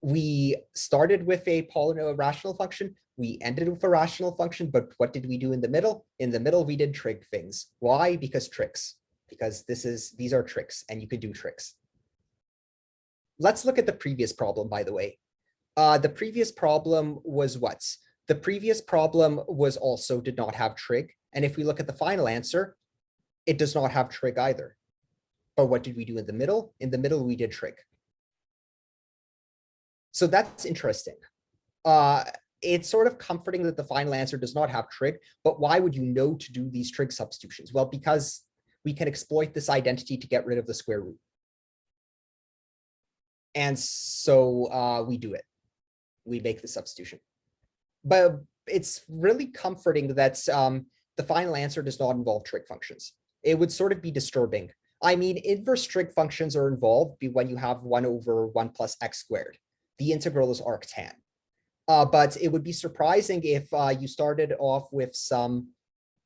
We started with a polynomial rational function. We ended with a rational function, but what did we do in the middle? In the middle, we did trig things. Why? Because tricks. Because these are tricks, and you could do tricks. Let's look at the previous problem, by the way. The previous problem was what? The previous problem was also did not have trig. And if we look at the final answer, it does not have trig either. But what did we do in the middle? In the middle, we did trig. So that's interesting. It's sort of comforting that the final answer does not have trig, but why would you know to do these trig substitutions? Well, because we can exploit this identity to get rid of the square root. And so we do it. We make the substitution. But it's really comforting that the final answer does not involve trig functions. It would sort of be disturbing. I mean, inverse trig functions are involved when you have 1 over 1 plus x squared. The integral is arctan. But it would be surprising if you started off with some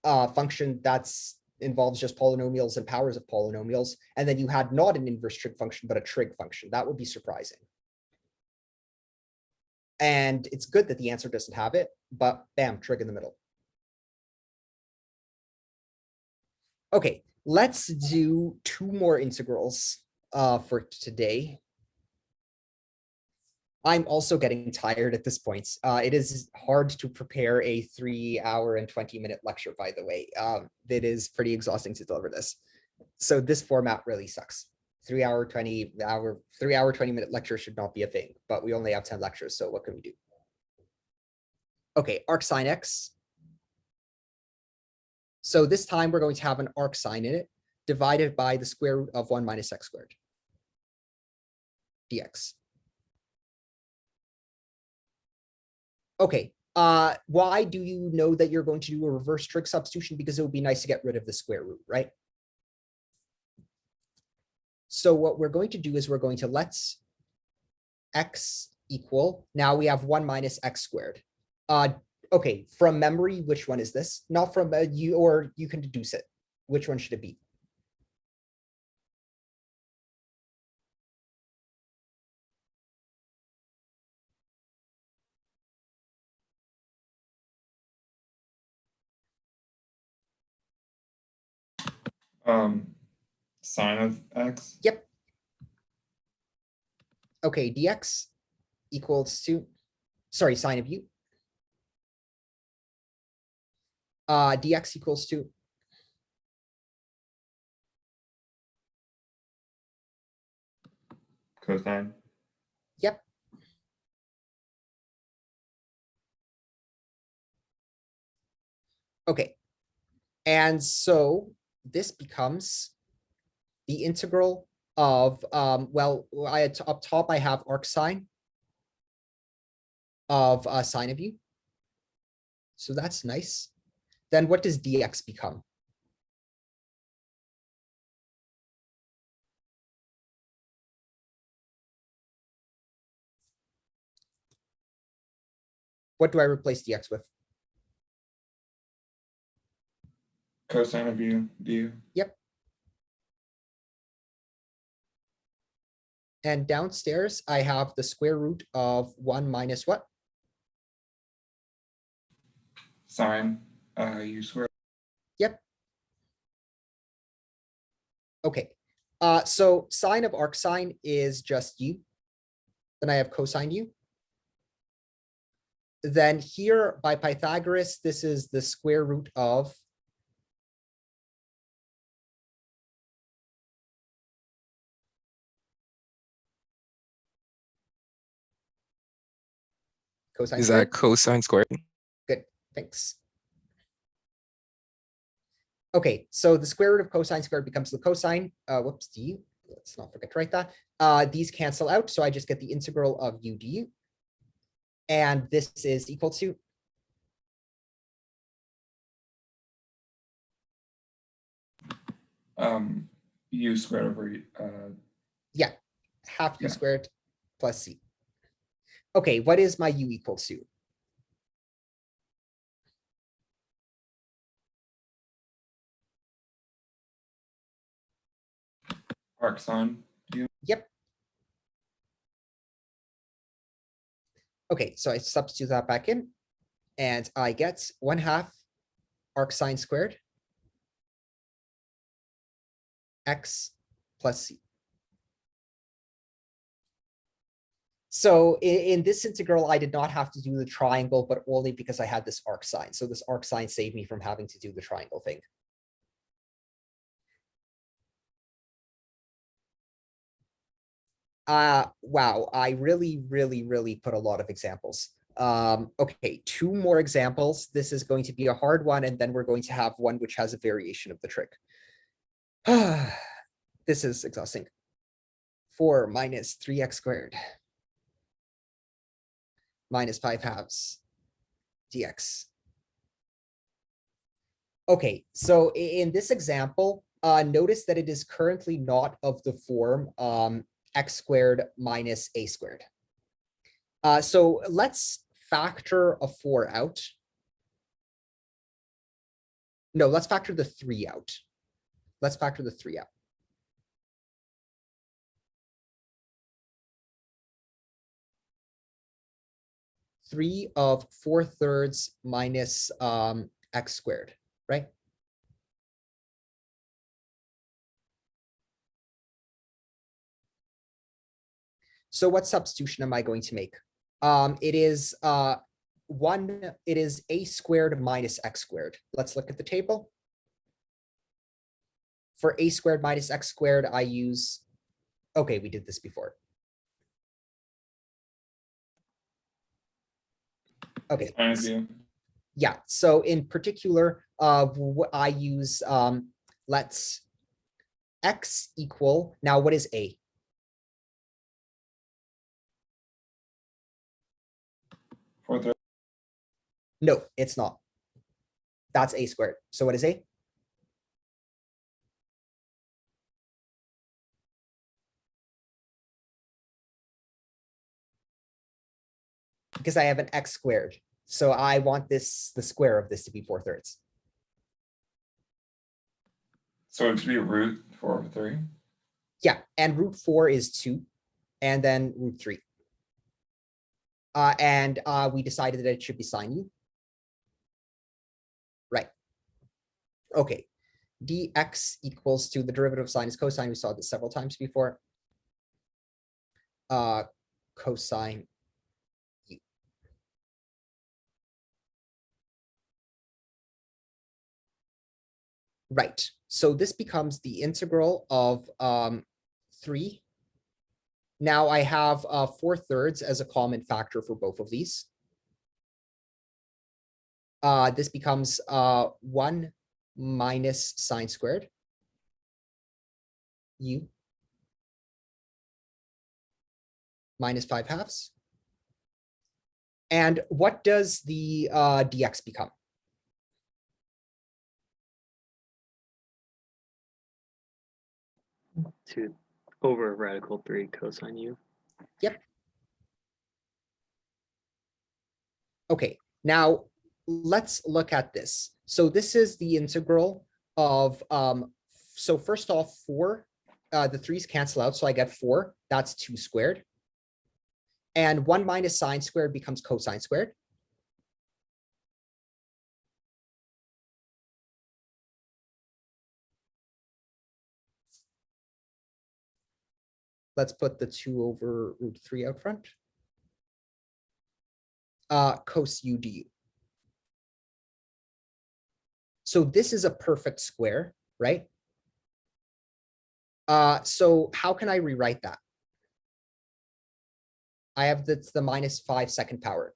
function that's involves just polynomials and powers of polynomials, and then you had not an inverse trig function, but a trig function. That would be surprising. And it's good that the answer doesn't have it, but bam, trig in the middle. Okay, let's do 2 more integrals for today. I'm also getting tired at this point. It is hard to prepare a 3-hour and 20-minute lecture, by the way. It is pretty exhausting to deliver this. So this format really sucks. 3-hour, 20-minute lecture should not be a thing, but we only have 10 lectures, so what can we do? Okay, arc sine x. So this time we're going to have an arc sine in it, divided by the square root of 1 minus x squared dx. Okay, why do you know that you're going to do a reverse trig substitution? Because it would be nice to get rid of the square root, right? So what we're going to do is we're going to let x equal, now we have 1 minus x squared. Okay, from memory, which one is this? Not from you, or you can deduce it. Which one should it be? Sine of x. Yep. Okay, dx equals to, sorry, sine of u. Dx equals to Cosine. yep. Okay. And so this becomes the integral of, well, up top, I have arc sine of sine of u. So that's nice. Then what does dx become? What do I replace dx with? Cosine of u du. Yep. And downstairs, I have the square root of 1 minus what? Sine u squared. Yep. Okay. So sine of arc sine is just u. Then I have cosine u. Then here by Pythagoras, this is the square root of cosine Is squared. that cosine squared? Good, thanks. Okay, so the square root of cosine squared becomes the cosine. Whoops, du. Let's not forget to write that. These cancel out, so I just get the integral of u du. And this is equal to U squared over yeah, half u Yeah. squared plus c. Okay, what is my u equal to? arc sine u. Yep. Okay, so I substitute that back in, and I get 1/2 arc sine squared x plus c. So in this integral, I did not have to do the triangle, but only because I had this arc sine. So this arc sine saved me from having to do the triangle thing. Wow, I really put a lot of examples. Okay, 2 more examples. This is going to be a hard one, and then we're going to have one which has a variation of the trick. This is exhausting. 4 minus 3x squared minus 5/2 dx. Okay, so in this example, notice that it is currently not of the form x squared minus a squared. So let's factor a 4 out. No, let's factor the 3 out. Let's factor the 3 out. Three of 4/3 minus x squared, right? So what substitution am I going to make? It is it is a squared minus x squared. Let's look at the table. For a squared minus x squared, I use, okay, we did this before. Okay. Sine of u. Yeah, so in particular, I use, let's x equal, now what is a? 4/3. No, it's not. That's a squared. So what is a? Because I have an x squared. So I want this, the square of this to be 4/3. So it should be root 4/3. Yeah, and root 4 is 2, and then root 3. And we decided that it should be sine u. Right. Okay. Dx equals to the derivative of sine is cosine. We saw this several times before. Cosine u. Right. So this becomes the integral of 3. Now I have 4/3 as a common factor for both of these. This becomes 1 minus sine squared u minus 5/2. And what does the dx become? To over radical 3 cosine u. Yep. Okay, now let's look at this. So this is the integral of, so first off, 4, the 3's cancel out, so I get 4, that's 2 squared. And 1 minus sine squared becomes cosine squared. Let's put the 2 over root 3 out front. Cos u du. So this is a perfect square, right? So how can I rewrite that? I have the minus 5 second power.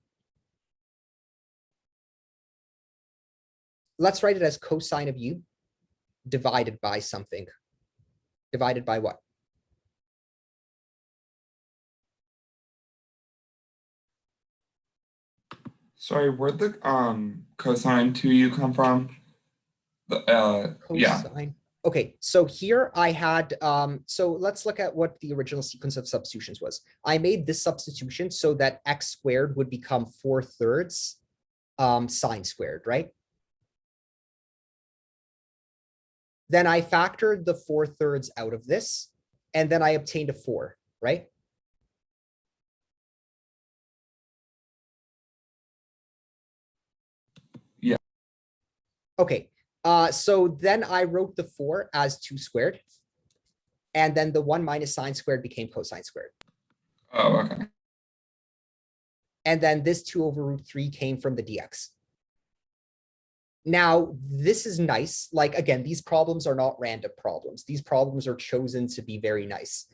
Let's write it as cosine of u divided by something. Divided by what? Sorry, where'd the cosine 2u come from? The yeah. Cosine. Okay, so here I had, so let's look at what the original sequence of substitutions was. I made this substitution so that x squared would become 4/3 sine squared, right? Then I factored the 4/3 out of this, and then I obtained a 4, right? Yeah. Okay, so then I wrote the 4 as 2 squared. And then the 1 minus sine squared became cosine squared. Oh, okay. And then this 2 over root 3 came from the dx. Now, this is nice. Like, again, these problems are not random problems. These problems are chosen to be very nice.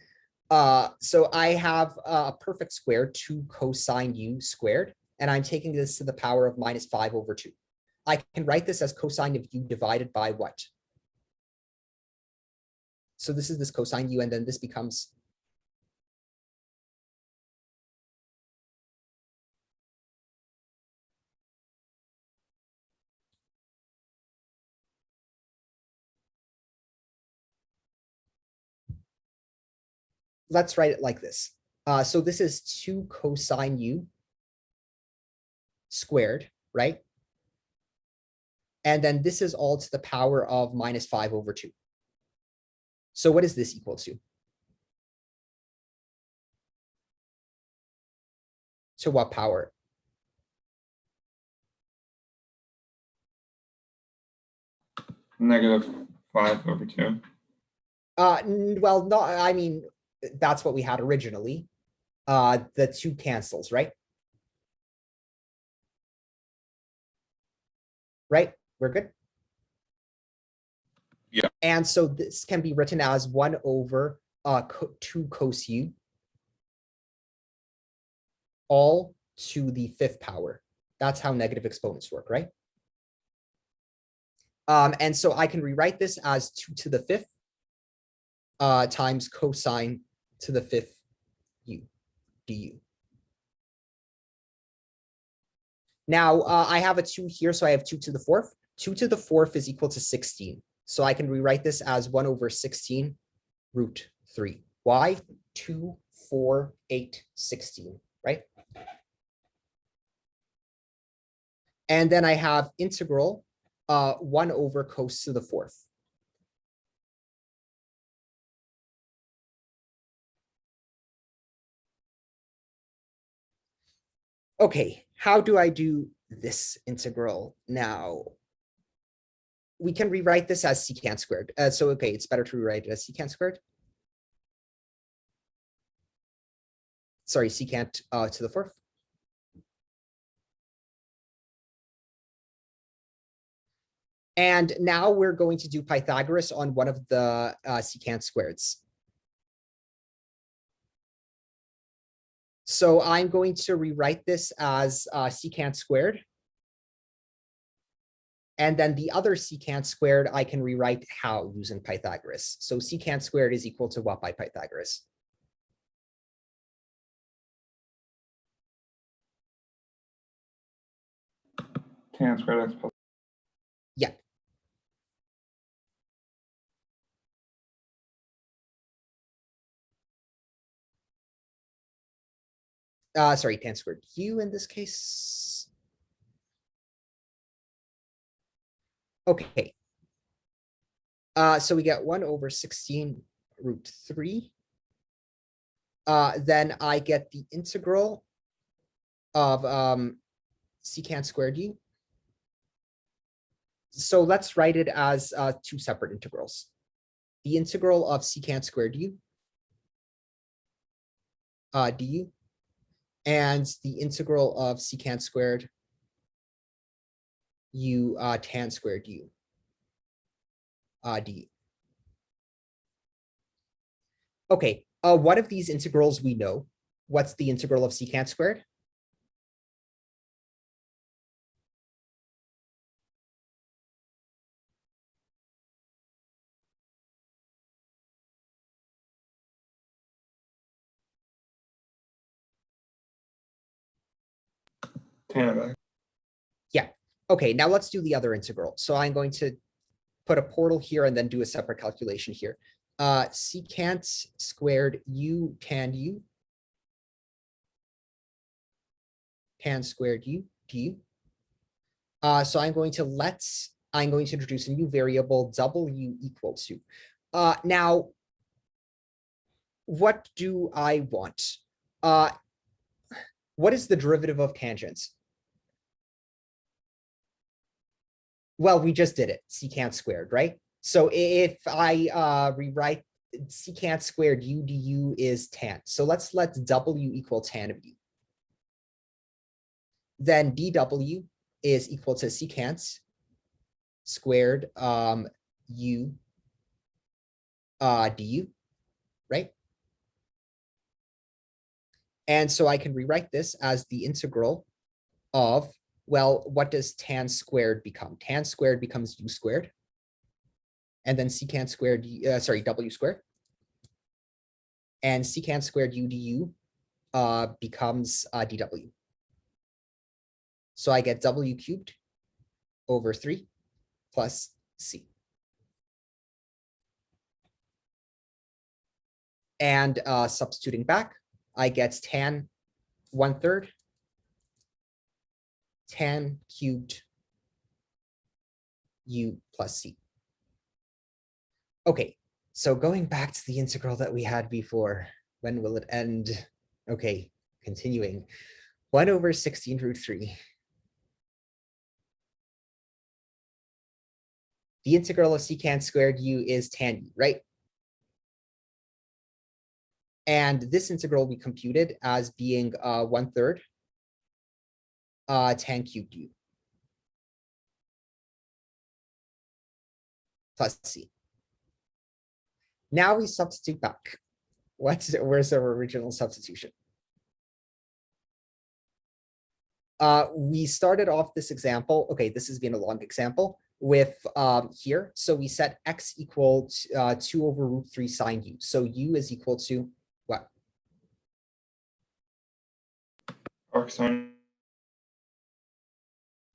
So I have a perfect square, 2 cosine u squared, and I'm taking this to the power of minus 5 over 2. I can write this as cosine of u divided by what? So this is this cosine u, and then this becomes let's write it like this. So this is 2 cosine u squared, right? And then this is all to the power of minus 5 over 2. So what is this equal to? To what power? -5 over 2. Well, no, I mean, that's what we had originally. The 2 cancels, right? Right? We're good? Yeah. And so this can be written as 1 over 2 cos u all to the 5th power. That's how negative exponents work, right? And so I can rewrite this as 2 to the 5th times cosine to the 5th u du. Now I have a 2 here, so I have 2 to the 4th. 2 to the 4th is equal to 16. So I can rewrite this as 1 over 16 root 3. Why? 2, 4, 8, 16, right? And then I have integral 1 over cos to the 4th. Okay, how do I do this integral now? We can rewrite this as secant squared. So, okay, it's better to rewrite it as secant squared. Sorry, secant to the 4th. And now we're going to do Pythagoras on one of the secant squareds. So I'm going to rewrite this as secant squared And then the other secant squared, I can rewrite how using Pythagoras. So secant squared is equal to what by Pythagoras? Tan squared x plus. Yeah. Sorry, tan squared u in this case. Okay. So we get 1/16 root 3. Then I get the integral of secant squared u. So let's write it as two separate integrals. The integral of secant squared u du, and the integral of secant squared u tan squared u du. Okay, one of these integrals we know. What's the integral of secant squared? Tan of x. Yeah. Okay, now let's do the other integral. So I'm going to put a portal here and then do a separate calculation here. Secant squared u tan u tan squared u du. So I'm going to introduce a new variable w equal to. Now, what do I want? What is the derivative of tangents? Well, we just did it, secant squared, right? So if I rewrite secant squared u du is tan. So let's let w equal tan of u. Then dw is equal to secant squared u du, right? And so I can rewrite this as the integral of, well, what does tan squared become? Tan squared becomes u squared. And then secant squared, w squared. And secant squared u du becomes dw. So I get w cubed over 3 plus c. And substituting back, I get tan 1/3 tan cubed u plus c. Okay, so going back to the integral that we had before, when will it end? Okay, continuing. 1/16 root 3. The integral of secant squared u is tan u, right? And this integral we computed as being 1/3 tan cubed u plus c. Now we substitute back. Where's our original substitution? We started off this example. Okay, this has been a long example with here. So we set x equal to 2/√3 sine u. So u is equal to what? Arc sine.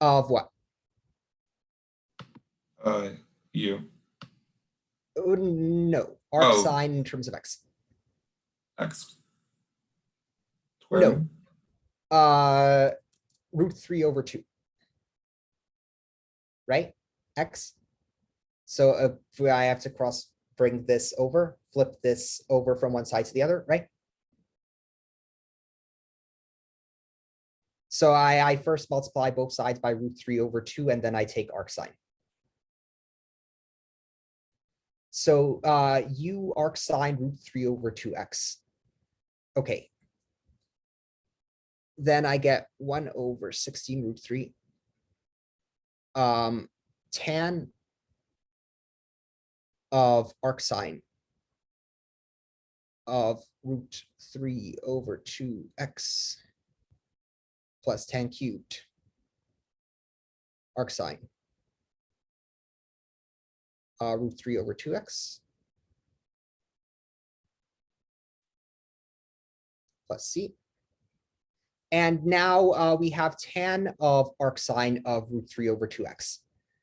Of what? U. Oh, no, arc Oh. sine in terms of x. X. No. √3/2. Right? X. So if I have to bring this over, flip this over from one side to the other, right? So I first multiply both sides by √3/2, and then I take arc sine. So u arc sine √3/2x. Okay. Then I get 1/16 root 3. Tan of arc sine of √3/2x plus tan cubed arc sine root 3 over 2x plus c. And now we have tan of arcsine of root 3 over 2x.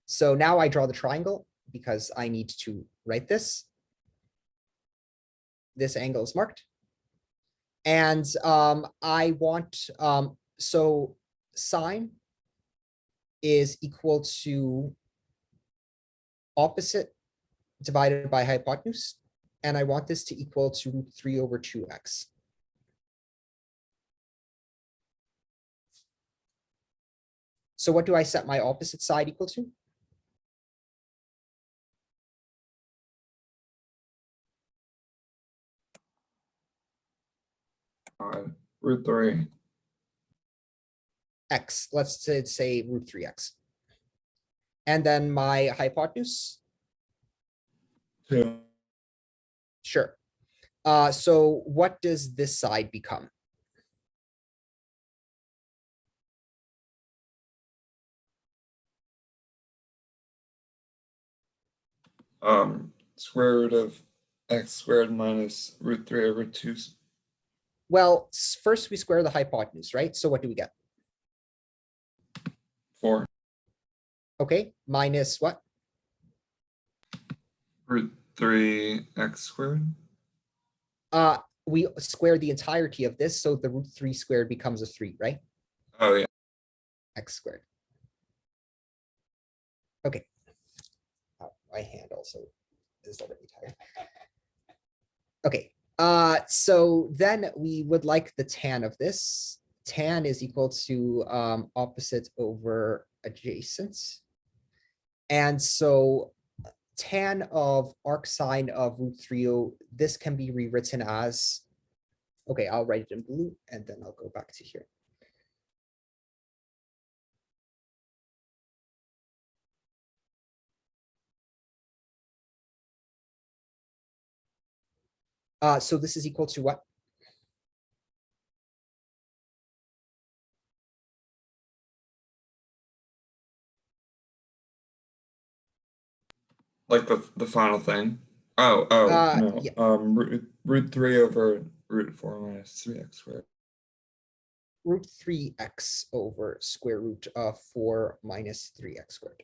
So now I draw the triangle because I need to write this. This angle is marked. And I want, so sine is equal to opposite divided by hypotenuse. And I want this to equal to root 3 over 2x. So what do I set my opposite side equal to? Root 3. X, let's say root 3x. And then my hypotenuse, 2. sure. So what does this side become? Square root of x squared minus root 3 over 2. Well, first we square the hypotenuse, right? So what do we get? 4. Okay, minus what? Root 3 x squared. We square the entirety of this, so the root 3 squared becomes a 3, right? Oh yeah. X squared. Okay. My hand also is already tired. Okay. So then we would like the tan of this. Tan is equal to opposite over adjacent. And so tan of arcsine of root 3, this can be rewritten as, okay, I'll write it in blue and then I'll go back to here. So this is equal to what? Like the final thing. Oh no. Yeah. Root 3 over root 4 minus 3x squared. Root 3x over square root of 4 minus 3x squared.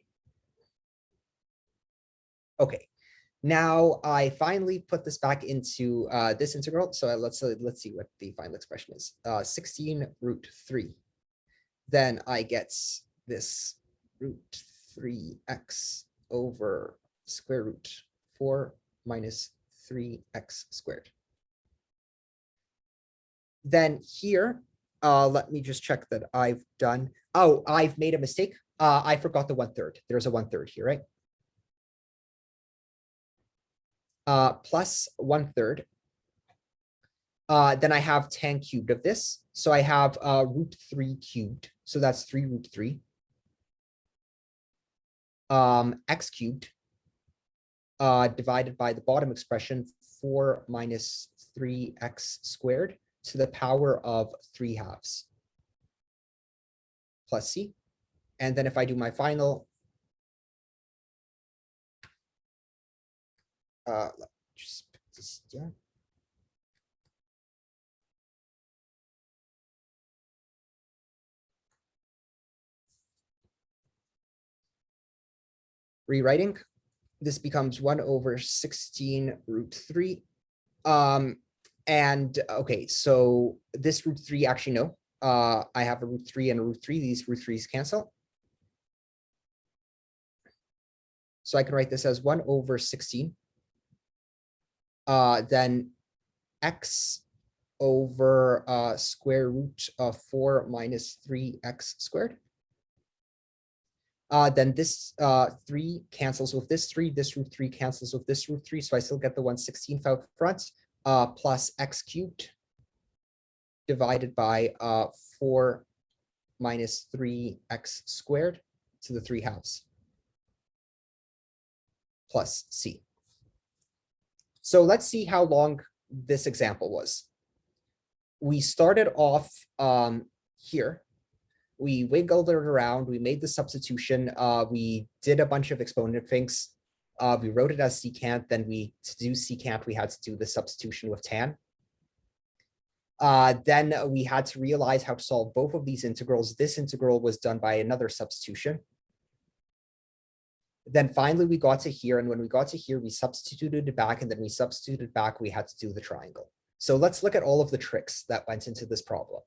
Okay, now I finally put this back into this integral. So let's see what the final expression is. 16 root 3. Then I get this root 3x over square root 4 minus 3x squared. Then here, let me just check that I've done. Oh, I've made a mistake. I forgot the 1/3. There's a 1/3 here, right? Plus 1/3. Then I have tan cubed of this. So I have root 3 cubed. So that's 3 root 3. X cubed divided by the bottom expression 4 minus 3x squared to the power of 3/2 plus c. And then if I do my final, let me just put this down. Rewriting, this becomes 1 over 16 root 3. And okay, so this root 3, actually, no. I have a root 3 and a root 3. These root 3s cancel. So I can write this as 1 over 16. Then x over square root of 4 minus 3x squared. Then this 3 cancels with this 3. This root 3 cancels with this root 3. So I still get the 1/16 out front, plus x cubed divided by 4 minus 3x squared to the 3/2 plus c. So let's see how long this example was. We started off here. We wiggled it around. We made the substitution. We did a bunch of exponent things. We wrote it as secant, then to do secant, we had to do the substitution with tan. Then we had to realize how to solve both of these integrals. This integral was done by another substitution. Then finally we got to here, and when we got to here, we substituted it back, and then we substituted back, we had to do the triangle. So let's look at all of the tricks that went into this problem.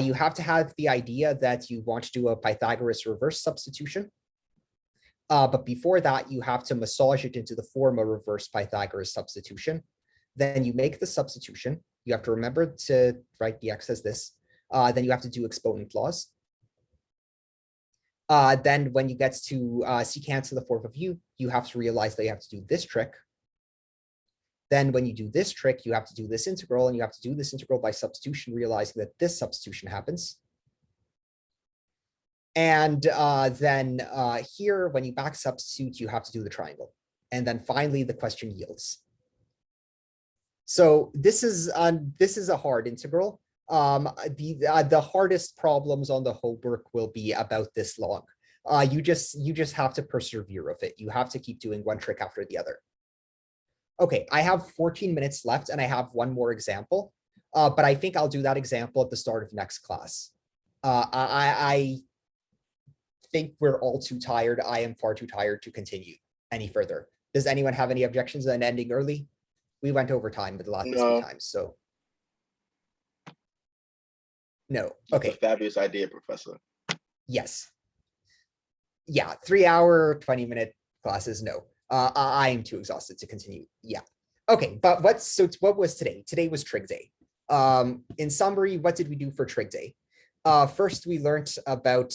You have to have the idea that you want to do a Pythagoras reverse substitution. But before that, you have to massage it into the form of reverse Pythagoras substitution. Then you make the substitution. You have to remember to write dx as this. Then you have to do exponent laws. Then when you get to secant to the fourth of u, you have to realize that you have to do this trick. Then when you do this trick, you have to do this integral, and you have to do this integral by substitution, realizing that this substitution happens. And then here, when you back substitute, you have to do the triangle. And then finally, the question yields. So this is a hard integral. The hardest problems on the homework will be about this long. You just have to persevere with it. You have to keep doing one trick after the other. Okay, I have 14 minutes left, and I have one more example, but I think I'll do that example at the start of next class. I think we're all too tired. I am far too tired to continue any further. Does anyone have any objections on ending early? We went over time the last few times, so. No, okay. That's a fabulous idea, Professor. Yes. Yeah, 3 hour, 20-minute classes, no. I am too exhausted to continue. Yeah. Okay, but what was today? Today was Trig Day. In summary, what did we do for Trig Day? First, we learned about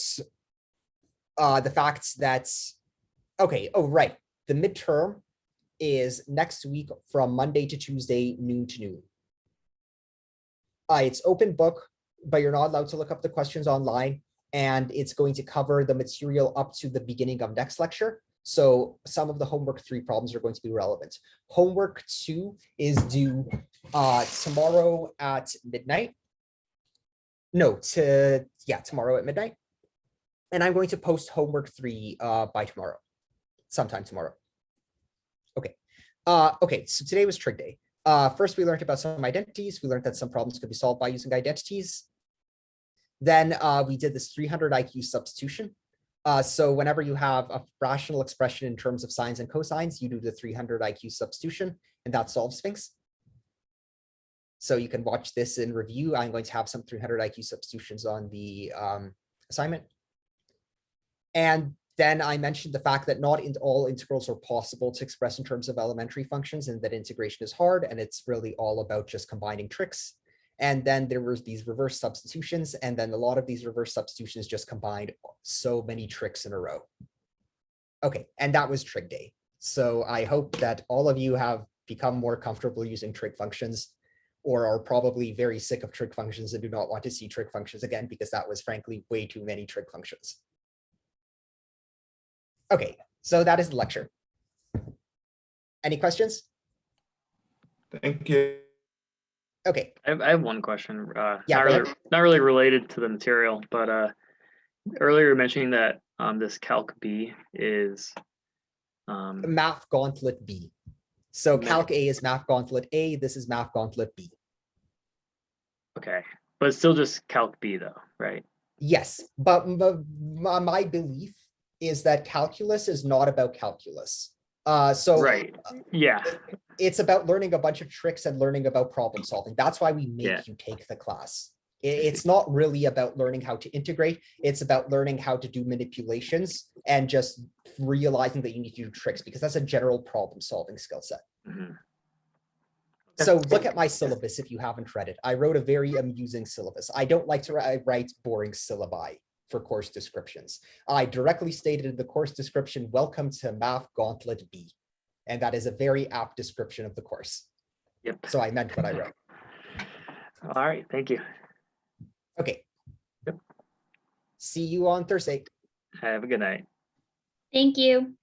the fact that, okay, oh, right. The midterm is next week from Monday to Tuesday, noon to noon. It's open book, but you're not allowed to look up the questions online, and it's going to cover the material up to the beginning of next lecture. So some of the homework 3 problems are going to be relevant. Homework 2 is due tomorrow at midnight. No, tomorrow at midnight. And I'm going to post homework 3 by tomorrow, sometime tomorrow. Okay. Okay, so today was Trig Day. First, we learned about some identities. We learned that some problems could be solved by using identities. Then we did this 300 IQ substitution. So whenever you have a rational expression in terms of sines and cosines, you do the 300 IQ substitution, and that solves things. So you can watch this in review. I'm going to have some 300 IQ substitutions on the assignment. And then I mentioned the fact that not all integrals are possible to express in terms of elementary functions, and that integration is hard, and it's really all about just combining tricks. And then there were these reverse substitutions, and then a lot of these reverse substitutions just combined so many tricks in a row. Okay, and that was Trig Day. So I hope that all of you have become more comfortable using trig functions, or are probably very sick of trig functions and do not want to see trig functions again, because that was frankly way too many trig functions. Okay, so that is the lecture. Any questions? Thank you. Okay. I have one question. Yeah, not really related to the material, but earlier you were mentioning that this Calc B is Math Gauntlet B. So Calc A is Math Gauntlet A. This is Math Gauntlet B. Okay, but it's still just Calc B though, right? Yes, but my belief is that calculus is not about calculus. So right, yeah, it's about learning a bunch of tricks and learning about problem solving. That's why we make you take the class. It's not really about learning how to integrate. It's about learning how to do manipulations and just realizing that you need to do tricks, because that's a general problem solving skill set. Mm-hmm. So look at my syllabus if you haven't read it. I wrote a very amusing syllabus. I don't like to write boring syllabi for course descriptions. I directly stated in the course description, welcome to Math Gauntlet B. And that is a very apt description of the course. Yep. So I meant what I wrote. All right, thank you. Okay. Yep. See you on Thursday. Have a good night. Thank you.